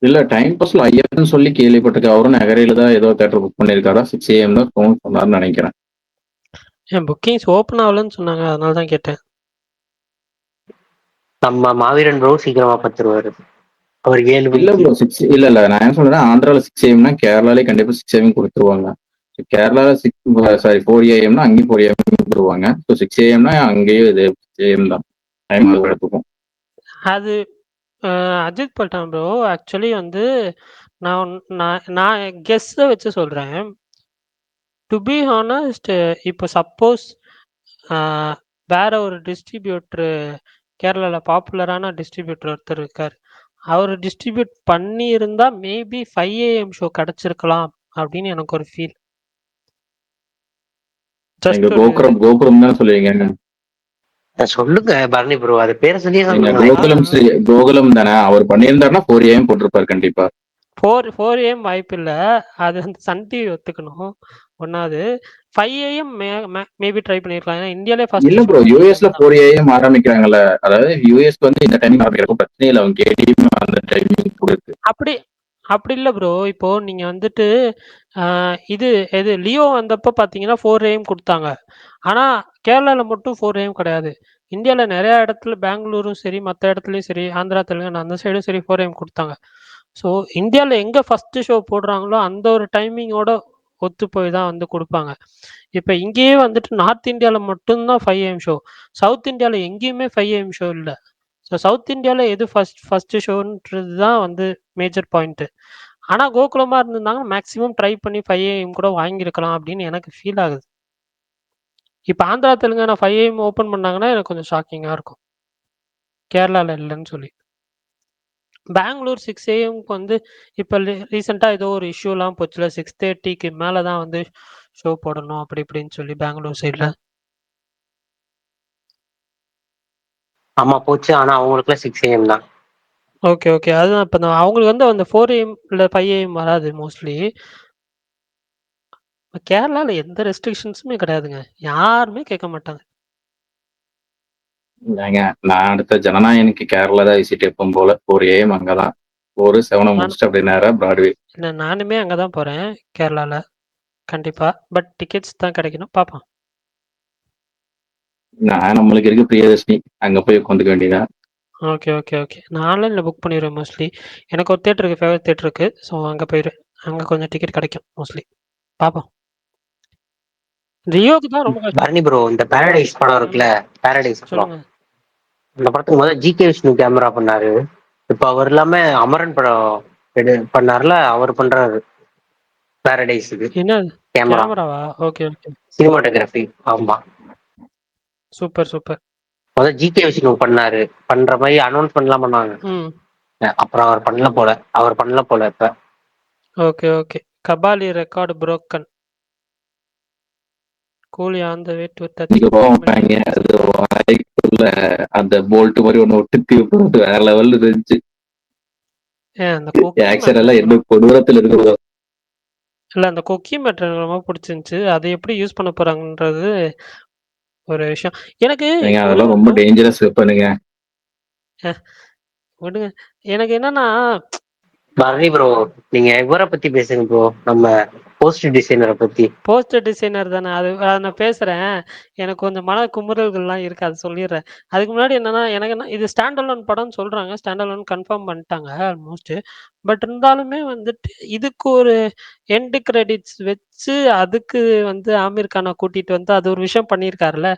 இல்ல டைம் பாஸ்ல ஐயப்பன் சொல்லி கேள்விப்பட்டிருக்கேன். அவரும் நகரையில தான் ஏதோ தேட்டர் புக் பண்ணியிருக்காரா. 6 AM தான் சொன்னார்னு நினைக்கிறேன். ஏன் புக்கிங்ஸ் ஓப்பன் ஆகலன்னு சொன்னாங்க. அதனால தான் கேட்டேன். நம்ம மாவீரன் ப்ரோ சீக்கிரமா பத்துருவாரு. அவர் 7 இல்ல மணிக்கு. ப்ரோ 6 இல்ல நான் என்ன சொல்றேன், ஆந்திரால 6 AMனா கேரளாலே கண்டிப்பா 6 AM கொடுத்துருவாங்க. கேரளால 4 AM அங்கேயும் 4 AM கொடுத்துருவாங்க. ஸோ 6 AMனா அங்கேயும் இது 6 AM தான் டைம் எடுத்துக்கும். அது அஜித் பட்டான் ப்ரோ. ஆக்சுவலி வந்து நான் நான் நான் கெஸ்ஸை வச்சு சொல்றேன். டு பி ஹானஸ்ட், இப்போ சப்போஸ் வேற ஒரு டிஸ்ட்ரிபியூட்டர் கேரளால பாப்புலரான டிஸ்ட்ரிபியூட்டர் ஒருத்தர் இருக்கார். அவர் டிஸ்ட்ரிபியூட் பண்ணியிருந்தா மேபி 5 AM ஷோ கிடைச்சிருக்கலாம் அப்படின்னு எனக்கு ஒரு ஃபீல். நீங்க கோகுலம் தான் சொல்லுவீங்க. சொல்லுங்க பரணி ப்ரோ, அது பேரை சொல்லியே நீங்க சொல்லுங்க. கோகுலம் தானே, அவர் பண்ணியிருந்தாருன்னா 4 AM போட்டிருப்பாரு கண்டிப்பா. 4 AM வாய்ப்பு இல்ல. அது வந்து சன் டிவி ஒத்துக்கணும். ஒன்னாவது 5 AM மேபி ட்ரை பண்ணிருக்கலாம். ஏன்னா இந்தியாலே ஃபர்ஸ்ட் இல்ல ப்ரோ, யூஎஸ்ல 4 AM ஆரம்பிக்கிறாங்கல்ல. அதாவது யூஎஸ்க்கு வந்து இந்த டைம் ஆரம்பிக்கிறப்ப பிரச்சனை இல்லை. அவங்க கேடிஎம் அந்த டைமிங் கொடுத்து அப்படி இல்ல ப்ரோ. இப்போ நீங்க வந்துட்டு இது எது லியோ வந்தப்ப பாத்தீங்கன்னா 4 AM கொடுத்தாங்க. ஆனா கேரளால மட்டும் 4 AM கிடையாது. இந்தியால நிறைய இடத்துல பெங்களூரும் சரி, மற்ற இடத்துலயும் சரி, ஆந்திரா தெலுங்கானா அந்த சைடும் சரி 4 AM கொடுத்தாங்க. ஸோ இந்தியாவில் எங்கே ஃபஸ்ட்டு ஷோ போடுறாங்களோ அந்த ஒரு டைமிங்கோட ஒத்து போய் தான் வந்து கொடுப்பாங்க. இப்போ இங்கேயே வந்துட்டு நார்த் இந்தியாவில் மட்டும்தான் 5 AM ஷோ. சவுத் இந்தியாவில் எங்கேயுமே 5 AM ஷோ இல்லை. ஸோ சவுத் இந்தியாவில் எது ஃபஸ்ட்டு ஷோன்றது தான் வந்து மேஜர் பாயிண்ட்டு. ஆனால் கோகுலமாக இருந்திருந்தாங்கன்னா மேக்ஸிமம் ட்ரை பண்ணி 5 AM கூட வாங்கியிருக்கலாம் அப்படின்னு எனக்கு ஃபீல் ஆகுது. இப்போ ஆந்திரா தெலுங்கானா 5 AM ஓப்பன் பண்ணாங்கன்னா எனக்கு கொஞ்சம் ஷாக்கிங்காக இருக்கும். கேரளாவில் இல்லைன்னு சொல்லி. பெங்களூர் 6 AM வந்து இப்போ ரீசெண்டாக ஏதோ ஒரு இஷ்யூலாம் போச்சுல, 6:30க்கு மேலே தான் வந்து ஷோ போடணும் அப்படி இப்படின்னு சொல்லி பெங்களூர் சைடில். ஆமா போச்சு. ஆனா அவங்களுக்குலாம் 6 AM தான். Okay okay. அதுதான் இப்போ அவங்களுக்கு வந்து அந்த 4 AM இல்லை 5 AM வராது மோஸ்ட்லி. கேரளாவில் எந்த ரெஸ்ட்ரிக்ஷன்ஸுமே கிடையாதுங்க. யாருமே கேட்க மாட்டாங்க. இல்லைங்க, நான் அடுத்த ஜனநாயகனுக்கு கேரளா தான் விசிட் எப்பவும் போல 4 AM அங்கதான். 7 முடிச்சுட்டு அப்படி நேரம் பிராட்வே. இல்லை நானுமே அங்கே தான் போகிறேன் கேரளாவில் கண்டிப்பாக. பட் டிக்கெட்ஸ் தான் கிடைக்கணும், பார்ப்போம். நம்மளுக்கு இருக்கு பிரியதர்ஷினி, அங்க போய் உட்காந்துக்க வேண்டியதான். Okay okay okay. நான் ஆன்லைனில் புக் பண்ணிடுவேன் மோஸ்ட்லி. எனக்கு ஒரு தேட்டர் இருக்குது, ஃபேவரட் தேட்டர் இருக்குது. ஸோ அங்கே போயிடுவேன். அங்கே கொஞ்சம் டிக்கெட் கிடைக்கும் மோஸ்ட்லி. பார்ப்போம். ரியோக்கு தான் ரொம்ப கஷ்டம். பரணி ப்ரோ, இந்த பாரடைஸ் படம் இருக்குல்ல, பாரடைஸ் படம், சொல்லுங்க. இந்த படத்துக்கு முதல்ல ஜிகே விஷ்ணு கேமரா பண்ணாரு. இப்போ அவர் இல்லாம அமரன் படம் பண்ணார்ல, அவர் பண்றாரு பாரடைஸுக்கு. என்ன கேமரா கேமராவா? Okay okay. சினிமாட்டோகிராஃபி. ஆமா, சூப்பர் சூப்பர். முதல்ல ஜிகே விஷ்ணு பண்ணாரு. பண்ற மாதிரி அனௌன்ஸ்மெண்ட்லாம் பண்ணாங்க. ம். அப்புறம் அவர் பண்ணல போல இப்ப. Okay okay. Kabali record broken. கூலி ஆன் த வே டு இங்க போவாங்க. அது வாய்க்குள்ள அந்த போல்ட் மாதிரி ஒண்ணு ஒட்டு போட்டு வேற லெவல்ல இருந்துச்சு. அந்த ஆக்சன் எல்லாம் என்ன கொடூரத்துல இருக்கிறதோ. இல்லை அந்த கொக்கி மேட்டர் எனக்கு ரொம்ப பிடிச்சிருந்துச்சு. அதை எப்படி யூஸ் பண்ண போறாங்கன்றது ஒரு விஷயம். எனக்கு அதெல்லாம் ரொம்ப டேஞ்சரஸ் வெப்பனுங்க. விடுங்க. எனக்கு என்னன்னா பரணி ப்ரோ, நீங்க இவரை பத்தி பேசுங்க ப்ரோ, நம்ம போஸ்டர் டிசைனரை பத்தி. போஸ்டர் டிசைனர் தானே அது நான் பேசுறேன். எனக்கு கொஞ்சம் மன குமுறல்கள்லாம் இருக்கு, அது சொல்லிடுறேன். அதுக்கு முன்னாடி என்னன்னா, எனக்கு என்ன இது ஸ்டாண்ட் அலோன் படம்னு சொல்றாங்க. ஸ்டாண்ட் அலோன் கன்ஃபார்ம் பண்ணிட்டாங்க ஆல்மோஸ்ட். பட் இருந்தாலுமே வந்துட்டு இதுக்கு ஒரு எண்டு கிரெடிட்ஸ் வச்சு அதுக்கு வந்து ஆமீர் கானை கூட்டிட்டு வந்து அது ஒரு விஷயம் பண்ணியிருக்காருல்ல.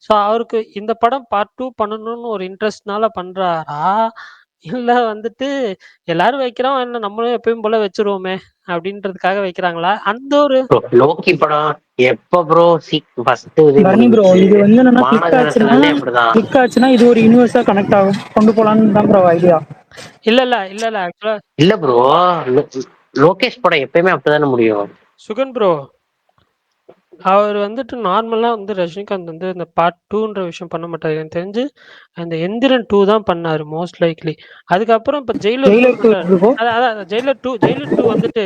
ஸோ அவருக்கு இந்த படம் பார்ட் 2 பண்ணணும்னு ஒரு இன்ட்ரெஸ்ட்னால பண்றாரா, இல்ல வந்துட்டு எல்லாரும் வைக்கிறோம் என்ன நம்மளும் எப்பயும் போல வச்சிருவோமே அப்படின்றதுக்காக வைக்கிறாங்களா? அந்த ஒரு லோக்கி படம் எப்ப ப்ரோ ஃபர்ஸ்ட் பரணி ப்ரோ, இது வந்து என்னன்னா கிளிக் ஆச்சுன்னா இது ஒரு யூனிவர்ஸா கனெக்ட் ஆகும், கொண்டு போலான்னு தான் ப்ரோ ஐடியா. இல்ல ஆக்சுவலா இல்ல ப்ரோ, லோகேஷ் படம் எப்பயுமே அப்படிதானே முடியும். சுகன் ப்ரோ, அவர் வந்துட்டு நார்மலா வந்து ரஜினிகாந்த் வந்து இந்த பார்ட் 2ன்ற விஷயம் பண்ண மாட்டாரு. எனக்கு தெரிஞ்சு அந்த எந்திரன் 2 தான் பண்ணாரு மோஸ்ட் லைக்லி. அதுக்கப்புறம் இப்ப ஜெயிலர் 2 ஜெயிலர் 2 பண்றாரு. ப்ரோ. அதான் ஜெயிலர் 2 வந்துட்டு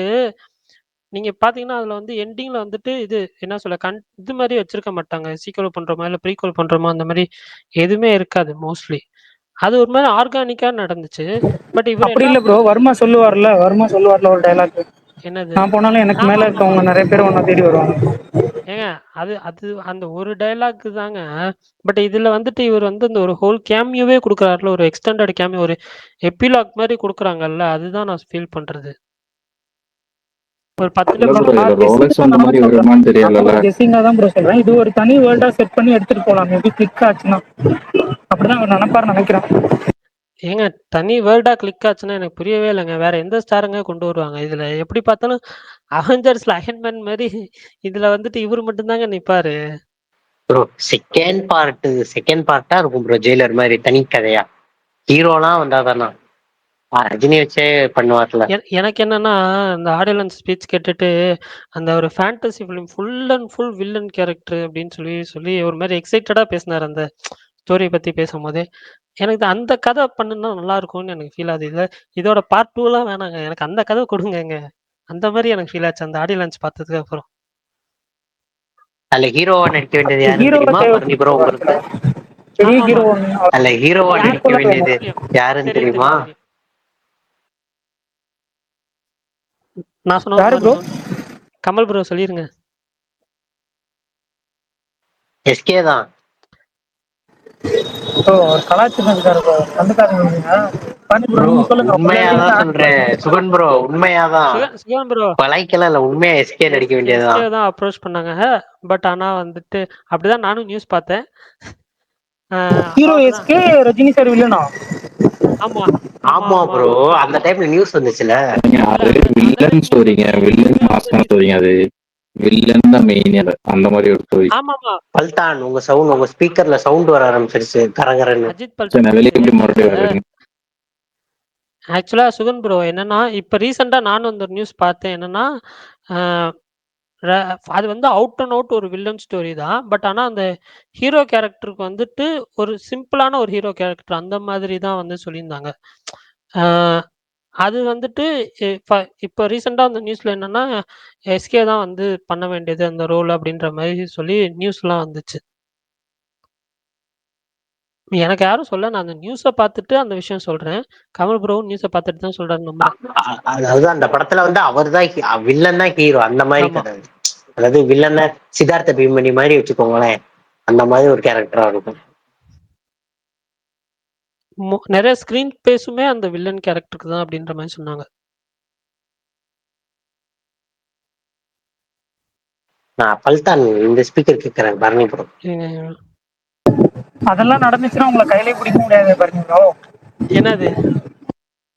நீங்க பார்த்தீங்கன்னா, அதுல வந்து எண்டிங்ல வந்துட்டு இது என்ன சொல்ல இது மாரி வச்சிருக்க மாட்டாங்க. சீக்வல் பண்றோமா, இல்ல ப்ரீக்வல் பண்றோமா அந்த மாரி எதுவுமே இருக்காது மோஸ்ட்லி. அது ஒரு மாரி ஆர்கானிக்கா நடந்துச்சு. பட் இவரு அப்படி என்ன இல்ல ப்ரோ. வர்மா சொல்லுவார்ல ஒரு டயலாக். என்னது? நான் போனாலும் எனக்கு மேல ஆமாமாமா. இருக்கவங்க நெறைய பேர் உன்ன தேடி வருவாங்க. ஏங்க அது அது அந்த ஒரு டயலாக் தாங்க. பட் இதுல வந்துட்டு இவர் வந்து அந்த ஒரு ஹோல் கேமியோவே குடுக்குறாருல்ல. ஒரு எக்ஸ்டெண்டட் கேமியோ ஒரு எபிலாக் மாரி குடுக்குறாங்கல்ல. அதுதான் நான் ஃபீல் பண்றது. ஒரு 10 இல்ல ப்ரோ, நிமிஷம் இதுல நான் ரோலக்ஸ் கெஸ்ஸிங்கா வந்த நானும் மாதிரி சொல்றேன். வருமான்னு தெரியலல்ல. நானும் கெஸ்ஸிங்கா தான் ப்ரோ சொல்றேன். இது ஒரு தனி வேர்ல்டா செட் பண்ணி எடுத்துட்டு போலாம். மேபி கிளிக் ஆச்சுன்னா. அப்படிதான் அவர் நெனைப்பாருன்னு நெனைக்கிறேன். ஏங்க தனி வேர்ல்டா கிளிக் ஆச்சுன்னா எனக்கு புரியவே இல்லங்க. வேற எந்த ஸ்டாருங்க கொண்டு வருவாங்க? இதுல எப்படி பார்த்தாலும் அவெஞ்சர்ஸ்ல அயர்ன் மேன் மாரி இதுல வந்துட்டு இவரு மட்டும் தாங்க நிப்பாரு. ப்ரோ செகண்ட் பார்ட்டா இருக்கும் ப்ரோ. ஜெயிலர் மாதிரி தனி கதையா ஹீரோலாம் வந்தாதானா ரஜினி வச்சே பண்ணுவார்ல. எனக்கு என்னன்னா, இந்த ஆடியோ லான்ச் ஸ்பீச் கேட்டுட்டு, அந்த ஒரு fantasy film full and full villain character அப்படின்னு சொல்லி சொல்லி ஒரு மாரி எக்ஸைட்டடா பேசினாரு அந்த ஸ்டோரிய பத்தி பேசும்போதே. எனக்கு அந்த கதை பண்ணுனா நல்லா இருக்கும்னு எனக்கு ஃபீல் ஆகுது. இதோட பார்ட் 2லாம் வேணாங்க. எனக்கு அந்த கதை கொடுங்கங்க. அந்த மாரி எனக்கு ஃபீல் ஆச்சு அந்த ஆடியோ லான்ச் பார்த்ததுக்கு அப்புறம். அதுல ஹீரோவா நடிக்க வேண்டியது யாருன்னு ஹீரோவா தெரியுமா பரணி ப்ரோ உங்களுக்கு? பெரிய ஹீரோ ஆமாமா. ஒண்ணு அதுல ஹீரோவா நடிக்க யாருன்னு வேண்டியது தெரியும். யாருன்னு தெரியும், தெரியுமா? தெரியும், தெரியும். நான் சொன்னா ஒரு யாரு மாரி ப்ரோ? கமல் ப்ரோ சொல்லிருங்க. எஸ்கே தான். ப்ரோ ஒரு கலாச்சிட்டு இருக்காரு ப்ரோ. கண்டுக்காதீங்க. பண்ணி ப்ரோ ப்ரோ நீங்க சொல்லுங்க. உண்மையாதான் சொல்றேன் சுகன் ப்ரோ, உண்மையாதான். சுகன் ப்ரோ பழைக்கலாம் இல்ல, உண்மையா எஸ்கே நடிக்க எஸ்கே வேண்டியதுதான். தான் அப்ரோச் பண்ணாங்க. பட் ஆனா வந்துட்டு அப்படிதான் நானும் நியூஸ் பார்த்தேன். ஹீரோ அவ்வளோதான். எஸ்கே, ரஜினி சார் வில்லனா? ஆமா, ஆமா, ஆமா ஆமா. ப்ரோ, அந்த டைம்ல நியூஸ் வந்துச்சுல. இல்ல அது அந்த வில்லன் டைம் நியூஸ் ஸ்டோரிங்க. வந்துச்சு. வில்லன் இதுவே மாஸ்கான வந்துட்டு ஸ்டோரிங்க அது. வில்லன் தான் மெயின். அந்த மாதிரி ஒரு ஸ்டோரி. ஆமாமா. பல்தான் உங்க ஸ்பீக்கர்ல சவுண்ட் வர ஆரம்பிச்சிருச்சு கரகரன்னு. அஜித் சரி, பல்டன் நான் வெளியே எப்படி இல்ல. மறுபடியும் வரேன். ஆக்சுவலா சுகன் ப்ரோ என்னன்னா, இப்ப ரீசெண்டா நானும் அந்த நியூஸ் பார்த்தேன். என்னன்னா, அ ர அது வந்து அவுட் அண்ட் அவுட் ஒரு வில்லன் ஸ்டோரி தான். பட் ஆனா அந்த ஹீரோ கேரக்டருக்கு வந்துட்டு ஒரு சிம்பிளான ஒரு ஹீரோ கேரக்டர் அந்த மாதிரி தான் வந்து சொல்லியிருந்தாங்க. அ அது வந்துட்டு இப்ப ரீசெண்டா அந்த நியூஸ்ல என்னன்னா, எஸ்கே தான் வந்து பண்ண வேண்டியது அந்த ரோல் அப்படின்ற மாரி சொல்லி நியூஸ்லாம் வந்துச்சு. எனக்கு யாரும் சொல்ல. நான் அந்த நியூஸ பார்த்துட்டு அந்த விஷயம் சொல்றேன். கமல் ப்ரோவும் நியூஸ பார்த்துட்டு தான் சொல்றாருன்னு நம்புறேன். அதாவது அந்த படத்துல வந்து அவர் தான் வில்லன் தான் ஹீரோ அந்த மாதிரி ஆமா. கதை. அதாவது வில்லன் சித்தார்த்த பீமணி மாதிரி வச்சுக்கோங்களேன். அந்த மாதிரி ஒரு கேரக்டரா இருக்கும். நெறைய ஸ்க்ரீன் ஸ்பேஸுமே அந்த வில்லன் கேரக்டருக்கு தான் அப்படின்ற மாரி சொன்னாங்க. நான் பல்தான் இந்த ஸ்பீக்கர் கேட்கிறேன் பரணி ப்ரோ. அதெல்லாம் நடந்துச்சுன்னா உங்களை கையிலே பிடிக்க முடியாது பாருங்க ப்ரோ. என்னது?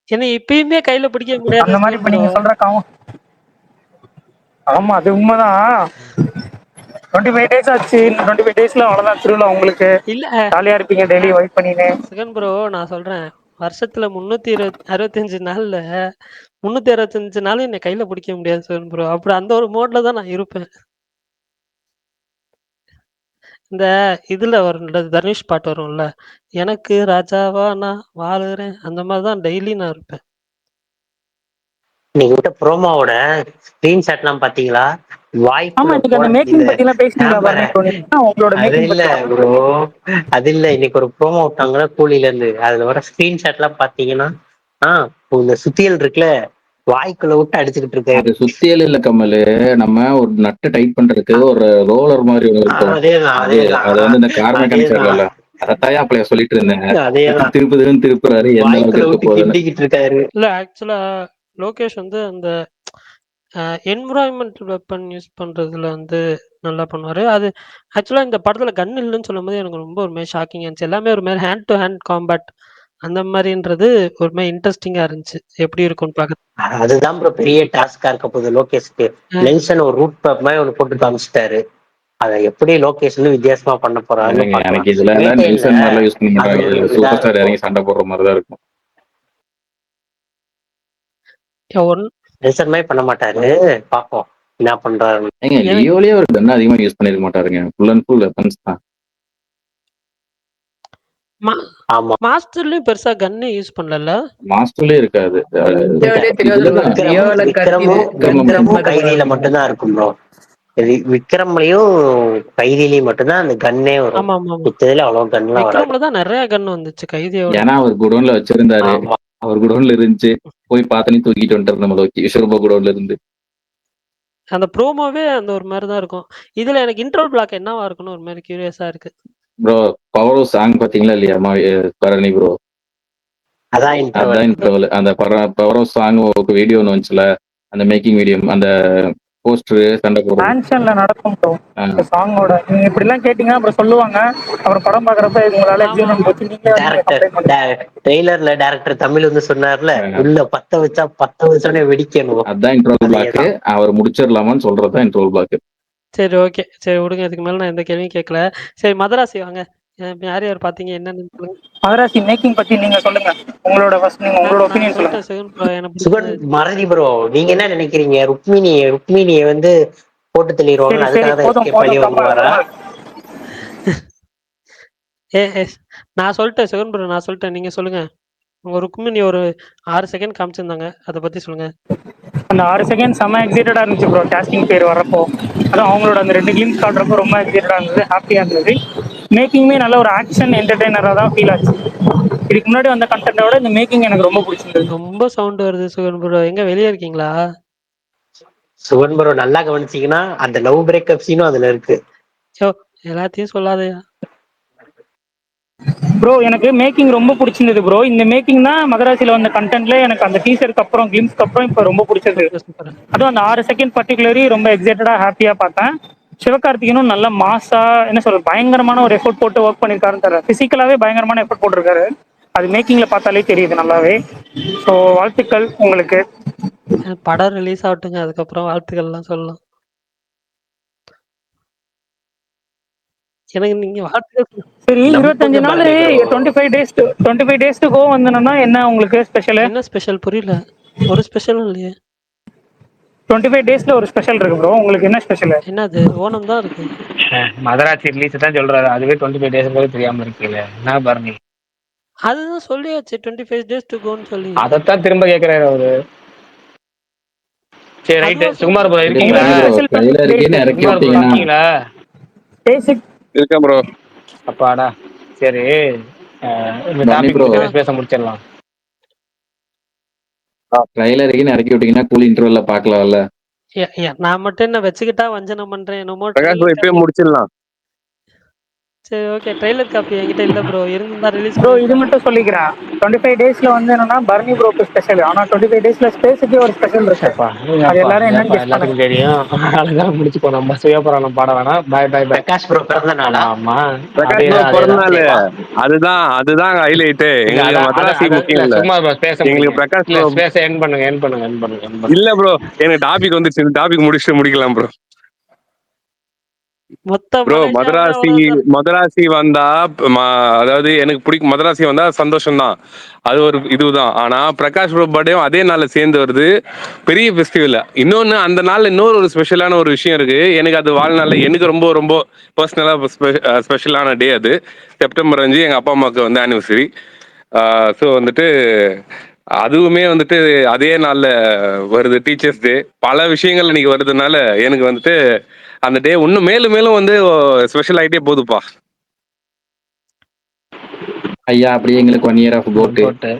என்ன இப்பயுமே கையில பிடிக்க முடியாது அந்த மாதிரி சுகன் இப்ப ப்ரோ. நீங்க சொல்ற ஆமா அது உண்மைதான். 25 டேஸ் ஆச்சு. 25 டேஸ்ல அவ்வளவுதான் திருவிழா உங்களுக்கு. இல்ல ஜாலியா இருப்பீங்க டெய்லி வைப் பண்ணின்னு. சுகன் ப்ரோ நான் சொல்றேன். வருஷத்துல 365 நாள்ல 365 நாளும் என்ன கையில பிடிக்க முடியாது சுகன் ப்ரோ. அப்படி அந்த ஒரு மோட்ல தான் நான் இருப்பேன். இந்த இதுல வரும்ல தனுஷ் பாட்டு வரும்ல. எனக்கு ராஜாவா நான் வாழுறேன். அந்த மாரி தான் டெய்லி நான் இருப்பேன். நீங்க விட்ட ப்ரோமோவோட ஸ்கிரீன்ஷாட் எல்லாம் பாத்தீங்களா? ஆமா வாய்க்குள்ள இன்னைக்கு போட அந்த மேக்கிங் இந்த பத்தி எல்லாம் பேசுனீங்களா ஹேமரை. பரணி ப்ரோ? உங்களோட அது மேக்கிங் இல்ல பத்தி ப்ரோ, அது இல்ல. இன்னைக்கு ஒரு ப்ரோமோ விட்டாங்களா கூலில இருந்து, அதுல வர ஸ்கிரீன்ஷாட் எல்லாம் பாத்தீங்கன்னா இந்த சுத்தியல் இருக்குல்ல, வாய்க்குள்ள விட்டு அடிச்சுக்கிட்டு இருக்காரு. அது சுத்தியல் இல்ல கமலு. நம்ம ஒரு நட்டு டைட் பண்றதுக்கு ஒரு ரோலர் மாதிரி ஒண்ணு இருக்கும். அதேதான் அது அது வந்து இந்த கார் மெக்கானிக்ஸ் அதேதான் இல்ல. அதத்தான் அப்பளைய சொல்லிட்டு இருந்தேன். அதேதான் திருப்புதுன்னு எந்த அளவுக்கு வாய்க்குள்ள இருக்க விட்டு போகுதுன்னு. கிண்டிக்கிட்டு இருக்காரு. இல்ல ஆக்சுவலா லோகேஷ் வந்து அந்த என்விரான்மென்டல் வெப்பன் யூஸ் பண்றதுல வந்து நல்லா பண்ணுவாரு. அது ஆக்சுவலா இந்த படத்துல கன் இல்லன்னு சொல்லும்போது எனக்கு ரொம்ப ஒரு மாரி ஷாக்கிங்கா இருந்துச்சு. எல்லாமே ஒரு மாரி ஹேண்ட் டூ ஹேண்ட் காம்பேட் அந்த மாரின்றது ஒரு மாரி இன்ட்ரஸ்டிங்கா இருந்துச்சு. எப்படி இருக்கும்னு பாக்க. அதுதான் ப்ரோ பெரிய டாஸ்கா இருக்க போகுது லோகேஷ்க்கு. நெல்சன் ஒரு ரூட் மேப் மாதிரி ஒன்று போட்டு காமிச்சிட்டாரு. அதை எப்படி லோகேஷ் வித்தியாசமா பண்ண போறாருன்னு இல்லைங்க, பார்க்கலாம். எனக்கு இதுல எல்லாம் வீட்டையில நெல்சன் மாதிரிலாம் யூஸ் பண்ண அது மாட்டாங்க. ஒரு இதுல இதா சூப்பர் ஸ்டார் இருக்கும். இறங்கி சண்டை போடுற மாதிரி தான் இருக்கும். நெல்சன் மாதிரி பண்ண மாட்டாரு, பார்ப்போம். என்ன பண்றாரு. ஏங்க லியோலயே ஒரு கன் அதிகமா யூஸ் பண்ணிருக்க மாட்டாருங்க. ஃபுல் அண்ட் ஃபுல் வெப்பன்ஸ் தான். ஆமா மாஸ்டர்லயும் பெருசா கன்னே யூஸ் பண்ணல. மாஸ்டர்லயே இருக்காது. விக்ரமும் கைதியில மட்டும்தான் இருக்கும் ப்ரோ. விக்ரம்லயும் கைதியிலயும் மட்டும்தான் அந்த கன்னே வரும். ஆமா ஆமா மித்ததுல அவ்வளவு கன்லாம் வராது. விக்ரம்ல தான் நிறைய கன் வந்துச்சு கைதியோட. ஏன்னா அவர் குடோன்ல வச்சிருந்தாரு. அவர் குடோன்ல இருந்துச்சு. போய் பார்த்தனே தூக்கிட்டு வந்துட்டாரு நம்ம லோக்கி விஸ்வரூப குடோன்ல இருந்து. அந்த ப்ரோமோவே அந்த ஒரு மாதிரி தான் இருக்கும். இதுல எனக்கு இன்ட்ரோல் பிளாக் என்னவா இருக்குன்னு ஒரு மாதிரி கியூரியஸா இருக்கு. ப்ரோ பவர் சாங் பாத்தீங்களா இல்லையா பரணி ப்ரோ? அதான் இன்டர்வல். அந்த பவர் சாங் வீடியோ ஒன்று வந்துச்சுல, அந்த மேக்கிங் வீடியோ, அந்த போஸ்டர் சண்டை போடுறது ஆக்ஷன்ல நடக்கும் ப்ரோ. இந்த சாங்கோட நீங்க இப்படி எல்லாம் கேட்டீங்கன்னா அப்புறம் சொல்லுவாங்க. அப்புறம் படம் பாக்குறப்ப உங்களால எக்ஸிபிட் போச்சு. ட்ரெய்லர்ல டைரக்டர் தமிழ் வந்து சொன்னார்ல, உள்ள பத்த வச்சோடனே வெடிக்கணும். அதான் இன்ட்ரோல் பிளாக். அவர் முடிச்சிடலாமான்னு சொல்றதுதான் இன்ட்ரோல் பிளாக். சரி ஓகே, சரி விடுங்க. இதுக்கு மேல நான் எந்த கேள்வியும் கேட்கல. சரி மதராசி வாங்க. யார் யார் பாத்தீங்க என்னன்னு சொல்லுங்க. மதராசி மேக்கிங் பத்தி நீங்க சொல்லுங்க. உங்களோட ஒபினியன் சொல்லுங்க. சுகன் மறதி ப்ரோ, நீங்க என்ன நினைக்கிறீங்க? ருக்மிணியை வந்து போட்டு தெளிவாங்க. அதுக்காக நான் சொல்லிட்டேன் சுகன் ப்ரோ, நான் சொல்லிட்டேன். நீங்க சொல்லுங்க. உங்க ருக்மிணி ஒரு 6 செகண்ட் காமிச்சிருந்தாங்க, அதை பத்தி சொல்லுங்க. அந்த 6 செகண்ட் செம்ம எக்ஸைட்டடா இருந்துச்சு ப்ரோ. கேஸ்டிங் பேர் வரப்போ அதான் அவங்களோட அந்த 2 கிளிம்ஸ் காட்டுறப்போ ரொம்ப எக்ஸைட்டடா இருந்தது, ஹாப்பியா இருந்தது. மேக்கிங்குமே நல்ல ஒரு ஆக்ஷன் என்டர்டெய்னரா தான் ஃபீல் ஆச்சு. இதுக்கு முன்னாடி வந்த கண்டென்ட்டோட இந்த மேக்கிங் எனக்கு ரொம்ப பிடிச்சிருந்தது. ரொம்ப சவுண்ட் வருது சுகன் ப்ரோ, எங்க வெளியே இருக்கீங்களா? சுகன் ப்ரோ நல்லா கவனிச்சீங்கன்னா அந்த லவ் பிரேக்கப் சீனும் அதுல இருக்கு. எல்லாத்தையும் சொல்லாதயா ப்ரோ. எனக்கு மேக்கிங் ரொம்ப பிடிச்சிருந்தது ப்ரோ. இந்த மேக்கிங் தான் மதராசியில வந்த கண்டென்ட்ல எனக்கு அந்த டீசருக்கு அப்புறம் கிளிம்ஸ்க்கு அப்புறம் இப்ப ரொம்ப பிடிச்சது. அதுவும் அந்த 6 செகண்ட் பர்டிகுலரி ரொம்ப எக்ஸைட்டடா ஹாப்பியா பார்த்தேன். சிவகார்த்திகனும் நல்ல மாசா என்ன சொல்ற பயங்கரமான ஒரு எஃபோர்ட் போட்டு ஒர்க் பண்ணிருக்காருன்னு தர. பிசிக்கலாவே பயங்கரமான எஃபோர்ட் போட்டிருக்காரு. அது மேக்கிங்ல பார்த்தாலே தெரியுது நல்லாவே. ஸோ வாழ்த்துக்கள் உங்களுக்கு. படம் ரிலீஸ் ஆகட்டுங்க, அதுக்கப்புறம் வாழ்த்துக்கள்லாம் சொல்லலாம். எனக்கு நீங்க வாழ்த்துக்கள். சரி 25 நாள் 25 டேஸ் கோ வந்தனா என்ன உங்களுக்கு ஸ்பெஷல்? என்ன ஸ்பெஷல் புரியல? ஒரு ஸ்பெஷலும் இல்லையே. 25 டேஸ்ல ஒரு ஸ்பெஷல் இருக்கு ப்ரோ. உங்களுக்கு என்ன ஸ்பெஷல்? என்னது? ஓணம் தான் இருக்கு. மதராசி ரிலீஸ் தான் சொல்றாரு, அதுவே 25 டேஸ் தெரியாம இருக்குல்ல. என்ன பரணி அதுதான் சொல்லியாச்சு 25 டேஸ் டு கோன்னு சொல்லி. அதத்தான் திரும்ப கேக்குறாரு அவரு. சரி ரைட். சுகுமார் ப்ரோ இருக்கீங்களா? சுகுமார் ப்ரோ இருக்கீங்களா? இருக்கேன் ப்ரோ. அப்பாடா சரி. இந்த டாபிக் பேச முடிச்சிடலாம். ட்ரைலருக்கு இறக்கி விட்டீங்கன்னா கூல் இன்டர்வல்ல பார்க்கலாம்ல. நான் மட்டும் என்ன வச்சுக்கிட்டா வஞ்சனம் பண்றேன் என்னமோ. இப்பயே முடிச்சிடலாம். சரி ஓகே. ட்ரைலர் காப்பி என்கிட்ட இல்ல ப்ரோ. இருந்தா ரிலீஸ் ப்ரோ. இது மட்டும் சொல்லிக்கிறேன், 25 டேஸ்ல வந்து என்னன்னா பர்னி ப்ரோக்கு ஸ்பெஷல். ஆனா 25 டேஸ்ல ஸ்பேஸுக்கே ஒரு ஸ்பெஷல் இருக்கு. அது எல்லாரும் என்னன்னு கெஸ் பண்ணுங்க. தெரியும். அதெல்லாம் முடிச்சுக்கோ, நம்ம சிவபுராணம் பாட வேணாம். Bye bye bye. Prakash bro பிறந்த நாளா? ஆமா பிரகாஷ் ப்ரோ பிறந்த நாள். அதுதான் ஹைலைட். எங்களுக்கு மதராசி முக்கியம் இல்ல. சும்மா பேச எங்களுக்கு பிரகாஷ் ப்ரோ பேச எண்ட் பண்ணுங்க. இல்ல ப்ரோ, எனக்கு டாபிக் வந்துச்சு. டாபிக் முடிக்கலாம் ப்ரோ. ப்ரோ மதராசி வந்தா அதாவது எனக்கு பிடிக்கும். மதராசி வந்தா சந்தோஷம் தான், அது ஒரு இதுதான். ஆனா பிரகாஷ் ப்ரோ பர்த்டேவும் அதே நாள்ல சேர்ந்து வருது, பெரிய ஃபெஸ்டிவல். இன்னொன்னு அந்த நாள்ல இன்னொரு ஒரு ஸ்பெஷலான ஒரு விஷயம் இருக்கு. எனக்கு அது வாழ்நாள்ல எனக்கு ரொம்ப ரொம்ப பர்சனலா ஸ்பெஷலான டே. அது செப்டம்பர் 5 எங்க அப்பா அம்மாவுக்கு வந்து ஆனிவர்சரி. ஸோ வந்துட்டு அதுவுமே வந்துட்டு அதே நாள்ல வருது, டீச்சர்ஸ் டே. பல விஷயங்கள் இன்னைக்கு வருதுனால எனக்கு வந்துட்டு அந்த டே இன்னும் மேலும் மேலும் வந்து ஸ்பெஷல் ஆயிட்டே போகுதுப்பா. ஐயா அப்படியே எங்களுக்கு 1 year ஆஃப் கோட்டு.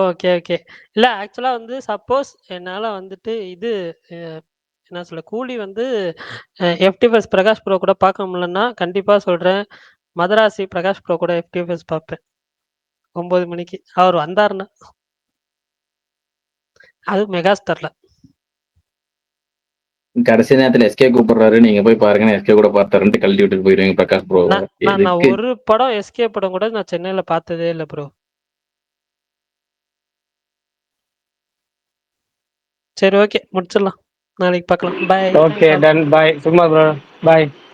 Okay okay. இல்ல ஆக்சுவலா வந்து சப்போஸ் என்னால வந்துட்டு இது என்ன சொல்ல கூலி வந்து எஃப்டிஎஃப்எஸ் பிரகாஷ் ப்ரோ கூட பார்க்க முடியலன்னா கண்டிப்பா சொல்றேன், மதராசி பிரகாஷ் ப்ரோ கூட எஃப்டிஎஃப்எஸ் பார்ப்பேன் 9 மணிக்கு. அவர் வந்தாருன்னா, அது மெகா ஸ்டார்ல. கடைசி நேரத்துல எஸ்கே கூப்பிடுறாரு, நீங்க போய் பாருங்க. எஸ்கே கூட பார்த்தாருன்ட்டு கழட்டி விட்டுட்டு போயிருவீங்க பிரகாஷ் ப்ரோ. நான் ஒரு படம் எஸ்கே படம் கூட நான் சென்னையில பார்த்ததே இல்லை ப்ரோ. சரி ஓகே முடிச்சிடலாம், நாளைக்கு பார்க்கலாம். Bye. Okay done. Bye Sukumar bro. By.